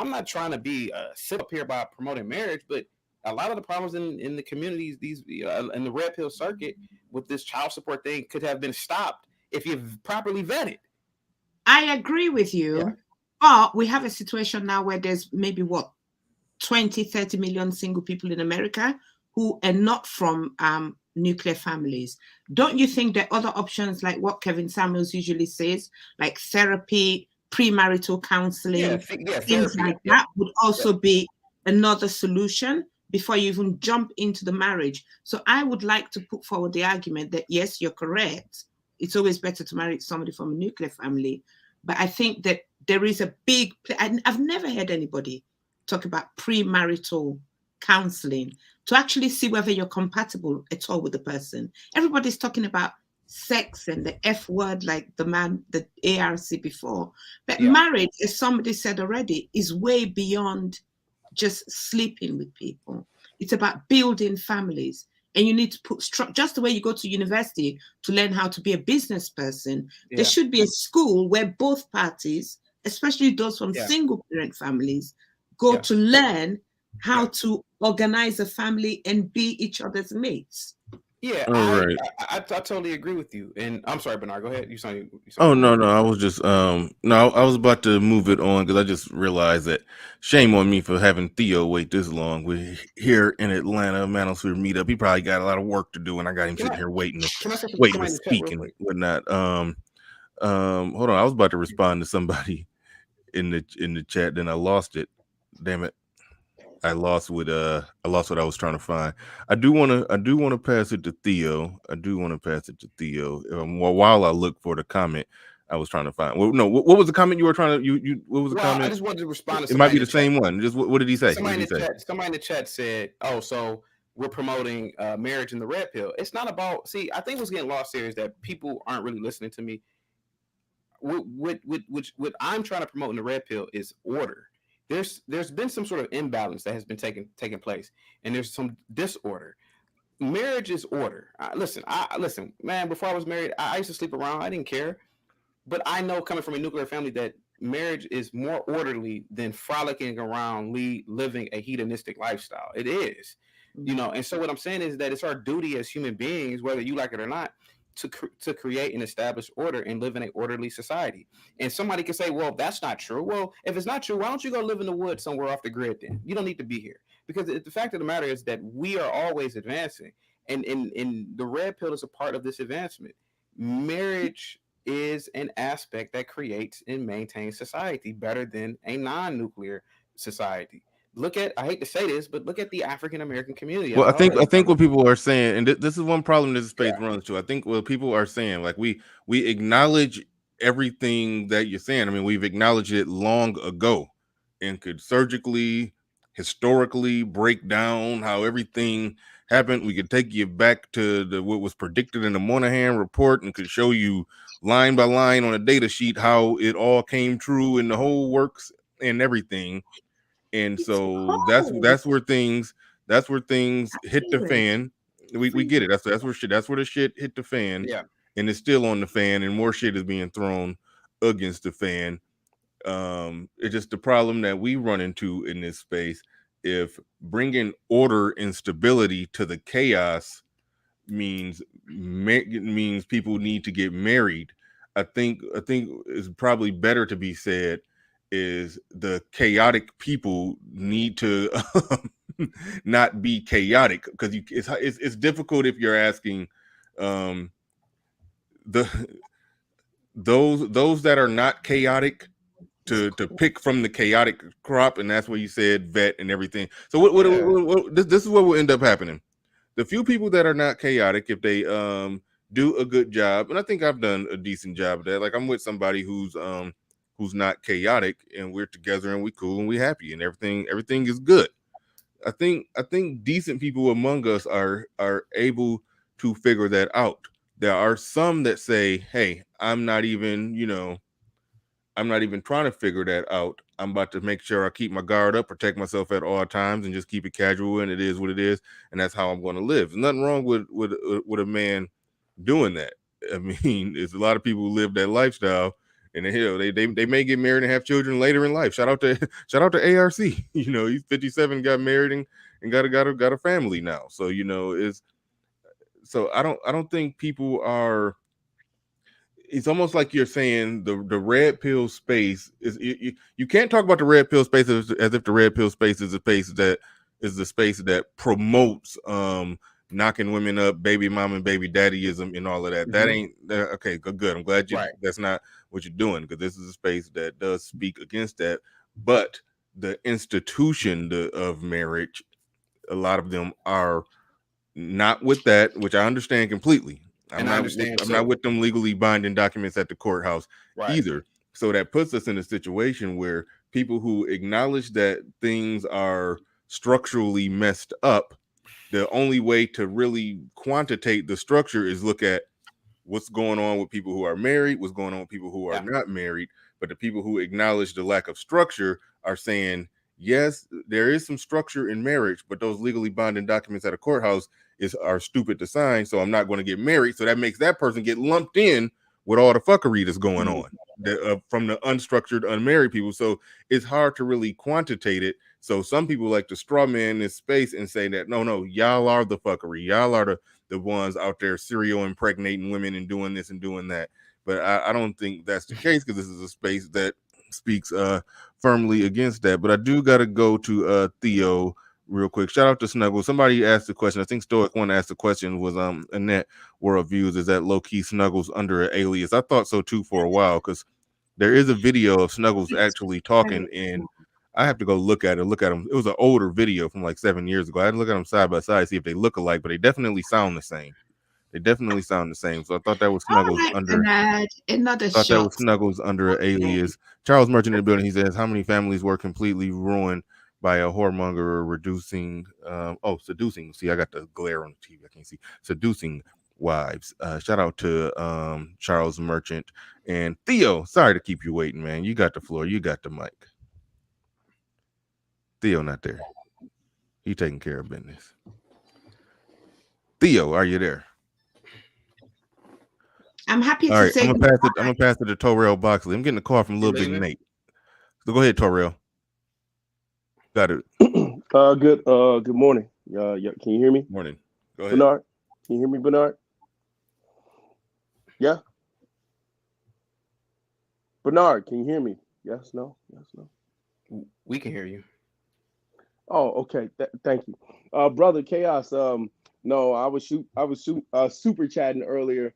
not trying to be sit up here about promoting marriage, but a lot of the problems in the communities, these in the red pill circuit with this child support thing could have been stopped if you've properly vetted. I agree with you, but we have a situation now where there's maybe 20-30 million single people in America who are not from nuclear families. Don't you think there are other options like what Kevin Samuels usually says, like therapy, premarital counseling, things like that would also be another solution before you even jump into the marriage? So I would like to put forward the argument that yes, you're correct. It's always better to marry somebody from a nuclear family, But I think that there is a big, I've never heard anybody talk about premarital counseling to actually see whether you're compatible at all with the person. Everybody's talking about sex and the F word, like the ARC before. But marriage, as somebody said already, is way beyond just sleeping with people. It's about building families. And you need to put just the way you go to university to learn how to be a business person. There should be a school where both parties, especially those from single parent families, go to learn how to organize a family and be each other's mates. Yeah, I totally agree with you. And I'm sorry, Bernard, go ahead. You saw Oh, no, I was just I was about to move it on because I just realized that shame on me for having Theo wait this long. We're here in Atlanta, Manosphere meetup. He probably got a lot of work to do, and I got him sitting here waiting to speak and whatnot. Hold on, I was about to respond to somebody in the chat, then I lost it. Damn it. I lost what I was trying to find. I do want to pass it to Theo. While I look for the comment I was trying to find. Well, no, what was the comment you were trying to you what was the comment? I just wanted to respond to it might be the same one. Just what did he say? Somebody in the chat said, "Oh, so we're promoting marriage in the red pill." It's not about. See, I think what's getting lost here is that people aren't really listening to me. What I'm trying to promote in the red pill is order. There's been some sort of imbalance that has been taking place, and there's some disorder. Marriage is order. Listen, man. Before I was married, I used to sleep around. I didn't care, but I know coming from a nuclear family that marriage is more orderly than frolicking around, living a hedonistic lifestyle. It is, And so what I'm saying is that it's our duty as human beings, whether you like it or not, to create and establish order and live in an orderly society. And somebody can say, well, that's not true. Well, if it's not true, why don't you go live in the woods somewhere off the grid then? You don't need to be here. Because the fact of the matter is that we are always advancing. And the red pill is a part of this advancement. Marriage is an aspect that creates and maintains society better than a non-nuclear society. I hate to say this, but look at the African American community. Well, I think what people are saying, and this is one problem this space runs to. I think what people are saying, like we acknowledge everything that you're saying. I mean, we've acknowledged it long ago, and could surgically, historically break down how everything happened. We could take you back to what was predicted in the Moynihan report, and could show you line by line on a data sheet how it all came true and the whole works and everything. And so that's where things hit the fan. We get it. That's where the shit hit the fan. Yeah. And it's still on the fan, and more shit is being thrown against the fan. It's just the problem that we run into in this space. If bringing order and stability to the chaos means people need to get married, I think it's probably better to be said is the chaotic people need to not be chaotic, because it's difficult if you're asking those that are not chaotic to pick from the chaotic crop, and that's where you said vet and everything. So what this is what will end up happening. The few people that are not chaotic, if they do a good job, and I think I've done a decent job of that. Like I'm with somebody who's not chaotic, and we're together and we cool and we happy and everything is good. I think decent people among us are able to figure that out. There are some that say, hey, I'm not even trying to figure that out. I'm about to make sure I keep my guard up, protect myself at all times, and just keep it casual, and it is what it is, and that's how I'm going to live. There's nothing wrong with a man doing that. I mean, there's a lot of people who live that lifestyle. And they may get married and have children later in life. Shout out to ARC. He's 57, got married and got a family now. So I don't think people are. It's almost like you're saying the red pill space is. You can't talk about the red pill space as if the red pill space is the space that promotes knocking women up, baby mom and baby daddyism and all of that. Mm-hmm. That ain't okay. Good. I'm glad that's not what you're doing, because this is a space that does speak against that. But the institution of marriage, a lot of them are not with that, which I understand completely. I'm not with them legally binding documents at the courthouse either. So that puts us in a situation where people who acknowledge that things are structurally messed up, the only way to really quantitate the structure is look at what's going on with people who are married, what's going on with people who are not married. But the people who acknowledge the lack of structure are saying, yes, there is some structure in marriage, but those legally binding documents at a courthouse are stupid to sign, so I'm not going to get married. So that makes that person get lumped in with all the fuckery that's going on from the unstructured, unmarried people. So it's hard to really quantitate it. So some people like to straw man this space and say that, no, y'all are the fuckery. Y'all are the ones out there serial impregnating women and doing this and doing that. But I don't think that's the case, because this is a space that speaks firmly against that. But I do got to go to Theo real quick. Shout out to Snuggles. Somebody asked the question. I think Stoic one asked the question was Annette World Views, is that low-key Snuggles under an alias? I thought so too for a while, because there is a video of Snuggles actually talking, and I have to go look at him. It was an older video from like 7 years ago. I had to look at them side by side, see if they look alike, but they definitely sound the same. So I thought that was Snuggles under. That was Snuggles under an alias. Charles Merchant in the building. He says, how many families were completely ruined by a whoremonger seducing? See, I got the glare on the TV. I can't see. Seducing wives. Shout out to Charles Merchant and Theo. Sorry to keep you waiting, man. You got the floor. You got the mic. Theo not there. He taking care of business. Theo, are you there? I'm happy to say. I'm gonna pass it to Torrell Boxley. I'm getting a call from Little Big Nate. So go ahead, Torrell. Got it. Good morning. Can you hear me? Morning. Go ahead. Bernard, can you hear me, Bernard? Yeah. Bernard, can you hear me? Yes, no. We can hear you. Oh, okay. Thank you, brother Chaos. No, I was super chatting earlier,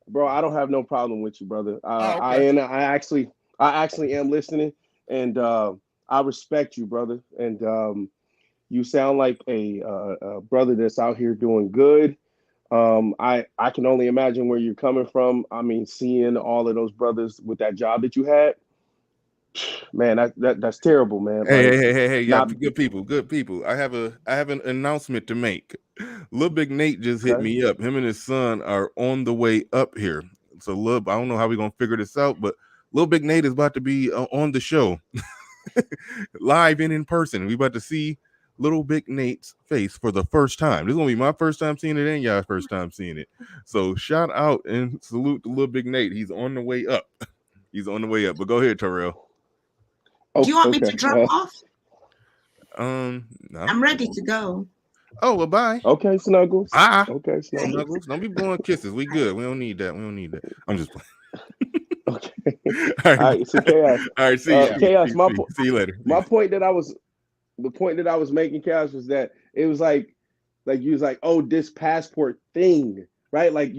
bro. I don't have no problem with you, brother. Okay. I actually am listening, and I respect you, brother. And you sound like a brother that's out here doing good. I can only imagine where you're coming from. I mean, seeing all of those brothers with that job that you had. Man, that's terrible, man. Hey, y'all, good people. I have an announcement to make. Little Big Nate just hit me up. Him and his son are on the way up here. So I don't know how we're gonna figure this out, but Little Big Nate is about to be on the show live and in person. We about to see Little Big Nate's face for the first time. This is gonna be my first time seeing it and y'all's first time seeing it. So shout out and salute to Little Big Nate. He's on the way up. But go ahead, Terrell. Do you want me to drop off? No. I'm ready to go. Oh, well, bye. Okay, Snuggles. Okay, Snuggles. Don't be blowing kisses. We good. We don't need that. I'm just playing. Okay. All right. So Chaos. All right. See you. Chaos. See you later. The point that I was making, Chaos, was that it was like you was like, oh, this passport thing, right? Like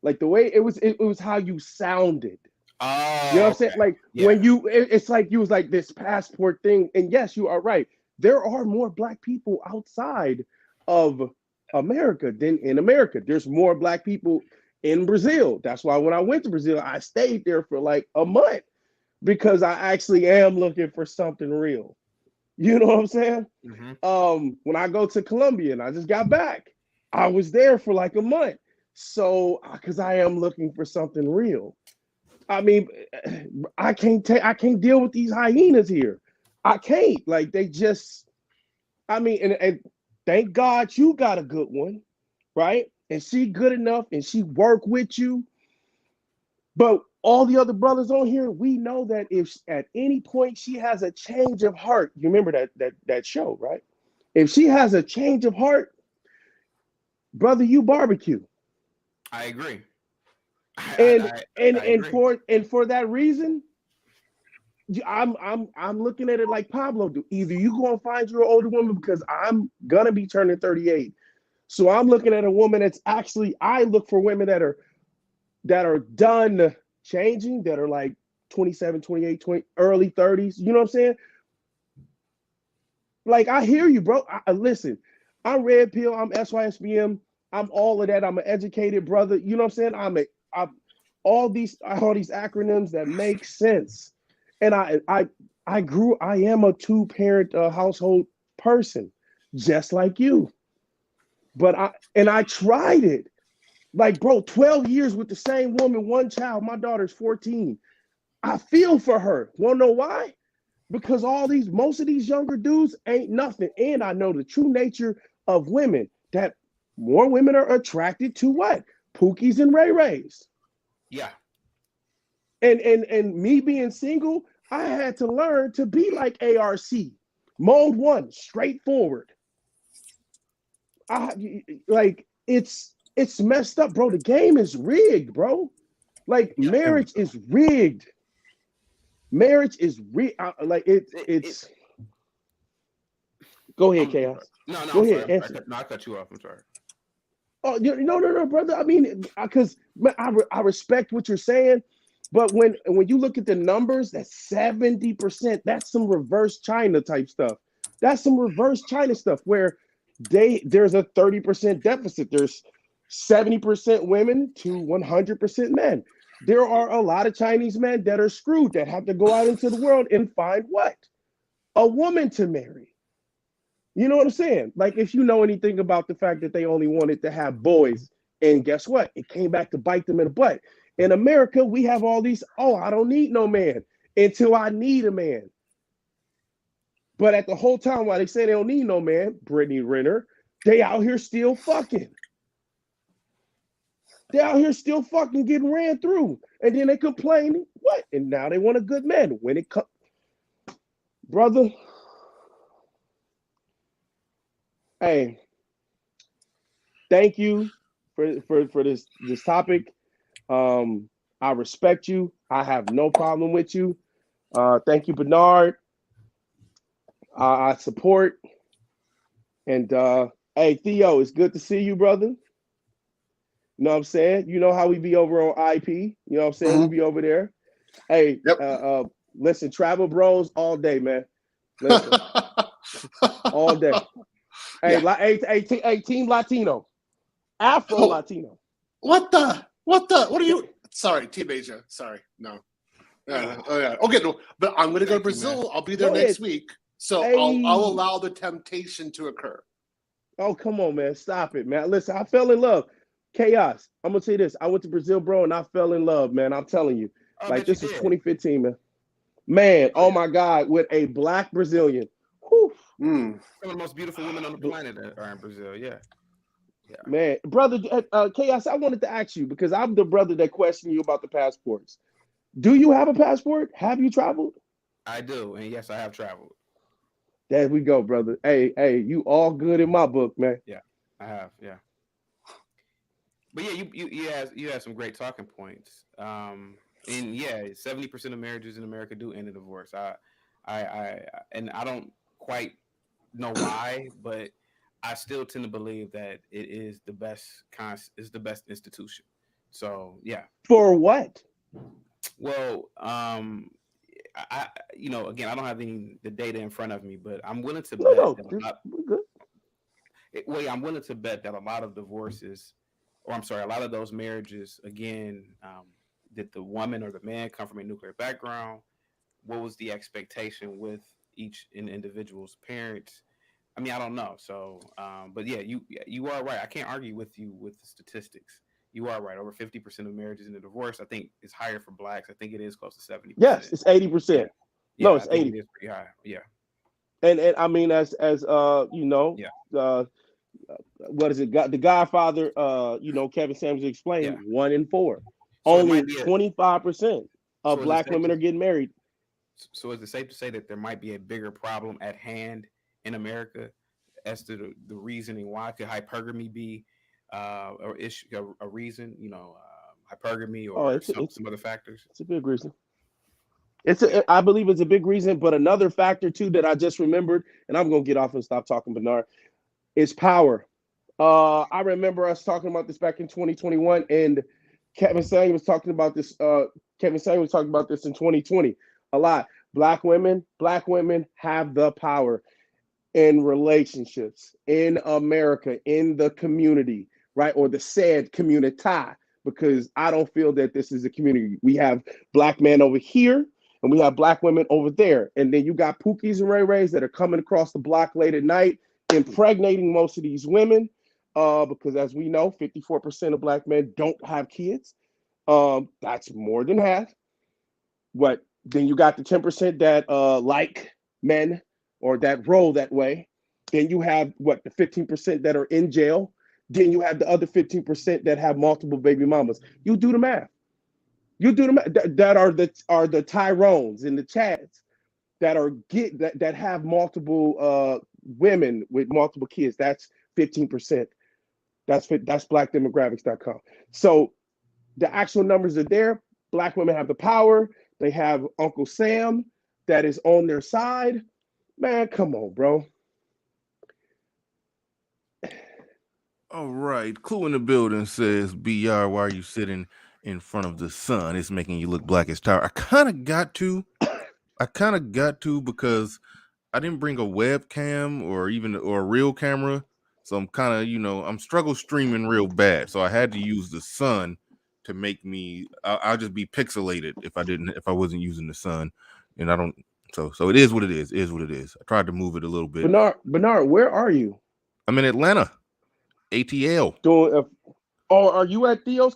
like the way it was how you sounded. Oh, you know what I'm saying? Like when it's like you was like this passport thing, and yes, you are right. There are more Black people outside of America than in America. There's more Black people in Brazil. That's why when I went to Brazil, I stayed there for like a month, because I actually am looking for something real. You know what I'm saying? Mm-hmm. When I go to Colombia and I just got back, I was there for like a month. So because I am looking for something real. I mean, I can't deal with these hyenas here. I can't. Like, they just, I mean, and thank God you got a good one, right? And she good enough and she work with you. But all the other brothers on here, we know that if at any point she has a change of heart, you remember that show, right? If she has a change of heart, brother, you barbecue. I agree. And for that reason, I'm looking at it like Pablo do. Either you gonna find your older woman, because I'm gonna be turning 38. So I'm looking at a woman that's actually, I look for women that are done changing, that are like 27, 28, 20, early 30s. You know what I'm saying? Like, I hear you, bro. Listen, I'm Red Pill, I'm SYSBM, I'm all of that. I'm an educated brother. You know what I'm saying? all these acronyms that make sense. And I am a two-parent household person, just like you. But I tried it. Like, bro, 12 years with the same woman, one child. My daughter's 14. I feel for her. Wanna know why? Because most of these younger dudes ain't nothing. And I know the true nature of women, that more women are attracted to what? Pookies and Ray Rays. Yeah. And me being single, I had to learn to be like ARC. Mode 1, straightforward. It's messed up, bro. The game is rigged, bro. Like, marriage is rigged. Marriage is rigged. It's. Go ahead, Chaos. No, Go ahead. Answer. I cut you off. I'm sorry. Oh, no, brother. I mean, because I respect what you're saying, but when you look at the numbers, that's 70%. That's some reverse China type stuff. That's some reverse China stuff where there's a 30% deficit. There's 70% women to 100% men. There are a lot of Chinese men that are screwed, that have to go out into the world and find what? A woman to marry. You know what I'm saying? Like, if you know anything about the fact that they only wanted to have boys, and guess what? It came back to bite them in the butt. In America, we have all these, I don't need no man until I need a man. But at the whole time, while they say they don't need no man, Brittany Renner, they out here still fucking. They out here still fucking getting ran through. And then they complain, what? And now they want a good man. When it comes, brother, hey, thank you for this topic. I respect you. I have no problem with you. Thank you, Bernard. I support. And hey, Theo, it's good to see you, brother. You know what I'm saying? You know how we be over on IP. You know what I'm saying? We be over there. Hey, listen, travel bros all day, man. Listen, all day. Hey, Team Latino, Afro Latino. What are you? Sorry, Team Asia. Sorry, no. Oh yeah. Okay, no, but I'm gonna go to Brazil. I'll be there next week, so I'll allow the temptation to occur. Oh, come on, man. Stop it, man. Listen, I fell in love. Chaos. I'm gonna say this. I went to Brazil, bro, and I fell in love, man. I'm telling you. Like, this is 2015, man. Man, oh my God, with a black Brazilian. Whew. Some of the most beautiful women on the planet are in Brazil. Yeah. Man, brother, Chaos, I wanted to ask you, because I'm the brother that questioned you about the passports. Do you have a passport? Have you traveled? I do, and yes, I have traveled. There we go, brother. Hey, you all good in my book, man. Yeah, I have. Yeah. But yeah, you have some great talking points. And yeah, 70% of marriages in America do end in divorce. I don't quite know why, but I still tend to believe that it is the best institution. So yeah. For what? Well, again, I don't have the data in front of me, but I'm willing to bet. I'm willing to bet that a lot of divorces, a lot of those marriages, again, did the woman or the man come from a nuclear background? What was the expectation with each individual's parents? I mean, I don't know. So, but yeah, you are right. I can't argue with you with the statistics. You are right. Over 50% of marriages in a divorce, I think, is higher for blacks. I think it is close to 70%. Yes, it's 80%. Yeah, no, it's 80. It is pretty high. Yeah. And I mean, as you know, what is it? The Godfather, Kevin Samuels explained, 1 in 4. So only 25% of black women are getting married. So is it safe to say that there might be a bigger problem at hand in America as to the reasoning why? Could hypergamy be a reason? Hypergamy or some other factors? It's a big reason. I believe it's a big reason, but another factor too that I just remembered, and I'm gonna get off and stop talking, Bernard, is power. I remember us talking about this back in 2021, and Kevin Samuels was talking about this. Kevin Samuels was talking about this in 2020 a lot. Black women have the power in relationships in America, in the community, right? Or the said community. because I don't feel that this is a community. We have black men over here and we have black women over there. And then you got Pookies and Ray Rays that are coming across the block late at night, impregnating most of these women. Because as we know, 54% of black men don't have kids. That's more than half. What then you got the 10% that like men or that roll that way. Then you have what the 15% that are in jail. Then you have the other 15% that have multiple baby mamas. You do the math. You do the math. That are the Tyrones and the Chads that have multiple women with multiple kids. That's 15%. That's blackdemographics.com. So the actual numbers are there. Black women have the power. They have Uncle Sam that is on their side. Man, come on, bro. All right. Clue in the building says, BR, why are you sitting in front of the sun? It's making you look black as tar. I kind of got to because I didn't bring a webcam or a real camera. So I'm kind of, I'm struggle streaming real bad. So I had to use the sun to make me, I'll just be pixelated if I wasn't using the sun. And I don't, so it is what it is. It is what it is. I tried to move it a little bit. Bernard, where are you? I'm in Atlanta. ATL. Are you at Theo's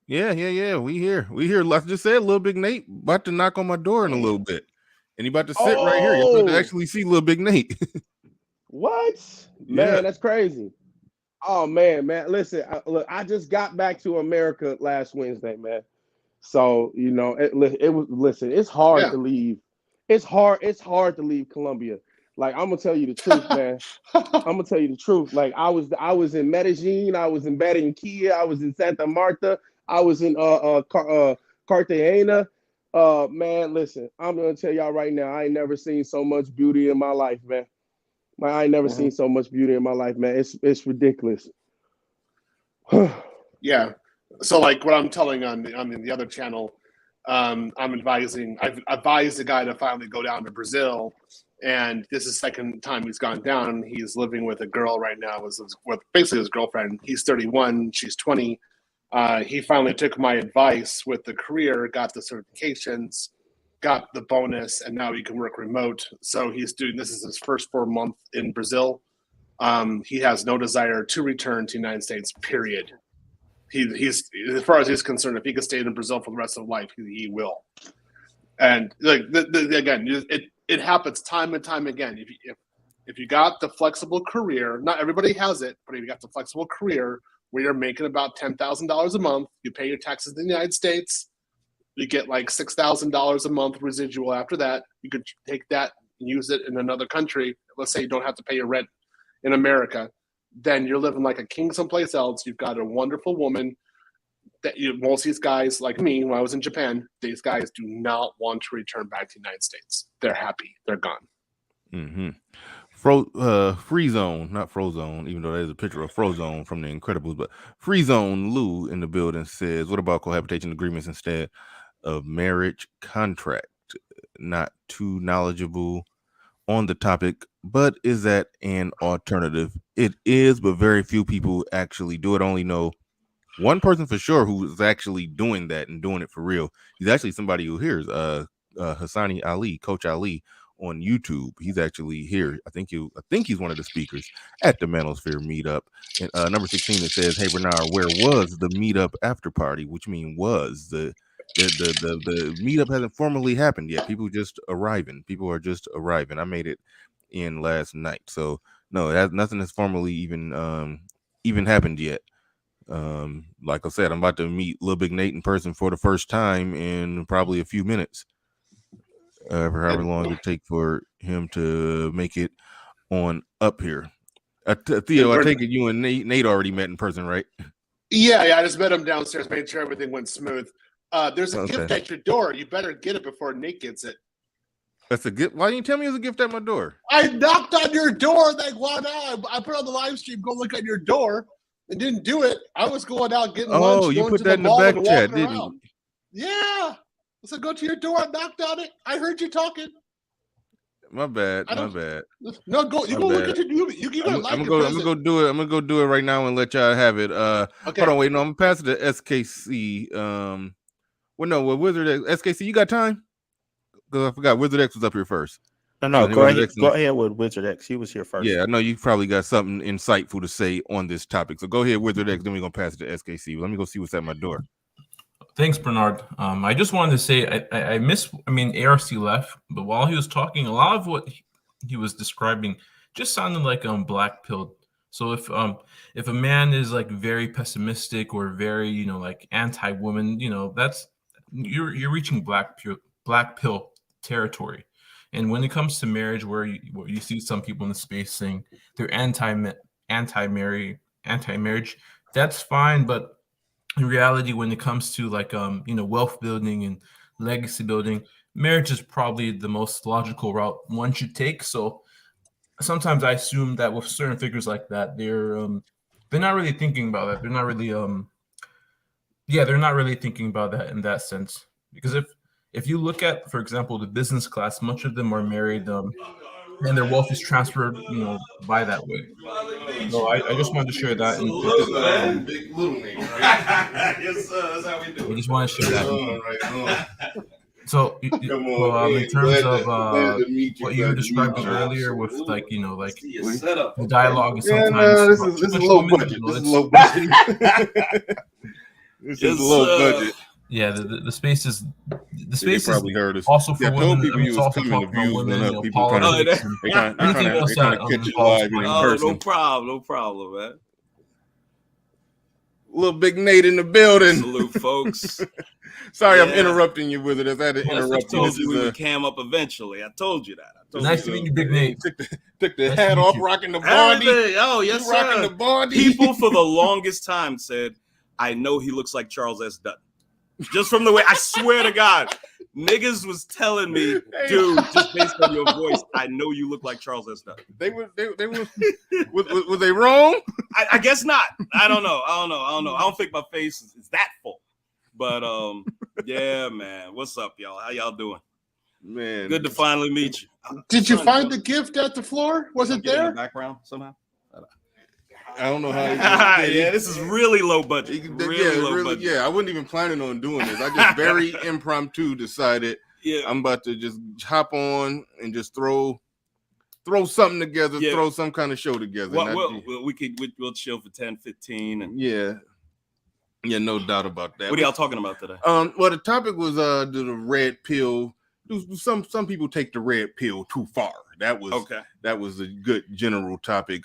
Yeah. We here. Like I just said, Little Big Nate about to knock on my door in a little bit. And he about to sit right here. You're about to actually see Little Big Nate. What? Man, that's crazy. Oh man. Listen, I just got back to America last Wednesday, man. So it's hard to leave. It's hard to leave Colombia. Like, I'm gonna tell you the truth, man. I'm gonna tell you the truth. Like, I was in Medellin, I was in Barranquilla, I was in Santa Marta, I was in Cartagena. Man, listen, I'm gonna tell y'all right now, I ain't never seen so much beauty in my life, man. I ain't never seen so much beauty in my life, man. It's ridiculous. Yeah. So like what I'm telling on the other channel, I've advised the guy to finally go down to Brazil, and this is the second time he's gone down. He's living with a girl right now, with basically his girlfriend. He's 31, she's 20. He finally took my advice with the career, got the certifications, got the bonus, and now he can work remote. So this is his first 4 months in Brazil. He has no desire to return to the United States, period. He's as far as he's concerned, if he could stay in Brazil for the rest of life, he will. And like again, it happens time and time again. If you got the flexible career, not everybody has it, but if you got the flexible career where you're making about $10,000 a month, you pay your taxes in the United States, you get like $6,000 a month residual after that. You could take that and use it in another country. Let's say you don't have to pay your rent in America. Then you're living like a king someplace else. You've got a wonderful woman. Most of these guys, like me, when I was in Japan, these guys do not want to return back to the United States. They're happy. They're gone. Mm-hmm. Free Zone, not Frozone, even though there's a picture of Frozone from The Incredibles, but Free Zone Lou in the building says, what about cohabitation agreements instead of marriage contract? Not too knowledgeable on the topic, but is that an alternative? It is, but very few people actually do it. I only know one person for sure who is actually doing that and doing it for real. He's actually somebody who hears Hassani Ali, Coach Ali on YouTube. He's actually here. I think he's one of the speakers at the Manosphere meetup. And number 16, it says, hey Bernard, where was the meetup after party? Which means was the meetup hasn't formally happened yet. People are just arriving. I made it in last night, so no, nothing has formally even happened yet. Like I said, I'm about to meet Lil Big Nate in person for the first time in probably a few minutes, for however long it take for him to make it on up here. Theo, I take it you and Nate already met in person, right? Yeah, I just met him downstairs, made sure everything went smooth. There's a gift at your door. You better get it before Nate gets it. That's a gift. Why didn't you tell me it was a gift at my door? I knocked on your door. Like, why not? I put on the live stream. Go look at your door. And didn't do it. I was going out getting lunch. Oh, you put that in the back chat, didn't you? Yeah. I said, go to your door. I knocked on it. I heard you talking. My bad. No, go. You go look at your. You can like your I'm gonna go do it. I'm gonna go do it right now and let y'all have it. Okay. Hold on, wait. No, I'm gonna pass it to SKC. Well, no, well, Wizard X. SKC, you got time? Because I forgot Wizard X was up here first. No, go ahead with Wizard X. He was here first. Yeah, I know you probably got something insightful to say on this topic. So go ahead, Wizard X. Then we're gonna pass it to SKC. Let me go see what's at my door. Thanks, Bernard. I just wanted to say ARC left, but while he was talking, a lot of what he was describing just sounded like black pilled. So if a man is like very pessimistic or very like anti-woman, that's you're reaching black pill territory. And when it comes to marriage, where you see some people in the space saying they're anti-marriage, that's fine. But in reality, when it comes to like wealth building and legacy building, marriage is probably the most logical route one should take. So sometimes I assume that with certain figures like that, they're not really thinking about that. They're not really they're not really thinking about that in that sense. Because if you look at, for example, the business class, much of them are married, and their wealth is transferred, by that way. So I just wanted to share that. I just want to share that. So, in terms of what you were describing earlier, with the dialogue is sometimes this is low budget. This is low budget. This is low budget. Yeah, the space is probably heard us. Also for women. People you was coming, the views went up. People trying to catch you live in person. No problem, man. Little Big Nate in the building. Salute, folks. Sorry, I'm interrupting you with it. I had to interrupt you. I told you we would cam up eventually. I told you that. Nice to meet you, Big Nate. Took the hat off, rocking the body. Oh, yes, sir. Rocking the body. People for the longest time said, I know he looks like Charles S. Dutton. Just from the way, I swear to God, niggas was telling me, dude, just based on your voice, I know you look like Charles S. Dutton. They were they wrong? I guess not. I don't know. I don't think my face is that full. But yeah, man. What's up, y'all? How y'all doing? Man, good to finally meet you. Did you find the gift at the floor? Was it there? In the background somehow? I don't know how. Yeah, this is really low budget. Really low budget. Yeah, I wasn't even planning on doing this. I just very impromptu decided. Yeah, I'm about to just hop on and just throw something together, throw some kind of show together. We'll chill for 10, 15, and yeah, no doubt about that. What are y'all talking about today? Well, the topic was the red pill. Some people take the red pill too far. That was a good general topic.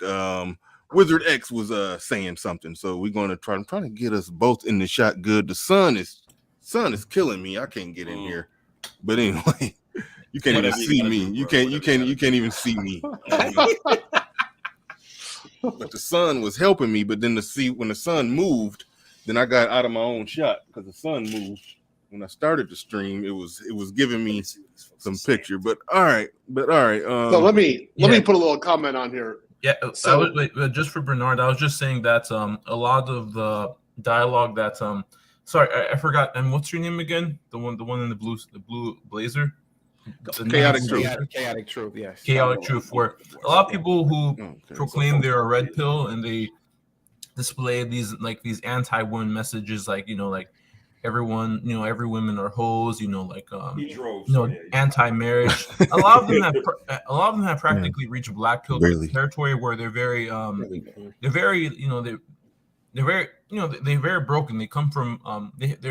Wizard X was saying something, so we're going to try to get us both in the shot. Good. The sun is killing me. I can't get in here, but anyway, you can't even see me. You can't even see me. But the sun was helping me. But then when the sun moved, then I got out of my own shot because the sun moved. When I started the stream, it was giving me some picture. But all right. So let me put a little comment on here. Yeah, just for Bernard, I was just saying that a lot of the dialogue that sorry, I forgot. And what's your name again? The one in the blue blazer. Chaotic Truth. Chaotic Truth. Yes. Chaotic Truth. Where a lot of people who proclaim they're a red pill and they display these anti-women messages, like everyone, every women are hoes, anti-marriage. A lot of them have practically reached black pill territory where they're very they're very broken. They come from they've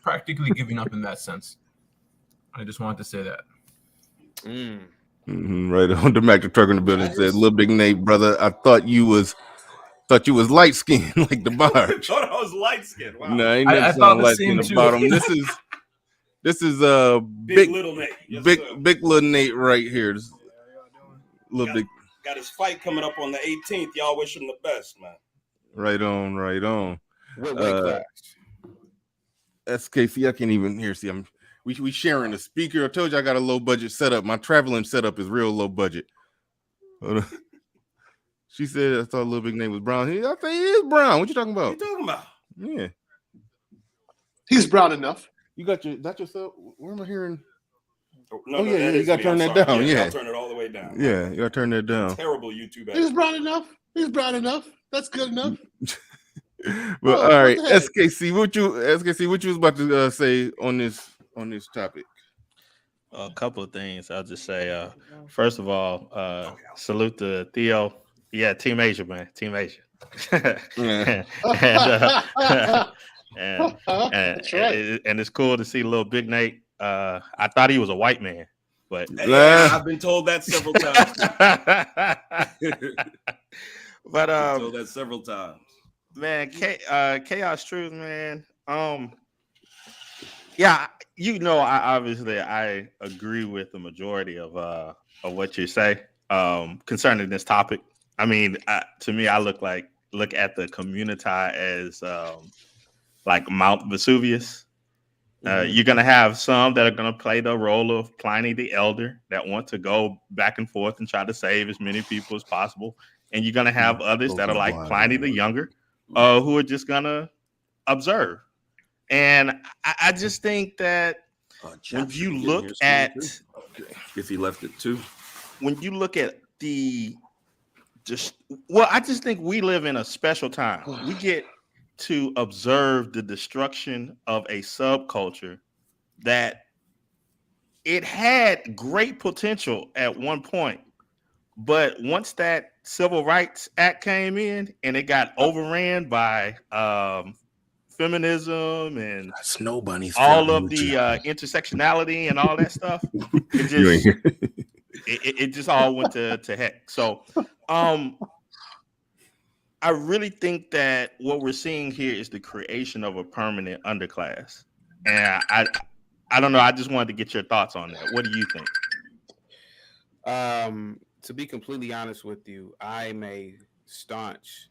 practically given up in that sense. I just wanted to say that. Right on. The Mac the Trucker in the building said, "Little Big Nate, brother, I thought you was light skinned like the barge." I thought I was light skinned. Wow. No, ain't never sound light skinned the bottom. This is big little Nate. Yes, big little Nate right here. Got his fight coming up on the 18th. Y'all wish him the best, man. Right on. What weight class? SKC, I can't even hear. See, we sharing a speaker. I told you I got a low budget setup. My traveling setup is real low budget. She said I thought Little Big Nate was brown. I think he is brown. What you talking about? What you talking about? No, yeah, you gotta turn that down. Yeah, I'll turn it all the way down. Yeah, you gotta turn that down. Terrible YouTube. He's broad enough. He's broad enough. That's good enough. But all right, SKC, what you was about to say on this topic? A couple of things. I'll just say, first of all, salute to Theo. Yeah, Team Asia, man. Team Asia. And it's cool to see little Big Nate. I thought he was a white man, but I've been told that several times. But I've been told that several times. Man, Chaos Truth, man. Yeah, I agree with the majority of what you say concerning this topic. I mean, to me, I look at the community as like Mount Vesuvius. You're gonna have some that are gonna play the role of Pliny the Elder that want to go back and forth and try to save as many people as possible, and you're gonna have others that are like Pliny the Younger, who are just gonna observe. And I just think that when you look at, if he left it too, when you look at I just think we live in a special time. We get to observe the destruction of a subculture that it had great potential at one point, but once that Civil Rights Act came in and it got overran by feminism and Snow bunnies, all of the intersectionality and all that stuff, it just all went to heck. So I really think that what we're seeing here is the creation of a permanent underclass. And I don't know. I just wanted to get your thoughts on that. What do you think? To be completely honest with you, I'm a staunch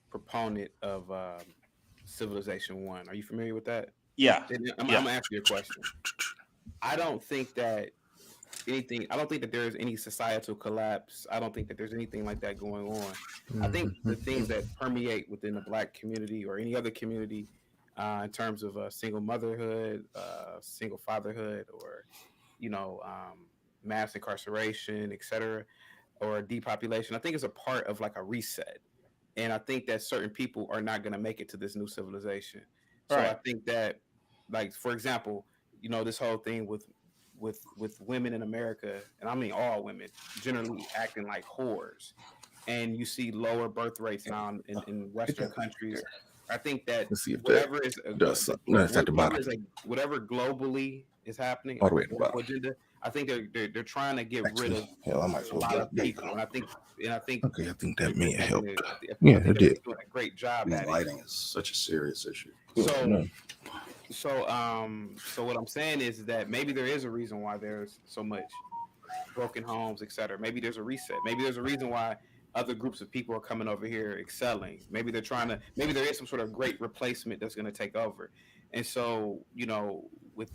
proponent of Civilization 1. Are you familiar with that? Yeah. I'm going to answer your question. I don't think that there is any societal collapse. I don't think that there's anything like that going on. I think the things that permeate within the Black community or any other community in terms of single motherhood, single fatherhood, or, mass incarceration, etc., or depopulation, I think it's a part of like a reset. And I think that certain people are not going to make it to this new civilization. So I think that, like, for example, this whole thing with women in America, and I mean all women, generally acting like whores, and you see lower birth rates now in Western countries. I think that whatever globally is happening, all the way agenda, I think they're trying to get rid of a lot of people, and I think okay, I think that may have helped. Yeah, it did. Doing a great job at lighting is such a serious issue. So what I'm saying is that maybe there is a reason why there's so much broken homes, etc. Maybe there's a reset. Maybe there's a reason why other groups of people are coming over here excelling. Maybe there is some sort of great replacement that's going to take over. And so, with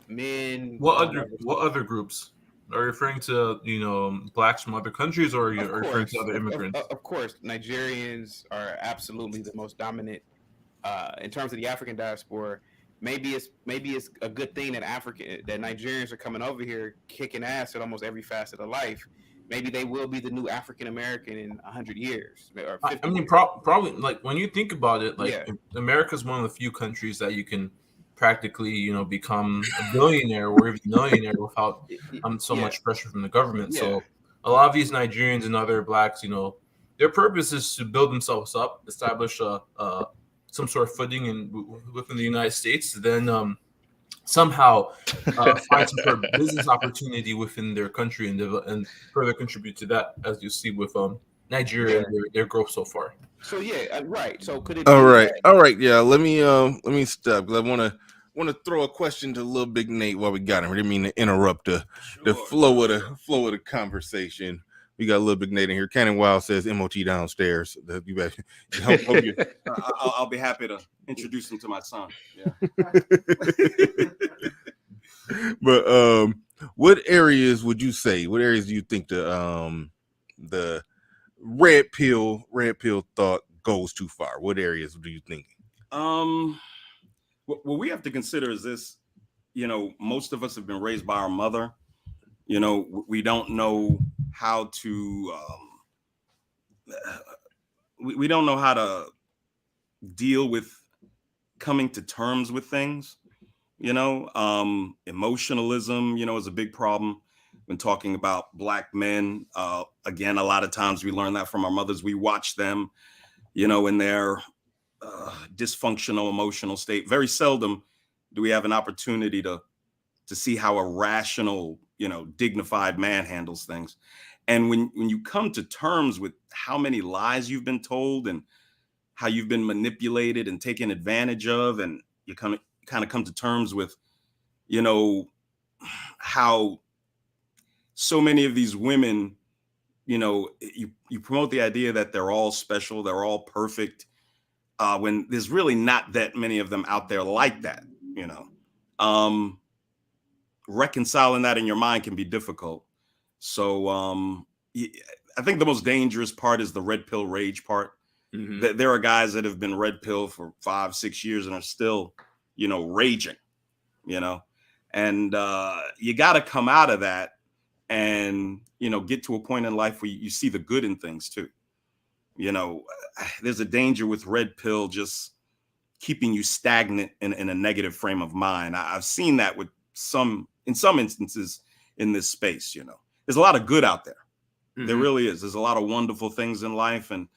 men, what other groups? Are you referring to, Blacks from other countries, or are you referring to other immigrants? Of course, Nigerians are absolutely the most dominant in terms of the African diaspora. Maybe it's a good thing that Nigerians are coming over here kicking ass at almost every facet of life. Maybe they will be the new African American in 100 years. Or 50 I mean, probably, like, when you think about it, America's one of the few countries that you can practically, become a billionaire or even millionaire without so much pressure from the government. Yeah. So a lot of these Nigerians and other Blacks, their purpose is to build themselves up, establish some sort of footing within the United States, then somehow find some sort of business opportunity within their country and further contribute to that, as you see with Nigeria and their growth so far. So right. So could it? All right. Yeah. Let me stop. I want to throw a question to Little Big Nate while we got him. I didn't mean to interrupt the flow of the conversation. We got a Little Big Nate in here. Cannon Wild says MOT downstairs. You better, I'll be happy to introduce him to my son. Yeah. But what areas would you say? What areas do you think the red pill thought goes too far? What areas do you think? What we have to consider is this: you know, most of us have been raised by our mother. You know, we don't know how to, we don't know how to deal with coming to terms with things. You know, emotionalism, you know, is a big problem when talking about Black men. Again, a lot of times we learn that from our mothers. We watch them, you know, in their dysfunctional emotional state. Very seldom do we have an opportunity to see how a rational, you know, dignified man handles things. And when you come to terms with how many lies you've been told and how you've been manipulated and taken advantage of, and you kind of come to terms with, you know, how so many of these women, you know, you promote the idea that they're all special, they're all perfect, when there's really not that many of them out there like that, you know. Reconciling that in your mind can be difficult. So I think the most dangerous part is the red pill rage part. There are guys that have been red pill for 5-6 years and are still, you know, raging, you know, and you got to come out of that and, you know, get to a point in life where you see the good in things too. You know, there's a danger with red pill just keeping you stagnant in a negative frame of mind. I've seen that with in some instances in this space. You know, there's a lot of good out there. There really is. There's a lot of wonderful things in life, and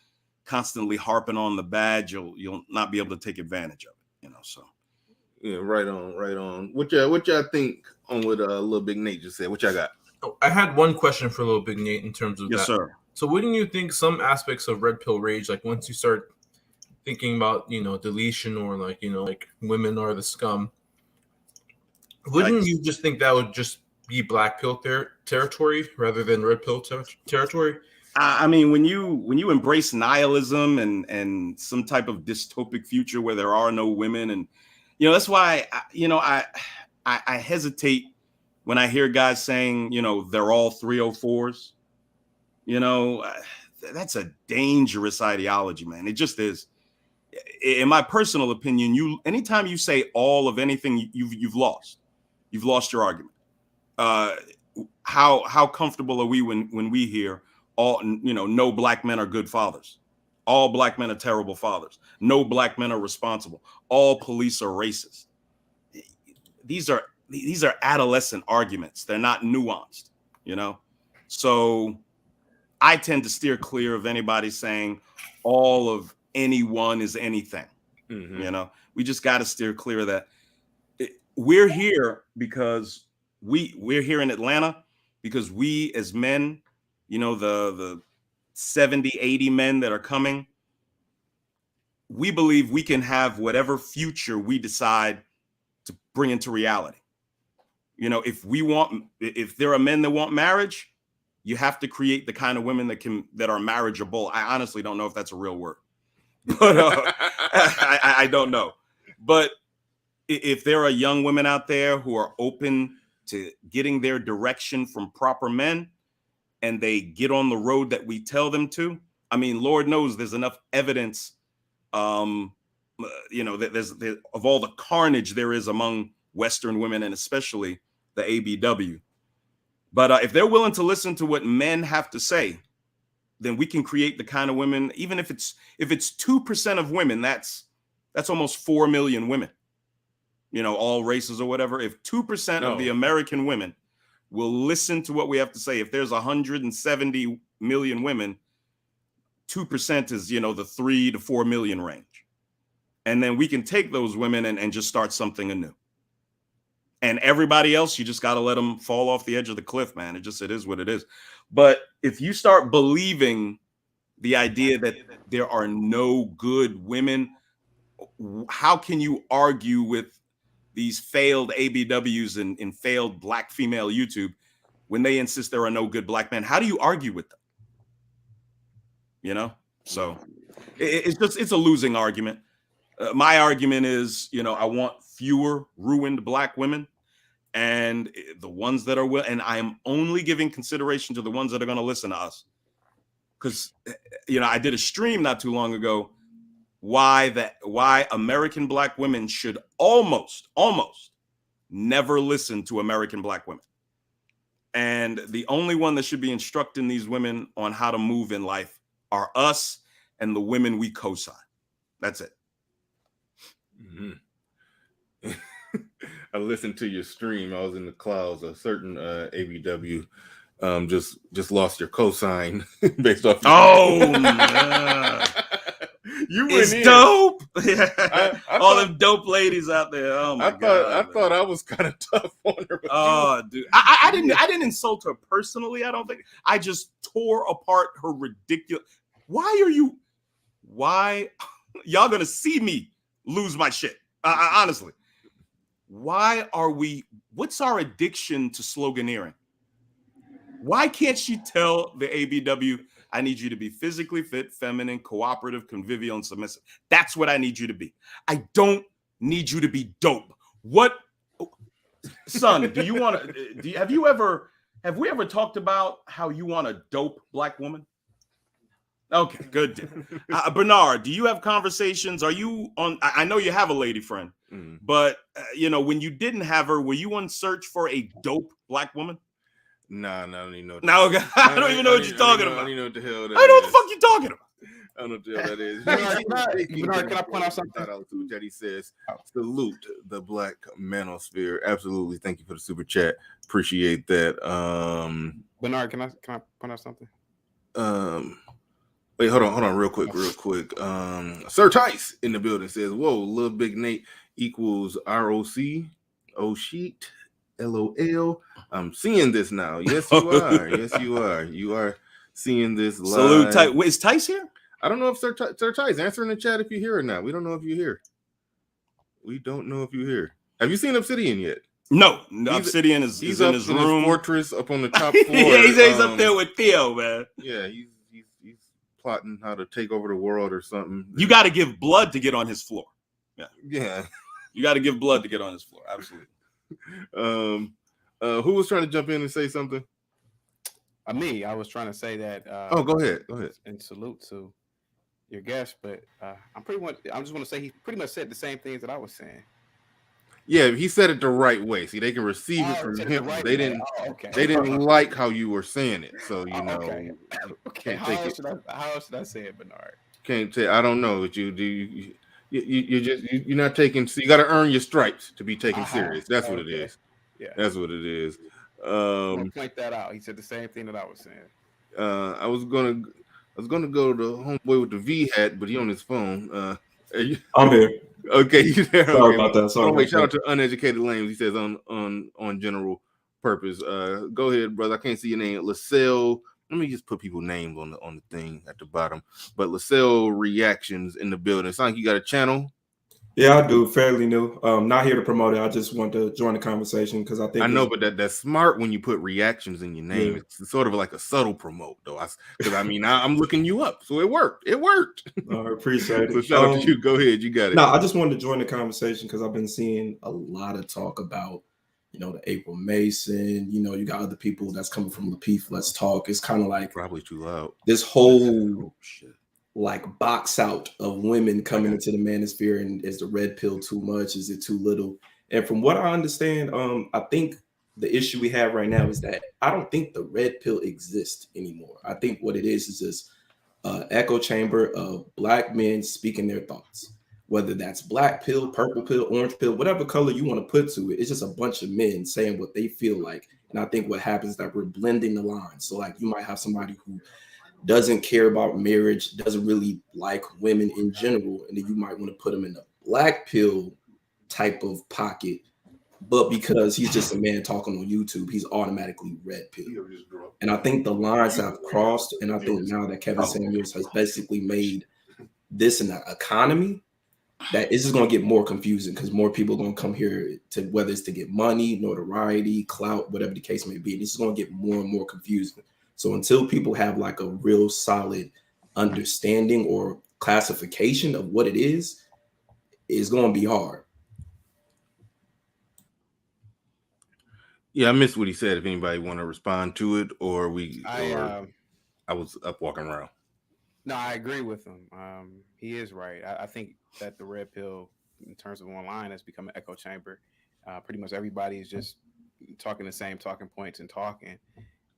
constantly harping on the bad, you'll not be able to take advantage of it. You know, so. Yeah, right on. What y'all think on what Little Big Nate just said? What y'all got? Oh, I had one question for Little Big Nate in terms of Yes, that. sir. So wouldn't you think some aspects of red pill rage, like once you start thinking about, you know, deletion or like, you know, like women are the scum, wouldn't you just think that would just be black pill territory rather than red pill territory? I mean, when you embrace nihilism and some type of dystopic future where there are no women, and you know, that's why I hesitate when I hear guys saying, you know, they're all 304s. You know, that's a dangerous ideology, man. It just is. In my personal opinion, anytime you say all of anything, you've lost your argument. How comfortable are we when we hear all, you know, no black men are good fathers, all black men are terrible fathers, no black men are responsible, all police are racist? These are adolescent arguments. They're not nuanced, you know. So I tend to steer clear of anybody saying all of anyone is anything. You know, we just got to steer clear of that. We're here because we're here in Atlanta because we as men, you know, the 70, 80 men that are coming, we believe we can have whatever future we decide to bring into reality. You know, if there are men that want marriage, you have to create the kind of women that are marriageable. I honestly don't know if that's a real word, but I don't know. But if there are young women out there who are open to getting their direction from proper men, and they get on the road that we tell them to, I mean, Lord knows there's enough evidence, you know, that there's of all the carnage there is among Western women, and especially the ABW. But if they're willing to listen to what men have to say, then we can create the kind of women. Even if it's 2% of women, that's almost 4 million women. You know, all races or whatever. If 2% of the American women will listen to what we have to say, if there's 170 million women, 2% is, you know, the 3 to 4 million range. And then we can take those women and just start something anew. And everybody else, you just got to let them fall off the edge of the cliff, man. It is what it is. But if you start believing the idea that there are no good women, how can you argue with these failed ABWs and failed black female YouTube when they insist there are no good black men? How do you argue with them? You know, so it's a losing argument. My argument is, you know, I want fewer ruined black women, and the ones that are and I am only giving consideration to the ones that are going to listen to us. Because, you know, I did a stream not too long ago why American black women should almost never listened to American black women. And the only one that should be instructing these women on how to move in life are us and the women we co-sign. That's it. Mm-hmm. I listened to your stream. I was in the clouds. A certain ABW just lost your cosign based off. You went in. Dope. Yeah. All them dope ladies out there. Oh my god! I thought I was kind of tough on her. Dude, I didn't insult her personally. I don't think. I just tore apart her ridiculous. Why y'all gonna see me lose my shit? Honestly, why are we? What's our addiction to sloganeering? Why can't she tell the ABW, I need you to be physically fit, feminine, cooperative, convivial, and submissive? That's what I need you to be. I don't need you to be dope. What, son, do you want to, have we ever talked about how you want a dope black woman? Okay, good. Bernard, do you have conversations? Are you on, I know you have a lady friend, but when you didn't have her, were you on search for a dope black woman? Nah, I don't even know. No, I don't even know what you're talking about. I don't even know what the hell that is. I know what the fuck you're talking about. I don't know what the hell that is. Bernard, can I point out something? Jetty says, salute the black manosphere. Absolutely. Thank you for the super chat. Appreciate that. Bernard, can I point out something? Wait, hold on, real quick. Sir Tice in the building says, whoa, Lil Big Nate equals ROC. Oh, sheet. LOL. I'm seeing this now. Yes, you are. Yes, you are. You are seeing this live. Salute, Tice. Wait, is Tice here? I don't know if Sir Tice. Answer in the chat if you're here or not. We don't know if you're here. Have you seen Obsidian yet? No, Obsidian is in his room. His fortress up on the top floor. Yeah, he's up there with Theo, man. Yeah, he's plotting how to take over the world or something. You got to give blood to get on his floor. Yeah. You got to give blood to get on his floor. Absolutely. Who was trying to jump in and say something? Me. I was trying to say that. Go ahead. And salute to your guest, but I just want to say he pretty much said the same things that I was saying. Yeah, he said it the right way. See, they can receive it from him. They didn't like how you were saying it, so Okay. How else should I say it, Bernard? Can't say. I don't know what you do. You're not taking. So you got to earn your stripes to be taken serious. That's what it is. Yeah, that's what it is. Point that out. He said the same thing that I was saying. I was gonna go to homeboy with the V hat, but he on his phone. I'm here. Okay, you there? Sorry about that. Wait, shout out to Uneducated Lames. He says on general purpose. Go ahead, brother. I can't see your name. LaSalle. Let me just put people's names on the thing at the bottom. But LaSalle Reactions in the building. Sounds like you got a channel. Yeah, I do. Fairly new. Not here to promote it. I just want to join the conversation because I think I know, but that's smart when you put reactions in your name. Yeah. It's sort of like a subtle promote, though. Because I'm looking you up, so it worked. It worked. I appreciate it. So shout out to you. Go ahead, you got it. No, I just wanted to join the conversation because I've been seeing a lot of talk about, the April Mason. You got other people that's coming from Lapeef. Let's talk. It's kind of like probably too loud. This whole like box out of women coming into the manosphere, and is the red pill too much? Is it too little? And from what I understand, I think the issue we have right now is that I don't think the red pill exists anymore. I think what it is this echo chamber of black men speaking their thoughts, whether that's black pill, purple pill, orange pill, whatever color you want to put to it. It's just a bunch of men saying what they feel like. And I think what happens is that we're blending the lines. So like you might have somebody who doesn't care about marriage, doesn't really like women in general, and then you might want to put him in a black pill type of pocket, but because he's just a man talking on YouTube, he's automatically red pill. And I think the lines have crossed, and I think now that Kevin Samuels has basically made this an economy, that it's just going to get more confusing because more people are going to come here to, whether it's to get money, notoriety, clout, whatever the case may be. This is going to get more and more confusing. So until people have like a real solid understanding or classification of what it is, it's going to be hard. Yeah, I missed what he said. If anybody want to respond to it, or I was up walking around. No, I agree with him. He is right. I think that the red pill, in terms of online, has become an echo chamber. Pretty much everybody is just talking the same talking points and talking.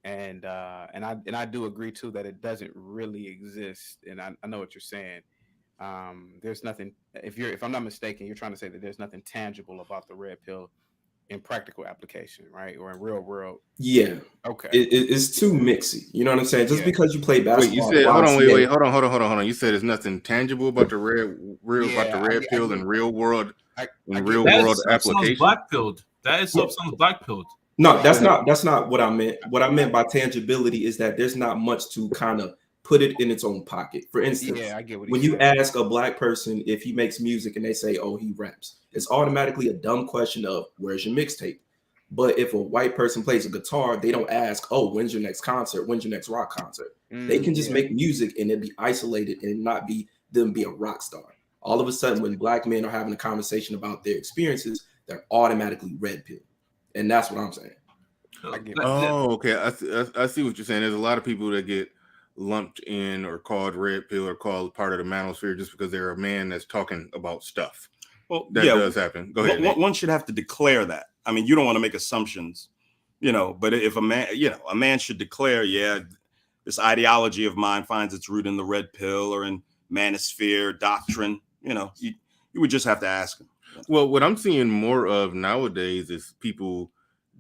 And I do agree too that it doesn't really exist. And I know what you're saying. There's nothing. If I'm not mistaken, you're trying to say that there's nothing tangible about the red pill in practical application, right? Or in real world. Yeah. Okay. It's too mixy. You know what I'm saying? Just because you play basketball. Wait, you said hold on. You said there's nothing tangible about the red pill in real world application. Black pilled. That is sounds black pilled. No, that's not what I meant. What I meant by tangibility is that there's not much to kind of put it in its own pocket. For instance, I get what when you ask a black person if he makes music and they say, "Oh, he raps," it's automatically a dumb question of "Where's your mixtape?" But if a white person plays a guitar, they don't ask, "Oh, when's your next concert? When's your next rock concert?" They can just make music and it be isolated and not be them be a rock star. All of a sudden, when black men are having a conversation about their experiences, they're automatically red pill. And that's what I'm saying. Okay. I see what you're saying. There's a lot of people that get lumped in or called red pill or called part of the manosphere just because they're a man that's talking about stuff. Well, that does happen. Go ahead. One should have to declare that. I mean, you don't want to make assumptions, but if a man should declare, this ideology of mine finds its root in the red pill or in manosphere doctrine, you would just have to ask him. Well, what I'm seeing more of nowadays is people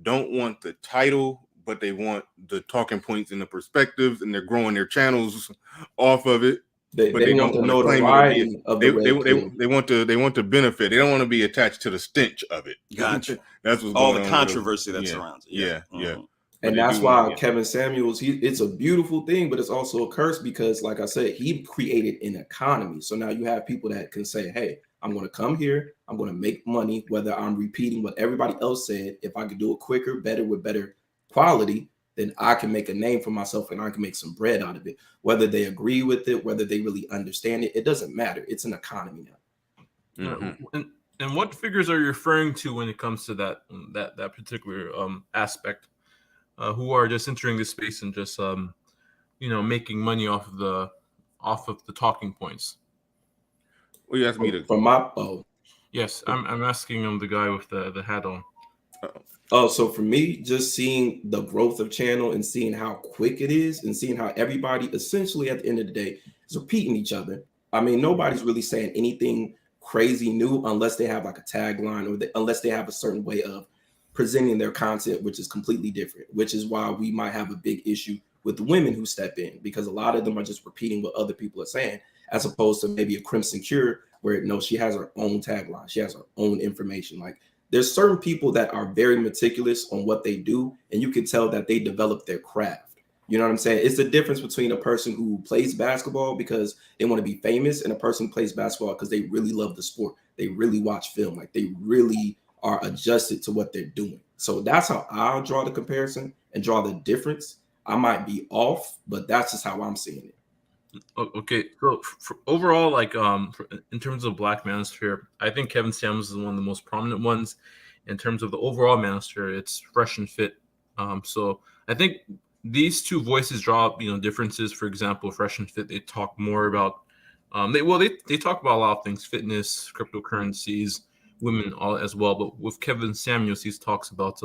don't want the title, but they want the talking points and the perspectives, and they're growing their channels off of it. They don't want the notoriety of the red pill. They want the benefit. They don't want to be attached to the stench of it. Gotcha. That's what's all going the on controversy that surrounds it. Yeah. And that's why Kevin Samuels, it's a beautiful thing, but it's also a curse because, like I said, he created an economy. So now you have people that can say, hey, I'm going to come here. I'm going to make money, whether I'm repeating what everybody else said. If I could do it quicker, better, with better quality, then I can make a name for myself and I can make some bread out of it. Whether they agree with it, whether they really understand it, it doesn't matter. It's an economy now. Mm-hmm. And what figures are you referring to when it comes to that particular aspect? Who are just entering this space and just making money off of the talking points? Well, you asked me to Yes, I'm asking the guy with the hat on. So for me, just seeing the growth of channel and seeing how quick it is and seeing how everybody essentially at the end of the day is repeating each other. I mean, nobody's really saying anything crazy new unless they have like a tagline or unless they have a certain way of presenting their content, which is completely different, which is why we might have a big issue with the women who step in, because a lot of them are just repeating what other people are saying, as opposed to maybe a Crimson Cure where she has her own tagline, she has her own information. Like there's certain people that are very meticulous on what they do, and you can tell that they develop their craft. You know what I'm saying? It's the difference between a person who plays basketball because they want to be famous and a person who plays basketball because they really love the sport. They really watch film. Like they really are adjusted to what they're doing. So that's how I'll draw the comparison and draw the difference. I might be off, but that's just how I'm seeing it. Okay, so overall, like in terms of Black Manosphere, I think Kevin Samuels is one of the most prominent ones. In terms of the overall Manosphere, it's Fresh and Fit. So I think these two voices draw differences. For example, Fresh and Fit, they talk more about they talk about a lot of things: fitness, cryptocurrencies, women, all as well. But with Kevin Samuels, he talks about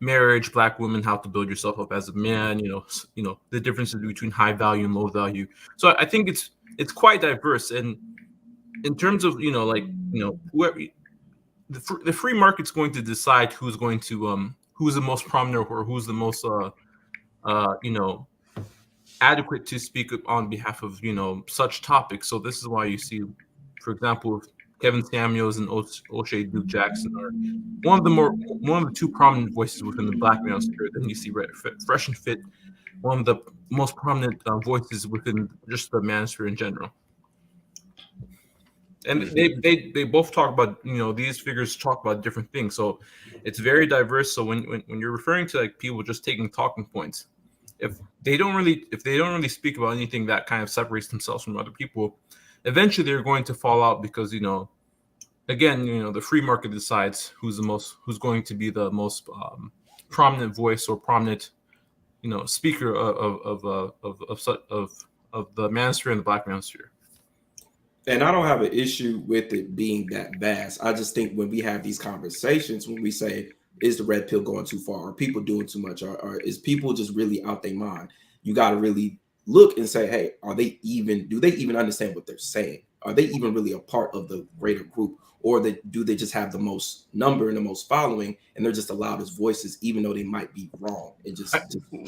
marriage, Black women, how to build yourself up as a man, the differences between high value and low value. So I think it's quite diverse. And in terms of, whoever, the free market's going to decide who's going to, who's the most prominent or who's the most, adequate to speak on behalf of, such topics. So this is why you see, for example, Kevin Samuels and O'Shea Duke Jackson are one of the two prominent voices within the Black Manosphere. Then you see Fresh and Fit, one of the most prominent voices within just the Manosphere in general. And they both talk about, these figures talk about different things. So it's very diverse. So when you're referring to like people just taking talking points, if they don't really speak about anything that kind of separates themselves from other people, eventually they're going to fall out because, again, the free market decides who's going to be the most prominent voice or prominent, speaker of the Manosphere and the Black Manosphere. And I don't have an issue with it being that vast. I just think when we have these conversations, when we say, is the red pill going too far? Are people doing too much? Or is people just really out their mind? You got to really look and say, hey, do they even understand what they're saying? Are they even really a part of the greater group? Or do they just have the most number and the most following, and they're just the loudest voices, even though they might be wrong? And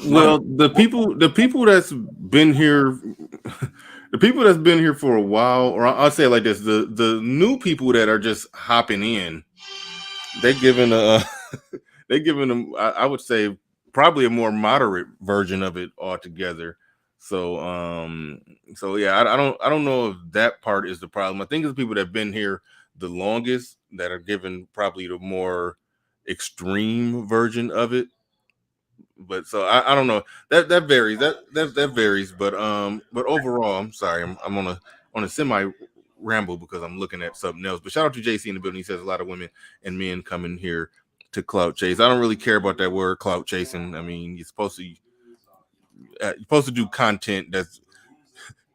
well, the people that's been here, the people that's been here for a while, or I'll say it like this: the new people that are just hopping in, they're giving them, I would say, probably a more moderate version of it altogether. So yeah, I don't know if that part is the problem. I think it's the people that have been here the longest that are given probably the more extreme version of it. But so I don't know, that varies, that varies, but overall, I'm sorry, I'm on a semi ramble because I'm looking at something else. But shout out to JC in the building. He says a lot of women and men coming here to clout chase. I don't really care about that word clout chasing. I mean, you're supposed to do content that's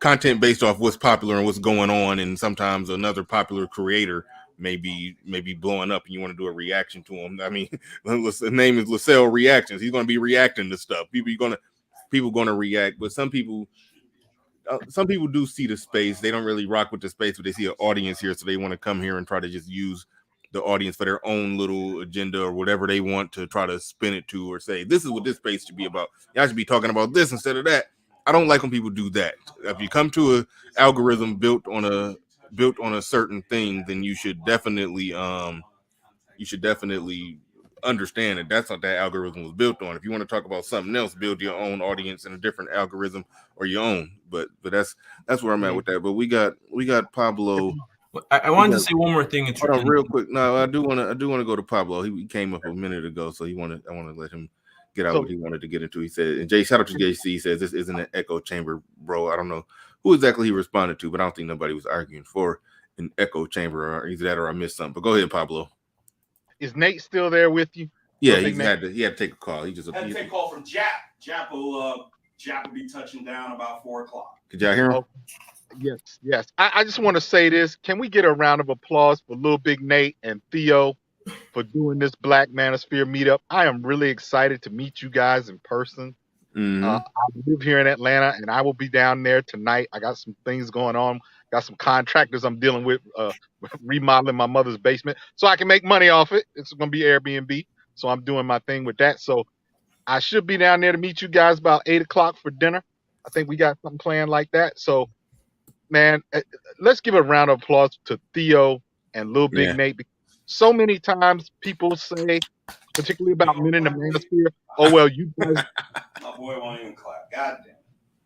content based off what's popular and what's going on, and sometimes another popular creator may be blowing up and you want to do a reaction to him. I mean, the name is Lascelles Reactions. He's going to be reacting to stuff. People going to react, but some people do see the space. They don't really rock with the space, but they see an audience here, so they want to come here and try to just use the audience for their own little agenda or whatever they want to try to spin it to, or say this is what this space should be about. Y'all should be talking about this instead of that. I don't like when people do that. If you come to an algorithm built on a certain thing, then you should definitely understand that that's what that algorithm was built on. If you want to talk about something else, build your own audience in a different algorithm or your own. But that's where I'm at with that. But we got Pablo. I wanted to say one more thing. Hold on, real quick. No, I do want to go to Pablo. He came up a minute ago, so I want to let him get out what he wanted to get into. He said, and Jay, shout out to JC. He says this isn't an echo chamber, bro. I don't know who exactly he responded to, but I don't think nobody was arguing for an echo chamber, or either that or I missed something. But go ahead, Pablo. Is Nate still there with you? Yeah, he had to take a call. He had to take a call from Jap. Jap will be touching down about 4 o'clock. Could y'all hear him? Oh, yes. I just want to say this. Can we get a round of applause for Lil Big Nate and Theo for doing this Black Manosphere meetup? I am really excited to meet you guys in person. Mm-hmm. I live here in Atlanta, and I will be down there tonight. I got some things going on. Got some contractors I'm dealing with, remodeling my mother's basement so I can make money off it. It's going to be Airbnb, so I'm doing my thing with that. So I should be down there to meet you guys about 8 o'clock for dinner. I think we got something planned like that. So, man, let's give a round of applause to Theo and Lil Big Nate. So many times people say, particularly about men in the manosphere, oh, well, you guys... My boy won't even clap. Goddamn.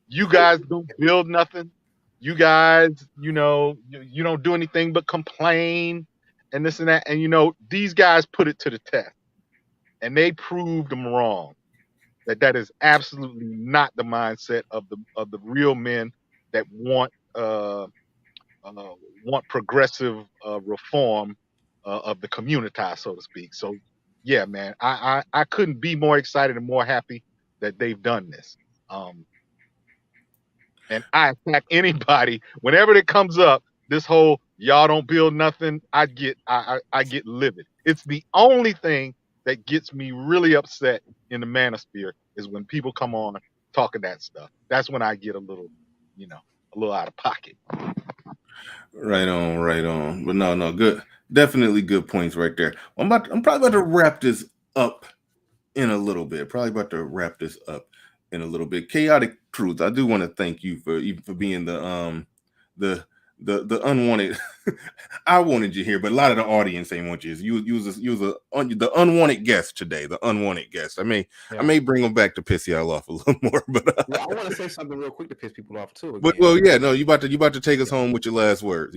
You guys don't build nothing. You guys, you don't do anything but complain and this and that. And, these guys put it to the test. And they proved them wrong. That is absolutely not the mindset of the real men that want progressive reform of the community, so to speak. So, yeah, man, I couldn't be more excited and more happy that they've done this. And I attack anybody whenever it comes up. This whole y'all don't build nothing. I get livid. It's the only thing that gets me really upset in the manosphere is when people come on talking that stuff. That's when I get a little out of pocket. Right on. But no, good. Definitely good points right there. I'm probably about to wrap this up in a little bit. Chaotic Truth, I do want to thank you for being the unwanted. I wanted you here, but a lot of the audience ain't want you. You was the unwanted guest today. The unwanted guest. I may bring them back to piss y'all off a little more. But well, I want to say something real quick to piss people off too. But you about to take us home with your last words.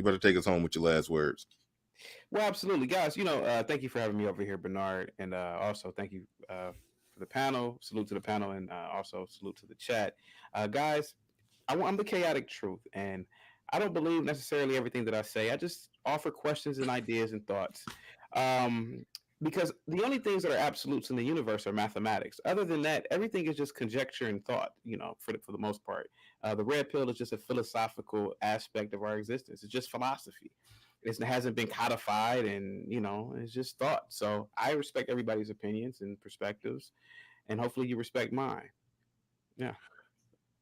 Well, absolutely, guys. Thank you for having me over here, Bernard, and also thank you for the panel. Salute to the panel, and also salute to the chat, guys. I'm the Chaotic Truth, and I don't believe necessarily everything that I say. I just offer questions and ideas and thoughts. because the only things that are absolutes in the universe are mathematics. Other than that, everything is just conjecture and thought, for the most part. The red pill is just a philosophical aspect of our existence. It's just philosophy. It hasn't been codified, and it's just thought. So I respect everybody's opinions and perspectives, and hopefully you respect mine. Yeah.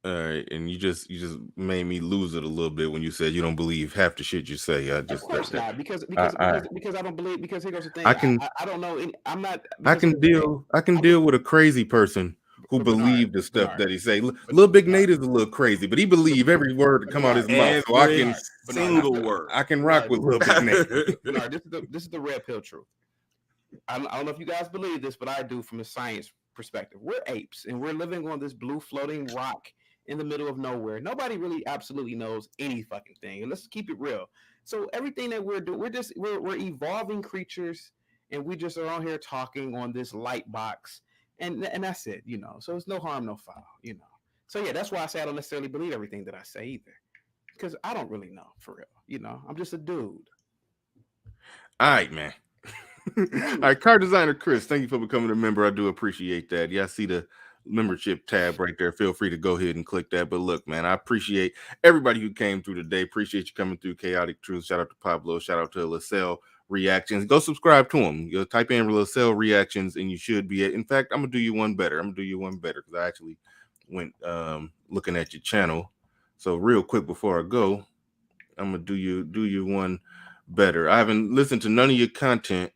All right, and you just made me lose it a little bit when you said you don't believe half the shit you say. Of course not, because I don't believe. Because here goes the thing. I don't know. I'm not. I can deal with a crazy person who believe the stuff that he say. Little Big Nate is a little crazy, but he believe every word that come out his mouth. So I can single word. I can rock with Little Big Nate. This is the red pill truth. I don't know if you guys believe this, but I do from a science perspective. We're apes, and we're living on this blue floating rock in the middle of nowhere. Nobody really absolutely knows any fucking thing. And let's keep it real. So everything that we're doing, we're evolving creatures, and we just are on here talking on this light box, and that's it, So it's no harm, no foul, So yeah, that's why I say I don't necessarily believe everything that I say either, because I don't really know for real. I'm just a dude. All right, man. All right, car designer Chris, thank you for becoming a member. I do appreciate that. Yeah, I see the membership tab right there. Feel free to go ahead and click that. But look, man, I appreciate everybody who came through today. Appreciate you coming through. Chaotic Truth. Shout out to Pablo. Shout out to LaSalle Reactions. Go subscribe to him. You'll type in LaSalle Reactions and you should be. In fact, I'm gonna do you one better. Because I actually went looking at your channel. So real quick before I go, I'm gonna do you one better. I haven't listened to none of your content,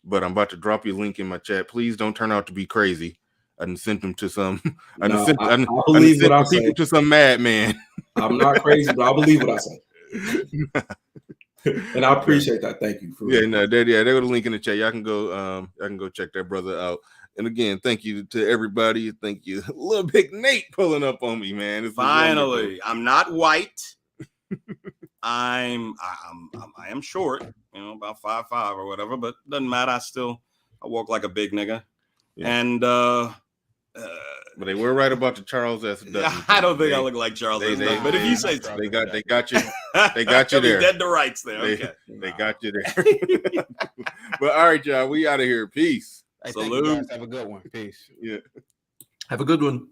but I'm about to drop your link in my chat. Please don't turn out to be crazy. I done sent them to some. I believe what I say. To some madman. I'm not crazy, but I believe what I say. And I appreciate that. Thank you. They go to link in the chat. Y'all can go check that brother out. And again, thank you to everybody. Thank you, Little Big Nate pulling up on me, man. Finally, I'm not white. I am short, about 5'5" or whatever, but doesn't matter. I walk like a big nigga. Yeah. And but they were right about the Charles S. Dutton. I don't think I look like Charles S. Dutton, but if you say so. They got you. They got you there. Dead to rights there. Okay. They got you there. But all right, y'all, we out of here. Peace. Hey, salute. Have a good one. Peace. Yeah. Have a good one.